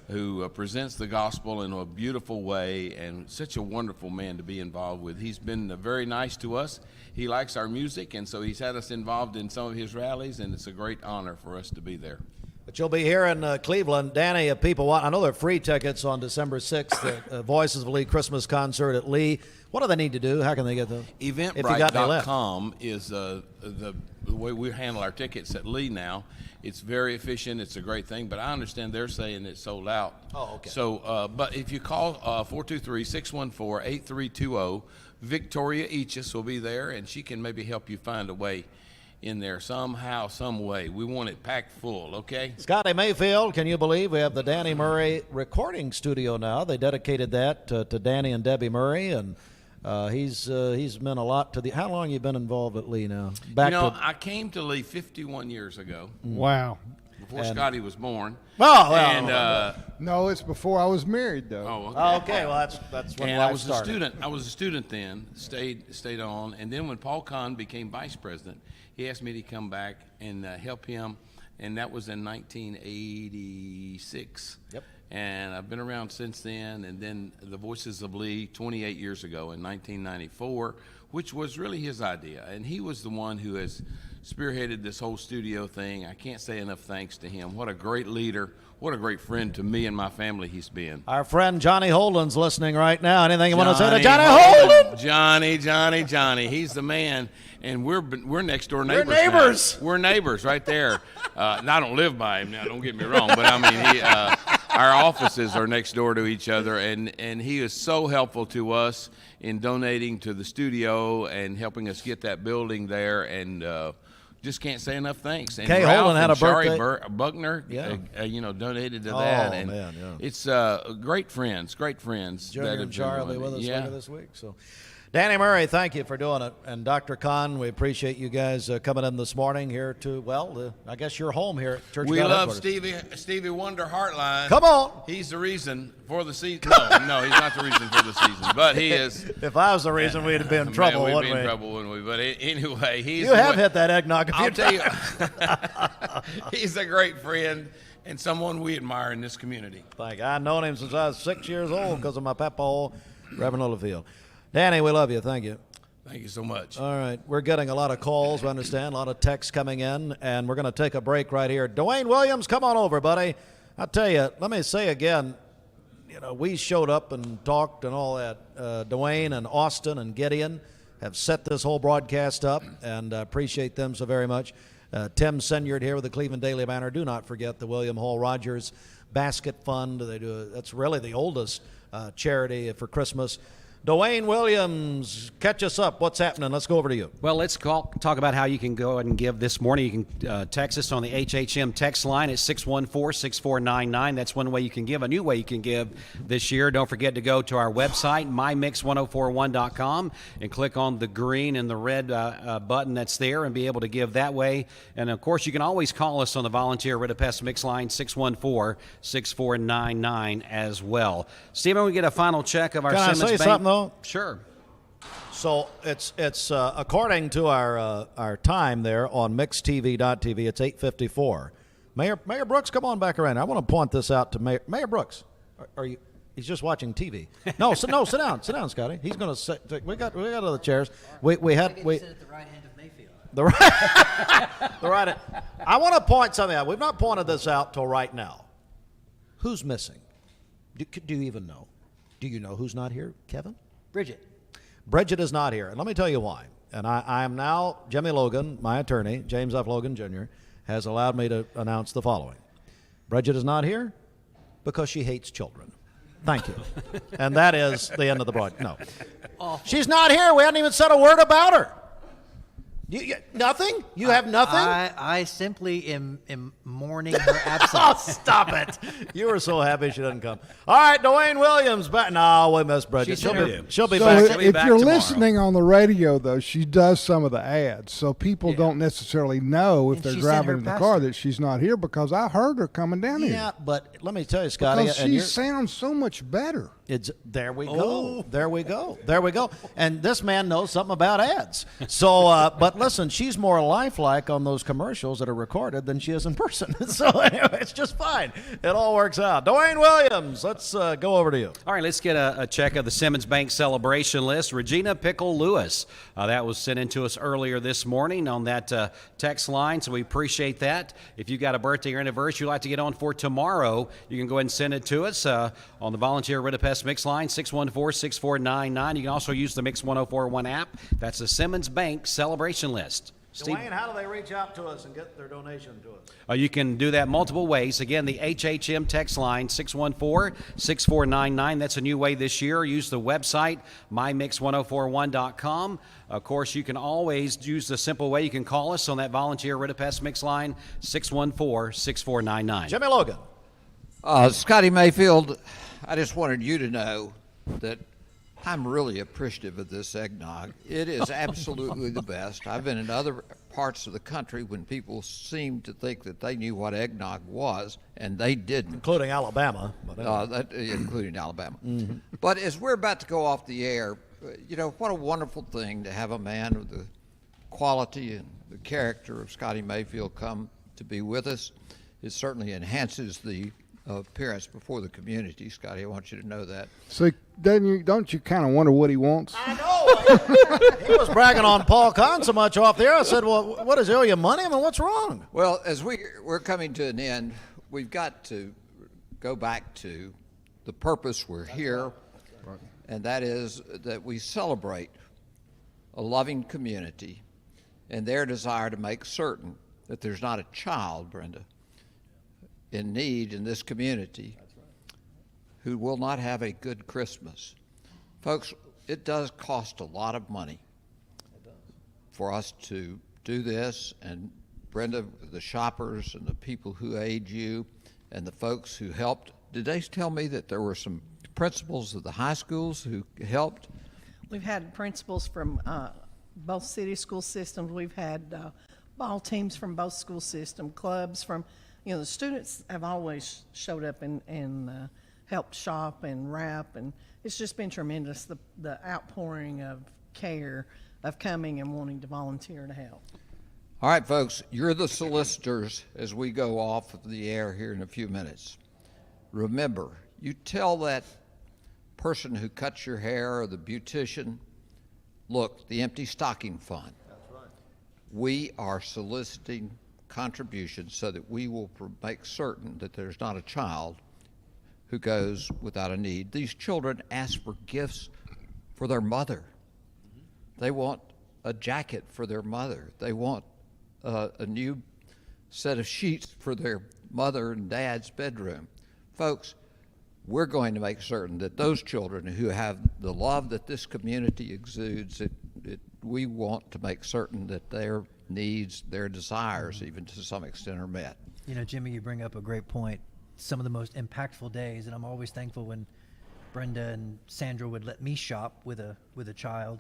who presents the gospel in a beautiful way, and such a wonderful man to be involved with. He's been very nice to us. He likes our music, and so he's had us involved in some of his rallies, and it's a great honor for us to be there. But you'll be here in Cleveland. Danny, if people want, I know there are free tickets on December 6th at Voices of Lee Christmas concert at Lee. What do they need to do? How can they get those? Eventbrite.com is the way we handle our tickets at Lee now. It's very efficient. It's a great thing, but I understand they're saying it's sold out. Oh, okay. So, but if you call 423-614-8320, Victoria Eachus will be there, and she can maybe help you find a way in there somehow, some way. We want it packed full, okay? Scotty Mayfield, can you believe we have the Danny Murray recording studio now? They dedicated that to Danny and Debbie Murray, and he's meant a lot to the. How long have you been involved at Lee now? I came to Lee 51 years ago. Wow. Before Scotty was born. Oh, well. And, no, it's before I was married, though. Oh, okay. Okay, well, that's when and life I was started. a student. I was a student then. Stayed on, and then when Paul Kahn became vice president, he asked me to come back and help him, and that was in 1986. Yep. And I've been around since then, and then the Voices of Lee 28 years ago in 1994, which was really his idea, and he was the one who has spearheaded this whole studio thing. I can't say enough thanks to him. What a great leader. What a great friend to me and my family he's been. Our friend Johnny Holden's listening right now. Anything you want to say to Johnny Holden? Johnny. He's the man, and we're next door neighbors. We're neighbors. We're neighbors right there. And I don't live by him now. Don't get me wrong, but I mean, our offices are next door to each other, and he is so helpful to us in donating to the studio and helping us get that building there, and just can't say enough thanks. And Kay Ralph Holden had and a birthday. Buckner, donated to that. And man, yeah. it's great friends Junior that have and Charlie been with us yeah. later this week. So, Danny Murray, thank you for doing it. And Dr. Kahn, we appreciate you guys coming in this morning here to, I guess you're home here at Church of We God love headquarters. Stevie Wonder Heartline. Come on. He's the reason for the season. No, he's not the reason for the season, but he is. If I was the reason, we'd have been in trouble, we'd wouldn't be in we? trouble, wouldn't we? But anyway, he's. You have hit that eggnog a few I'll tell you, times. he's a great friend and someone we admire in this community. Thank you. I've known him since I was 6 years old because of my papa, Reverend Littlefield. Danny, we love you. Thank you. Thank you so much. All right. We're getting a lot of calls, we understand, a lot of texts coming in, and we're going to take a break right here. Dwayne Williams, come on over, buddy. I tell you, let me say again, we showed up and talked and all that. Dwayne and Austin and Gideon have set this whole broadcast up, and appreciate them so very much. Tim Senyard here with the Cleveland Daily Banner. Do not forget the William Hall Rogers Basket Fund. That's really the oldest charity for Christmas. Dwayne Williams, catch us up. What's happening? Let's go over to you. Well, let's talk about how you can go ahead and give this morning. You can text us on the HHM text line at 614-6499. That's one way you can give. A new way you can give this year. Don't forget to go to our website, mymix1041.com, and click on the green and the red button that's there and be able to give that way. And, of course, you can always call us on the Volunteer Rid of Pest Mix line, 614-6499 as well. Stephen, we get a final check of our Simmons Bank. Can I say something, though? Sure. So it's according to our time there on mixtv.tv, it's 8:54. Mayor Brooks, come on back around. I want to point this out to Mayor Brooks. Are you? He's just watching TV. No, sit down, Scotty. He's going to sit. We got other chairs. We sit at the right hand of Mayfield. The right. I want to point something out. We've not pointed this out till right now. Who's missing? Do you even know? Do you know who's not here, Kevin? Bridget is not here, and let me tell you why. And I am now, Jimmy Logan, my attorney, James F. Logan Jr., has allowed me to announce the following. Bridget is not here because she hates children. Thank you. And that is the end of the broadcast. No. She's not here. We haven't even said a word about her. Nothing? You have nothing? I simply am mourning her absence. Oh, stop it. You were so happy she didn't come. All right, Dwayne Williams back. No, we miss Bridget. She'll be back. So if you're listening on the radio, though, she does some of the ads. So people don't necessarily know if they're driving in the car that she's not here because I heard her coming down here. Yeah, but let me tell you, Scotty. Because she sounds so much better. There we go. There we go. And this man knows something about ads. So, but listen, she's more lifelike on those commercials that are recorded than she is in person. So anyway, it's just fine. It all works out. Dwayne Williams, let's go over to you. All right, let's get a check of the Simmons Bank celebration list. Regina Pickle Lewis, that was sent in to us earlier this morning on that text line, so we appreciate that. If you got a birthday or anniversary you'd like to get on for tomorrow, you can go ahead and send it to us on the Volunteer Rid of Pest Mix line, 614-6499. You can also use the Mix 1041 app. That's the Simmons Bank celebration list. Steve? Dwayne, how do they reach out to us and get their donation to us? You can do that multiple ways. Again, the HHM text line, 614-6499. That's a new way this year. Use the website, mymix1041.com. Of course, you can always use the simple way. You can call us on that Volunteer Rid of Pest Mix line, 614-6499. Jimmy Logan. Scotty Mayfield, I just wanted you to know that I'm really appreciative of this eggnog. It is absolutely the best. I've been in other parts of the country when people seemed to think that they knew what eggnog was, and they didn't. Including Alabama. Including Alabama. Mm-hmm. But as we're about to go off the air, what a wonderful thing to have a man of the quality and the character of Scotty Mayfield come to be with us. It certainly enhances the appearance before the community, Scotty. I want you to know that. So don't you kind of wonder what he wants? I know. He was bragging on Paul Kahn so much off the air. I said, well, what is it? Owe you money? I mean, what's wrong? Well, as we're coming to an end, we've got to go back to the purpose we're here, and that is that we celebrate a loving community and their desire to make certain that there's not a child, Brenda, in need in this community who will not have a good Christmas. Folks, it does cost a lot of money for us to do this, and Brenda, the shoppers and the people who aid you and the folks who helped. Did they tell me that there were some principals of the high schools who helped? We've had principals from both city school systems. We've had ball teams from both school system, clubs from, the students have always showed up and helped shop and wrap, and it's just been tremendous, the outpouring of care of coming and wanting to volunteer to help. All right, folks, you're the solicitors as we go off the air here in a few minutes. Remember, you tell that person who cuts your hair or the beautician, look, the Empty Stocking Fund. That's right. We are soliciting contributions so that we will make certain that there's not a child who goes without a need. These children ask for gifts for their mother. They want a jacket for their mother. They want a new set of sheets for their mother and dad's bedroom. Folks, we're going to make certain that those children who have the love that this community exudes, we want to make certain that their needs, their desires, even to some extent, are met. Jimmy, you bring up a great point. Some of the most impactful days, and I'm always thankful when Brenda and Sandra would let me shop with a child,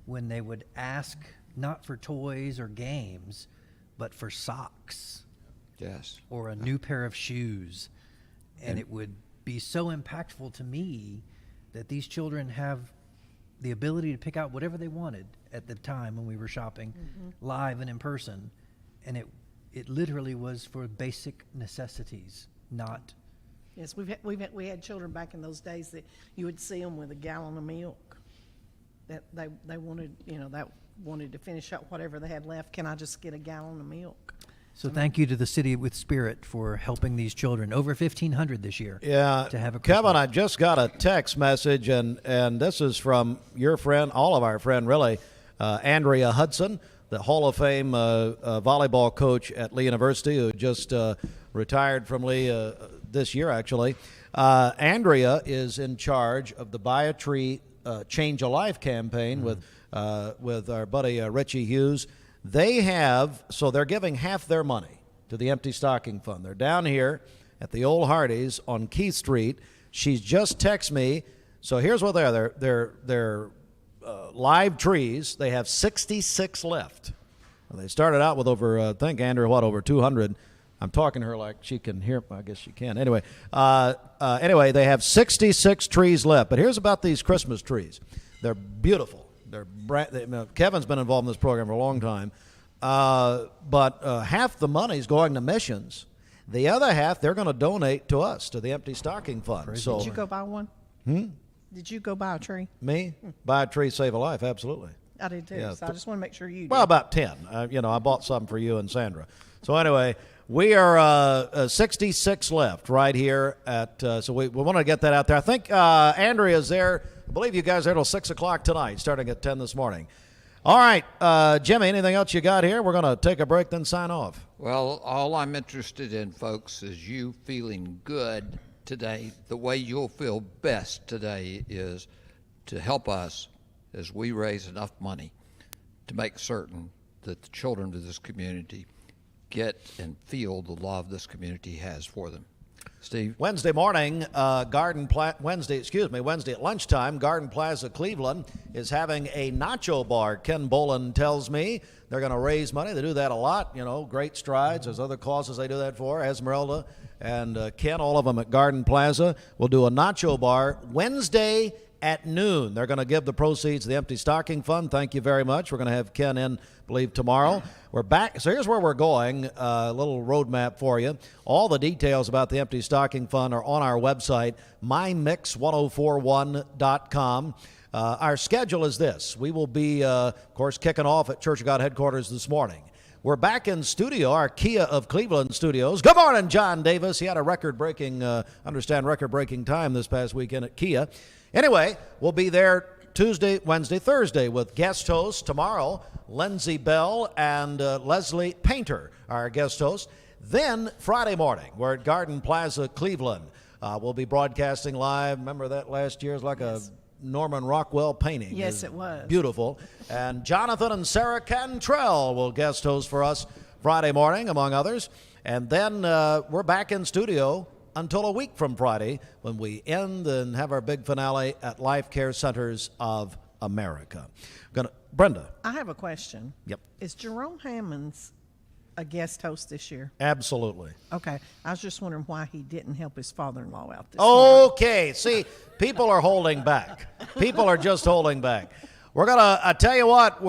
when they would ask not for toys or games, but for socks. Yes. Or a new pair of shoes. And it would be so impactful to me that these children have the ability to pick out whatever they wanted at the time when we were shopping live and in person. And it literally was for basic necessities, not. Yes, we had children back in those days that you would see them with a gallon of milk that they wanted, that wanted to finish up whatever they had left. Can I just get a gallon of milk? So thank you to the City with Spirit for helping these children. Over 1,500 this year. Yeah, to have a Christmas. Kevin, I just got a text message, and this is from your friend, all of our friend, really, Andrea Hudson, the Hall of Fame volleyball coach at Lee University, who just retired from Lee this year, actually. Andrea is in charge of the Buy a Tree, Change a Life campaign with our buddy Richie Hughes. They're giving half their money to the Empty Stocking Fund. They're down here at the Old Hardee's on Keith Street. She's just texted me. So here's what they're live trees. They have 66 left. Well, they started out with over, I think, Andrew, over 200. I'm talking to her like she can hear. I guess she can. Anyway, they have 66 trees left. But here's about these Christmas trees. They're beautiful. Kevin's been involved in this program for a long time. But half the money's going to missions. The other half they're going to donate to us, to the Empty Stocking Fund. So, did you go buy one? Did you go buy a tree? Me? Buy a tree, save a life. Absolutely. I did too. Yeah, so I just want to make sure you did. Well, about 10. I bought some for you and Sandra. So anyway, we are 66 left right here at. So we want to get that out there. I think Andrea's there. I believe you guys are till 6 o'clock tonight, starting at 10 this morning. All right, Jimmy, anything else you got here? We're going to take a break, then sign off. Well, all I'm interested in, folks, is you feeling good today. The way you'll feel best today is to help us as we raise enough money to make certain that the children of this community get and feel the love this community has for them. Steve? Wednesday morning, Wednesday at lunchtime, Garden Plaza Cleveland is having a nacho bar. Ken Bolin tells me they're going to raise money. They do that a lot, great strides. There's other causes they do that for. Esmeralda and Ken, all of them at Garden Plaza, will do a nacho bar Wednesday at noon. They're going to give the proceeds to the Empty Stocking Fund. Thank you very much. We're going to have Ken in, I believe, tomorrow. We're back. So here's where we're going, a little roadmap for you. All the details about the Empty Stocking Fund are on our website, mymix1041.com. Our schedule is this. We will be, of course, kicking off at Church of God headquarters this morning. We're back in studio, our Kia of Cleveland studios. Good morning, John Davis. He had a record-breaking time this past weekend at Kia. Anyway, we'll be there Tuesday, Wednesday, Thursday with guest hosts tomorrow, Lindsay Bell and Leslie Painter, our guest hosts. Then Friday morning, we're at Garden Plaza, Cleveland. We'll be broadcasting live. Remember that last year? It was like a Norman Rockwell painting. Yes, it was. Beautiful. And Jonathan and Sarah Cantrell will guest host for us Friday morning, among others. And then we're back in studio until a week from Friday when we end and have our big finale at Life Care Centers of America. Brenda. I have a question. Yep. Is Jerome Hammonds a guest host this year? Absolutely. Okay. I was just wondering why he didn't help his father-in-law out this morning. Okay. See, people are holding back. People are just holding back. We're going to, tell you what,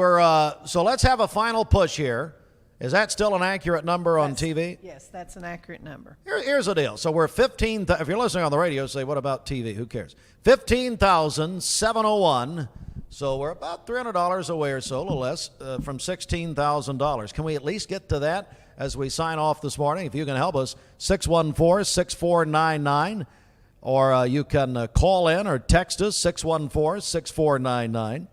so let's have a final push here. Is that still an accurate number on TV? Yes, that's an accurate number. Here's the deal. So we're 15, if you're listening on the radio, say, what about TV? Who cares? 15,701. So we're about $300 away or so, a little less, from $16,000. Can we at least get to that as we sign off this morning? If you can help us, 614-6499, or you can call in or text us, 614-6499.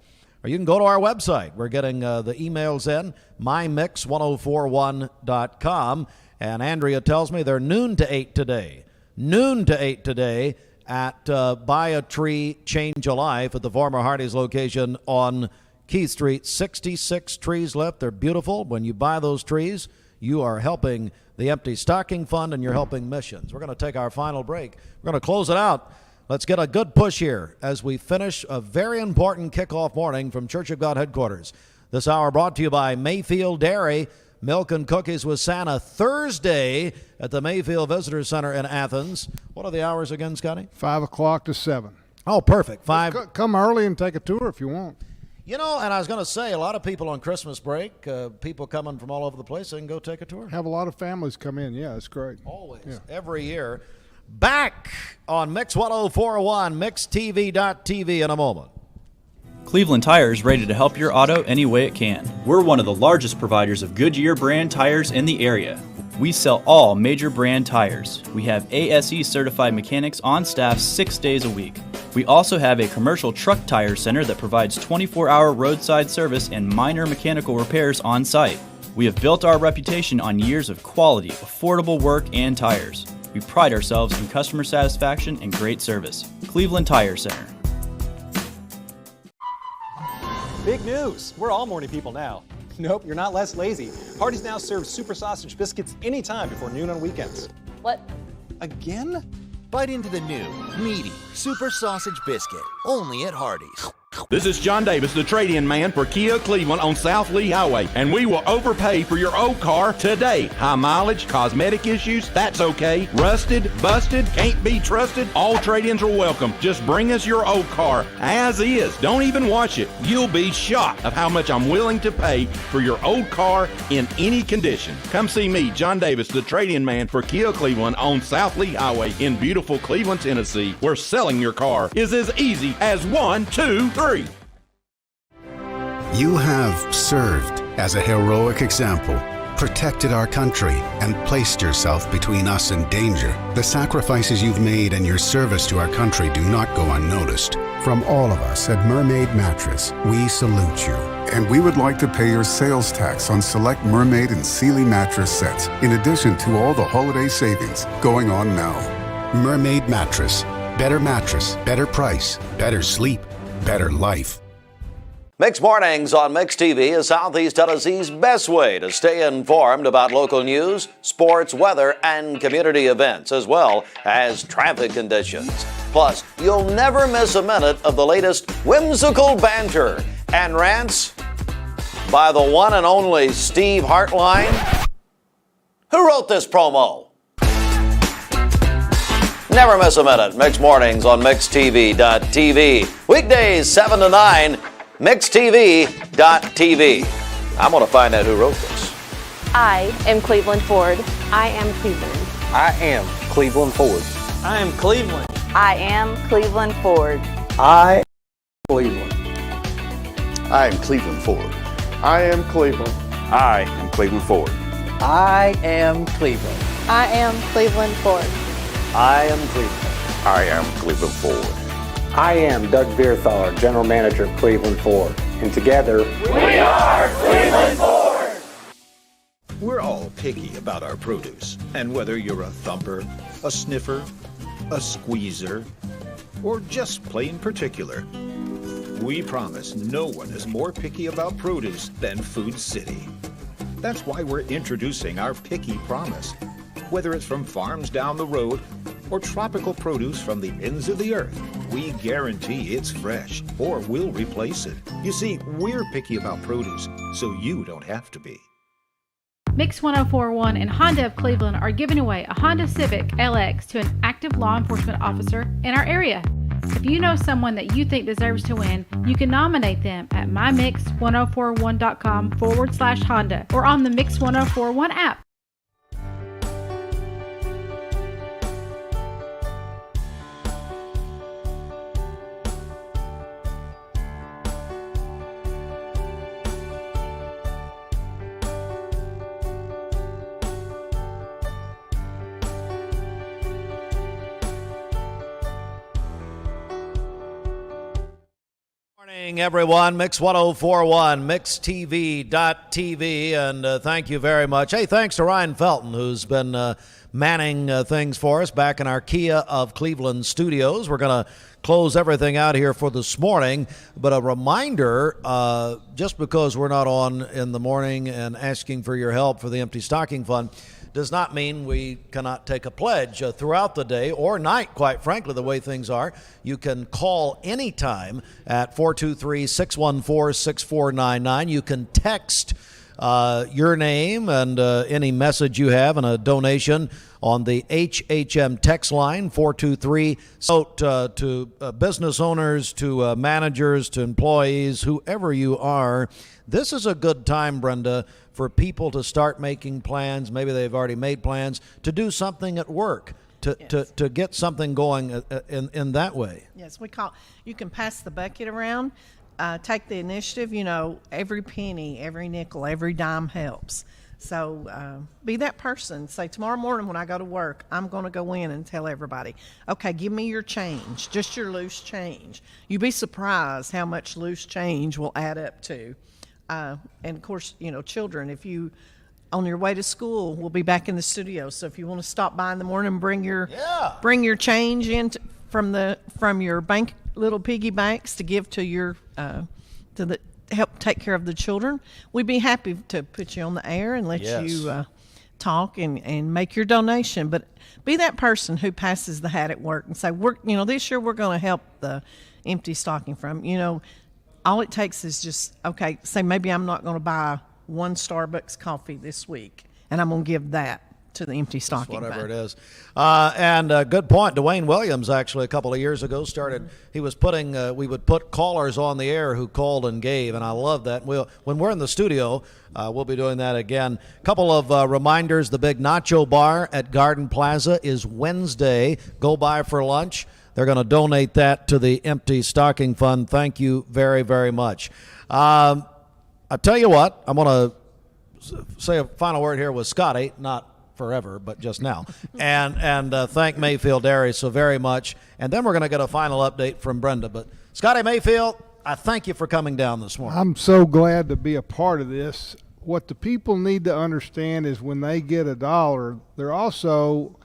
Or you can go to our website. We're getting the emails in, mymix1041.com. And Andrea tells me they're noon to 8 today. Noon to 8 today at Buy a Tree, Change a Life at the former Hardee's location on Keith Street. 66 trees left. They're beautiful. When you buy those trees, you are helping the Empty Stocking Fund and you're helping missions. We're going to take our final break. We're going to close it out. Let's get a good push here as we finish a very important kickoff morning from Church of God headquarters. This hour brought to you by Mayfield Dairy. Milk and Cookies with Santa Thursday at the Mayfield Visitor Center in Athens. What are the hours again, Scotty? 5 o'clock to 7. Oh, perfect. 5. Come early and take a tour if you want. You know, and I was going to say, a lot of people on Christmas break, people coming from all over the place, they can go take a tour. Have a lot of families come in. Yeah, it's great. Always, yeah. Every year. Back on Mix 1041, MixTV.tv in a moment. Cleveland Tire is ready to help your auto any way it can. We're one of the largest providers of Goodyear brand tires in the area. We sell all major brand tires. We have ASE certified mechanics on staff 6 days a week. We also have a commercial truck tire center that provides 24-hour roadside service and minor mechanical repairs on site. We have built our reputation on years of quality, affordable work and tires. We pride ourselves in customer satisfaction and great service. Cleveland Tire Center. Big news! We're all morning people now. Nope, you're not less lazy. Hardee's now serves super sausage biscuits anytime before noon on weekends. What? Again? Bite into the new, meaty, super sausage biscuit, only at Hardee's. This is John Davis, the trade-in man for Kia Cleveland on South Lee Highway, and we will overpay for your old car today. High mileage, cosmetic issues, that's okay. Rusted, busted, can't be trusted, all trade-ins are welcome. Just bring us your old car as is. Don't even wash it. You'll be shocked of how much I'm willing to pay for your old car in any condition. Come see me, John Davis, the trade-in man for Kia Cleveland on South Lee Highway in beautiful Cleveland, Tennessee, where selling your car is as easy as 1, 2, 3. You have served as a heroic example, protected our country, and placed yourself between us and danger. The sacrifices you've made and your service to our country do not go unnoticed. From all of us at Mermaid Mattress, we salute you. And we would like to pay your sales tax on select Mermaid and Sealy mattress sets, in addition to all the holiday savings going on now. Mermaid Mattress. Better mattress, better price, better sleep, better life. Mix Mornings on Mix TV is Southeast Tennessee's best way to stay informed about local news, sports, weather, and community events, as well as traffic conditions. Plus, you'll never miss a minute of the latest whimsical banter and rants by the one and only Steve Hartline. Who wrote this promo? Never miss a minute. Mix Mornings on MixTV.tv. Weekdays 7 to 9. MixTV.tv. I'm going to find out who wrote this. I am Cleveland Ford. I am Cleveland. I am Cleveland Ford. I am Cleveland. I am Cleveland Ford. I am Cleveland. I am Cleveland Ford. I am Cleveland. I am Cleveland Ford. I am Cleveland. I am Cleveland Ford. I am Cleveland. I am Cleveland Ford. I am Doug Vierthaler, General Manager of Cleveland Ford, and together, we are Cleveland Ford! We're all picky about our produce, and whether you're a thumper, a sniffer, a squeezer, or just plain particular, we promise no one is more picky about produce than Food City. That's why we're introducing our Picky Promise. Whether it's from farms down the road or tropical produce from the ends of the earth, we guarantee it's fresh or we'll replace it. You see, we're picky about produce, so you don't have to be. Mix 1041 and Honda of Cleveland are giving away a Honda Civic LX to an active law enforcement officer in our area. If you know someone that you think deserves to win, you can nominate them at mymix1041.com/Honda or on the Mix 1041 app. Morning, everyone. Mix 1041, mixtv.tv, and thank you very much. Hey, thanks to Ryan Felton, who's been manning things for us back in our Kia of Cleveland studios. We're going to close everything out here for this morning, but a reminder, just because we're not on in the morning and asking for your help for the Empty Stocking Fund does not mean we cannot take a pledge throughout the day or night, quite frankly, the way things are. You can call anytime at 423-614-6499. You can text your name and any message you have and a donation on the HHM text line, 423. So to business owners, to managers, to employees, whoever you are, this is a good time, Brenda, for people to start making plans. Maybe they've already made plans to do something at work, to get something going in that way. Yes, you can pass the bucket around, take the initiative. You know, every penny, every nickel, every dime helps. So be that person. Say, tomorrow morning when I go to work, I'm going to go in and tell everybody, okay, give me your change, just your loose change. You'd be surprised how much loose change will add up to. And of course, you know, children, if you on your way to school, we'll be back in the studio. So if you want to stop by in the morning and bring your change in from your bank, little piggy banks to give to your help take care of the children, we'd be happy to put you on the air and let you talk and make your donation. But be that person who passes the hat at work and say, this year we're going to help the Empty Stocking Fund. You know, all it takes is just, okay, say maybe I'm not going to buy one Starbucks coffee this week, and I'm going to give that to the Empty Stocking Fund. Whatever it is. And good point. Dwayne Williams, actually, a couple of years ago, started, he was putting, we would put callers on the air who called and gave, and I love that. When we're in the studio, we'll be doing that again. A couple of reminders. The big Nacho Bar at Garden Plaza is Wednesday. Go by for lunch. They're going to donate that to the Empty Stocking Fund. Thank you very, very much. I tell you what, I'm going to say a final word here with Scotty, not forever, but just now, and thank Mayfield Dairy so very much. And then we're going to get a final update from Brenda. But Scotty Mayfield, I thank you for coming down this morning. I'm so glad to be a part of this. What the people need to understand is when they get $1, they're also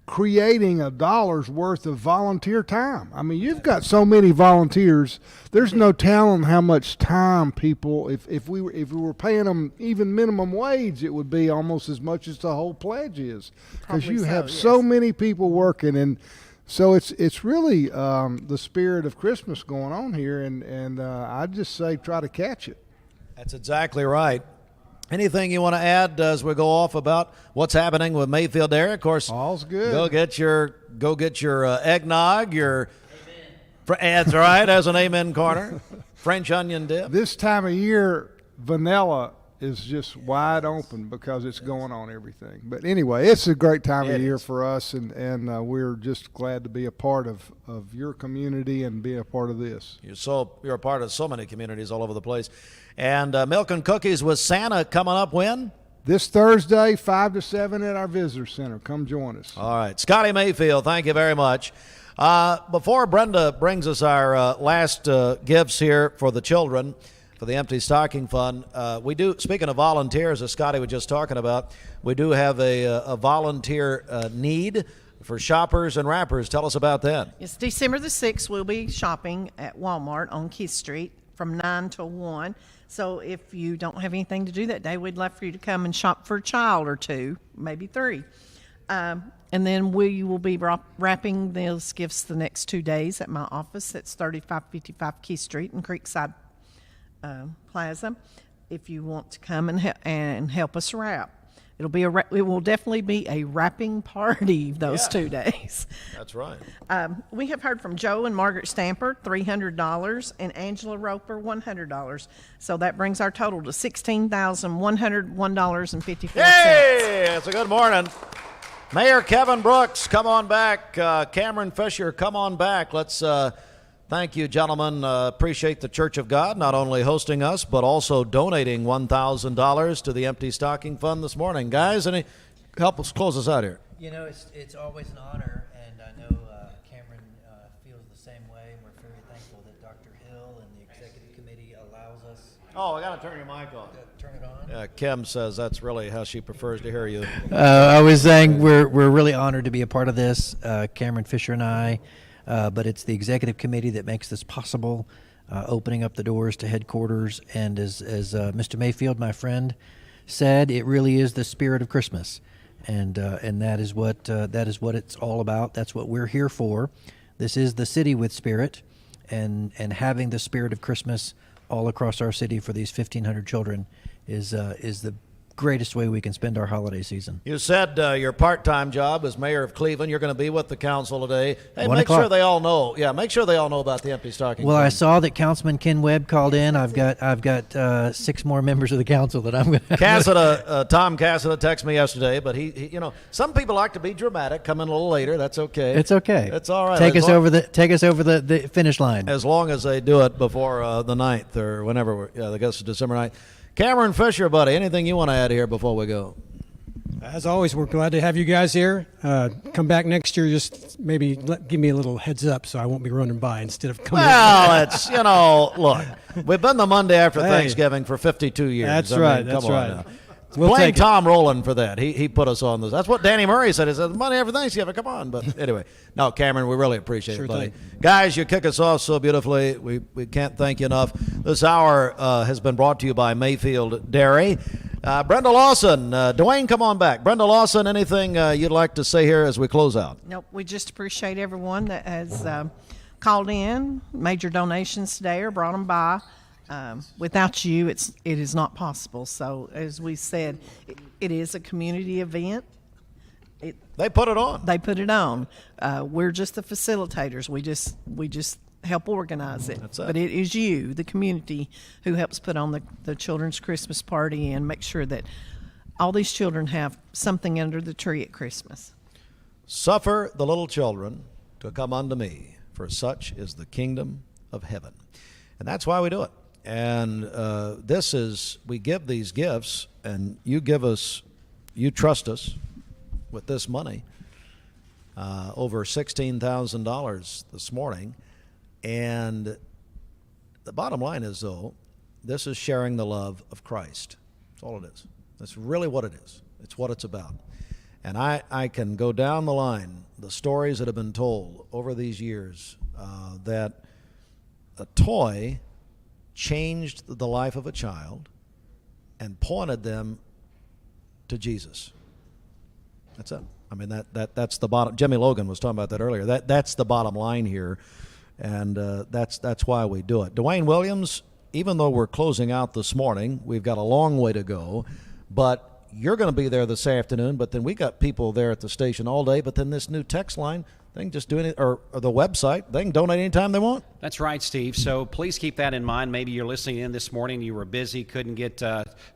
creating $1's worth of volunteer time. I mean, you've got so many volunteers. There's no telling how much time people. If we were paying them even minimum wage, it would be almost as much as the whole pledge is, because you have so many people working, and so it's really the spirit of Christmas going on here, and I just say try to catch it. That's exactly right. Anything you want to add as we go off about what's happening with Mayfield Dairy? Of course, all's good. Go get your eggnog. That's right. As an amen corner, French onion dip. This time of year, vanilla is just wide open because it's going on everything. But anyway, it's a great time of year for us, and we're just glad to be a part of your community and be a part of this. You're a part of so many communities all over the place. And Milk and Cookies with Santa coming up when? This Thursday, 5 to 7 at our visitor center. Come join us. All right. Scotty Mayfield, thank you very much. Before Brenda brings us our last gifts here for the children, for the Empty Stocking Fund, we do, speaking of volunteers, as Scotty was just talking about, we do have a volunteer need for shoppers and wrappers. Tell us about that. It's December the 6th. We'll be shopping at Walmart on Keith Street from 9 to 1. So if you don't have anything to do that day, we'd love for you to come and shop for a child or two, maybe 3. And then we will be wrapping those gifts the next 2 days at my office. That's 3555 Key Street in Creekside Plaza. If you want to come and help us wrap. It will definitely be a wrapping party those 2 days. That's right. We have heard from Joe and Margaret Stamper, $300, and Angela Roper, $100. So that brings our total to $16,101.54. Hey, it's a good morning. Mayor Kevin Brooks, come on back. Cameron Fisher, come on back. Let's thank you, gentlemen. Appreciate the Church of God not only hosting us, but also donating $1,000 to the Empty Stocking Fund this morning. Guys, help us close us out here. You know, it's always an honor, and I know Cameron feels the same way. We're very thankful that Dr. Hill and the executive committee allows us. Oh, I got to turn your mic on. Turn it on. Yeah, Kim says that's really how she prefers to hear you. I was saying we're really honored to be a part of this, Cameron Fisher and I. But it's the executive committee that makes this possible, opening up the doors to headquarters. And as Mr. Mayfield, my friend, said, it really is the spirit of Christmas, and that is what it's all about. That's what we're here for. This is the city with spirit, and having the spirit of Christmas all across our city for these 1,500 children is the greatest way we can spend our holiday season. You said your part-time job as mayor of Cleveland. You're going to be with the council today. Hey, 1 make o'clock. sure they all know. Yeah, make sure they all know about the Empty Stocking Well, Fund. I saw that Councilman Ken Webb called in. I've got 6 more members of the council that I'm going to. Tom Cassida texted me yesterday, but he some people like to be dramatic, come in a little later. That's okay. It's okay. It's all right. Take us over the finish line. As long as they do it before the 9th or whenever. I guess it's December 9th. Cameron Fisher, buddy, anything you want to add here before we go? As always, we're glad to have you guys here. Come back next year, just maybe give me a little heads up so I won't be running by instead of coming. Well, it's, look, we've been the Monday after Thanksgiving for 52 years. That's right. That's right. We'll blame Tom Rowland for that. He put us on this. That's what Danny Murray said. He said, Monday after Thanksgiving, come on. But anyway, no, Cameron, we really appreciate it, buddy. Guys, you kick us off so beautifully. We can't thank you enough. This hour has been brought to you by Mayfield Dairy. Brenda Lawson, Dwayne, come on back. Brenda Lawson, anything you'd like to say here as we close out? Nope, we just appreciate everyone that has called in, made your donations today or brought them by. Without you, it is not possible. So, as we said, it is a community event. They put it on. They put it on. We're just the facilitators. We just help organize it. That's it. But it is you, the community, who helps put on the children's Christmas party and make sure that all these children have something under the tree at Christmas. Suffer the little children to come unto me, for such is the kingdom of heaven. And that's why we do it. And we give these gifts, and you trust us with this money, over $16,000 this morning. And the bottom line is, though, this is sharing the love of Christ. That's all it is. That's really what it is. It's what it's about. And I can go down the line, the stories that have been told over these years, that a toy changed the life of a child and pointed them to Jesus. That's it. I mean, that's the bottom. Jimmy Logan was talking about that earlier. That's the bottom line here, and that's why we do it. Dwayne Williams, even though we're closing out this morning, we've got a long way to go, but you're going to be there this afternoon, but then we got people there at the station all day, but then this new text line, they can just do it, or the website, they can donate anytime they want. That's right, Steve. So please keep that in mind. Maybe you're listening in this morning, you were busy, couldn't get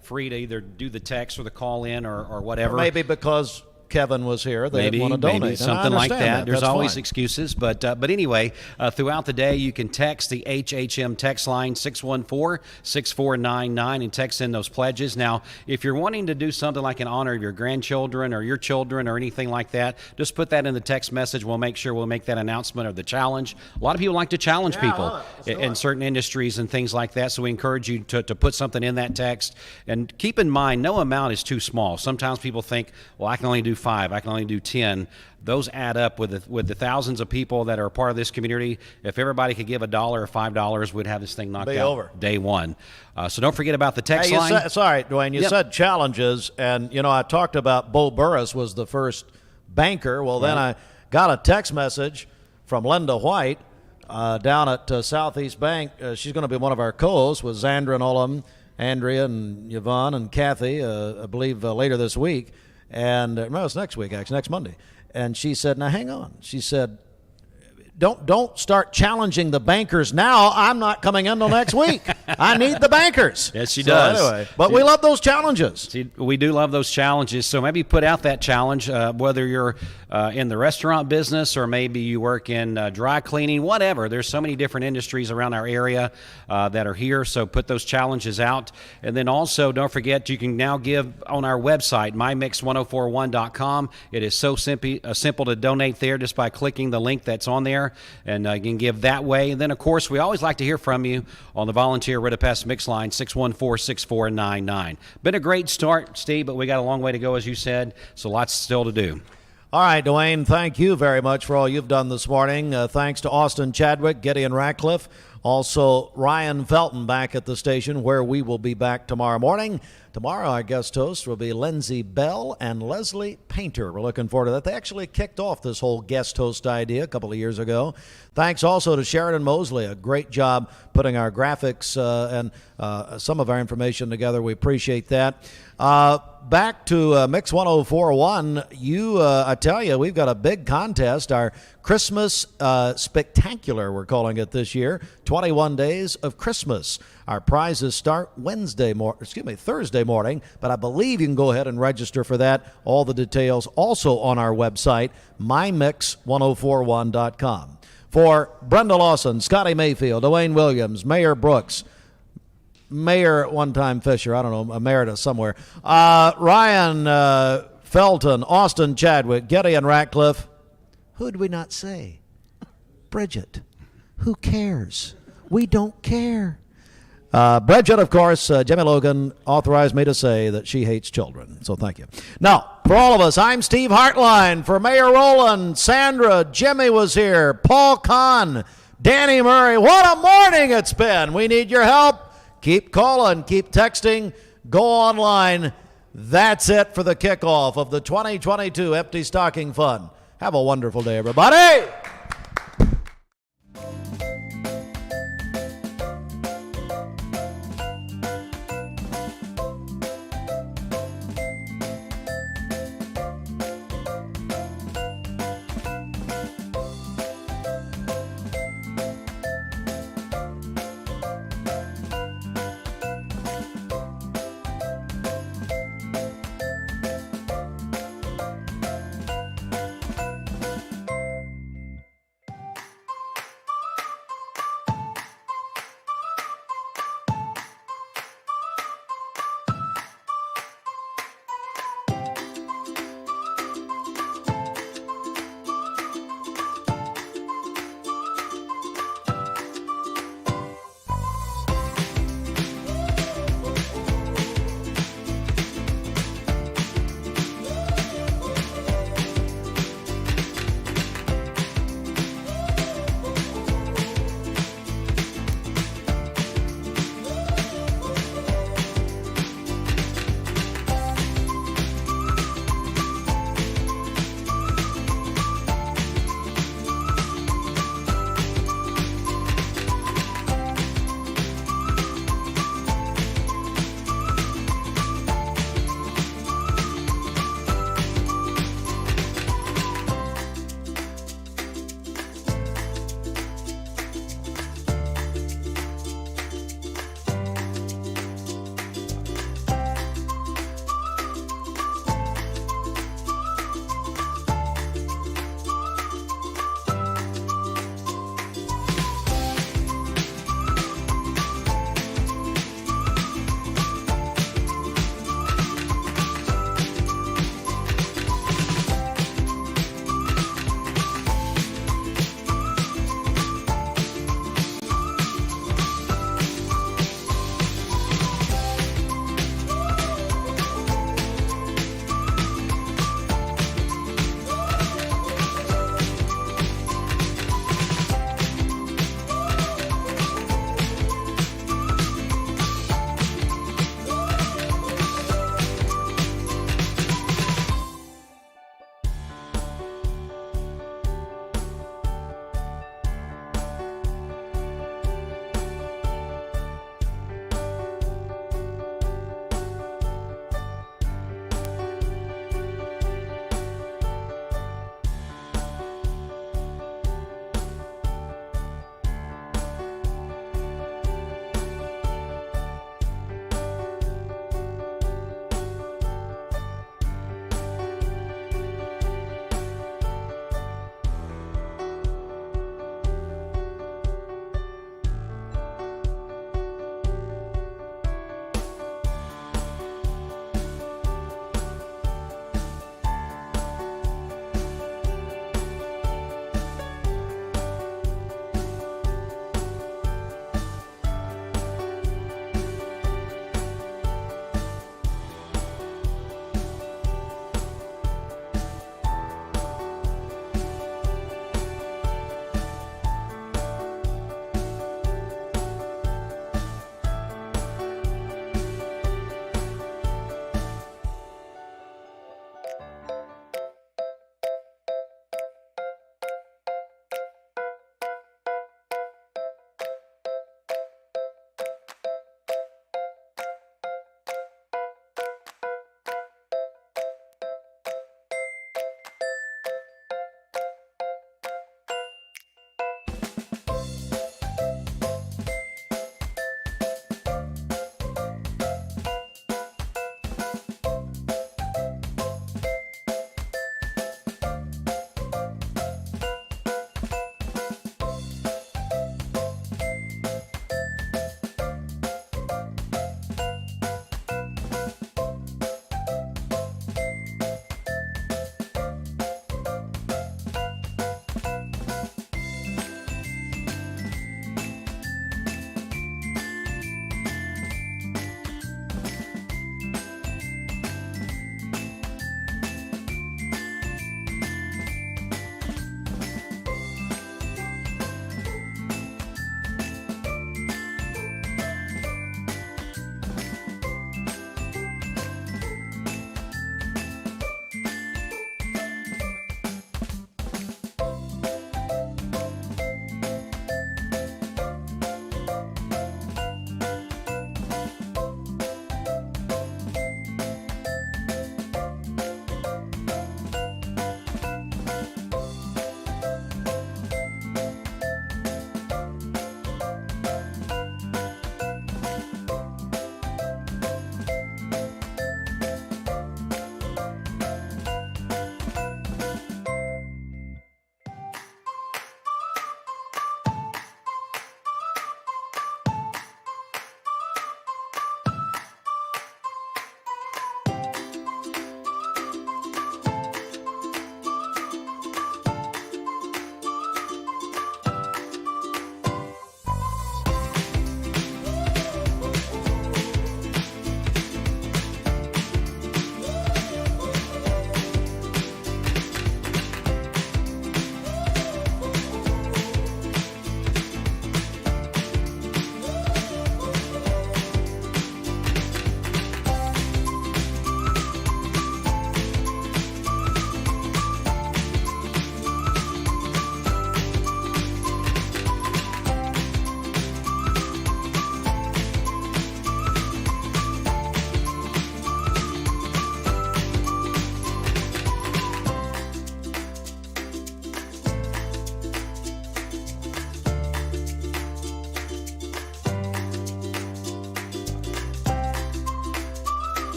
free to either do the text or the call in or whatever. Or maybe because Kevin was here, they didn't want to donate. Maybe something like that. There's That's always fine. excuses, but anyway, throughout the day you can text the HHM text line 614-6499 and text in those pledges. Now, if you're wanting to do something like in honor of your grandchildren or your children or anything like that, just put that in the text message. We'll make sure we'll make that announcement of the challenge. A lot of people like to challenge people in certain industries and things like that, so we encourage you to put something in that text. And keep in mind, no amount is too small. Sometimes people think, well, I can only do 5, I can only do 10. Those add up with the thousands of people that are a part of this community. If everybody could give $1 or $5, we'd have this thing knocked out over day one. So don't forget about the text Hey, line. Sorry, Dwayne, you said challenges, and I talked about Bo Burris was the first banker. Well, then I got a text message from Linda White down at Southeast Bank. She's going to be one of our co-hosts with Zandra and all of them, Andrea and Yvonne and Kathy, I believe later this week. And no, it's next week, actually, next Monday. And she said, now hang on. She said, don't start challenging the bankers now. I'm not coming in till next week. I need the bankers. Yes, she does. Anyway, but we love those challenges. See, we do love those challenges. So maybe put out that challenge, whether you're in the restaurant business or maybe you work in dry cleaning, whatever. There's so many different industries around our area that are here. So put those challenges out. And then also, don't forget, you can now give on our website, mymix1041.com. It is so simple to donate there just by clicking the link that's on there. And you can give that way. And then, of course, we always like to hear from you on the volunteer Rid-A-Pest Mix line, 614-6499. Been a great start, Steve, but we got a long way to go, as you said, so lots still to do. All right, Dwayne, thank you very much for all you've done this morning. Thanks to Austin Chadwick, Gideon Ratcliffe, also Ryan Felton back at the station, where we will be back tomorrow morning. Tomorrow, our guest hosts will be Lindsay Bell and Leslie Painter. We're looking forward to that. They actually kicked off this whole guest host idea a couple of years ago. Thanks also to Sheridan Mosley. A great job putting our graphics and some of our information together. We appreciate that. Back to Mix 1041. I tell you, we've got a big contest. Our Christmas Spectacular, we're calling it this year. 21 days of Christmas. Our prizes start Thursday morning, but I believe you can go ahead and register for that. All the details also on our website, mymix1041.com. For Brenda Lawson, Scotty Mayfield, Dwayne Williams, Mayor Brooks, Mayor one-time Fisher, I don't know, emeritus somewhere, Ryan Felton, Austin Chadwick, Gideon Ratcliffe. Who did we not say? Bridget. Who cares? We don't care. Bridget, of course, Jimmy Logan authorized me to say that she hates children, so thank you. Now, for all of us, I'm Steve Hartline. For Mayor Rowland, Sandra, Jimmy was here, Paul Kahn, Danny Murray. What a morning it's been. We need your help. Keep calling, keep texting, go online. That's it for the kickoff of the 2022 Empty Stocking Fund. Have a wonderful day, everybody.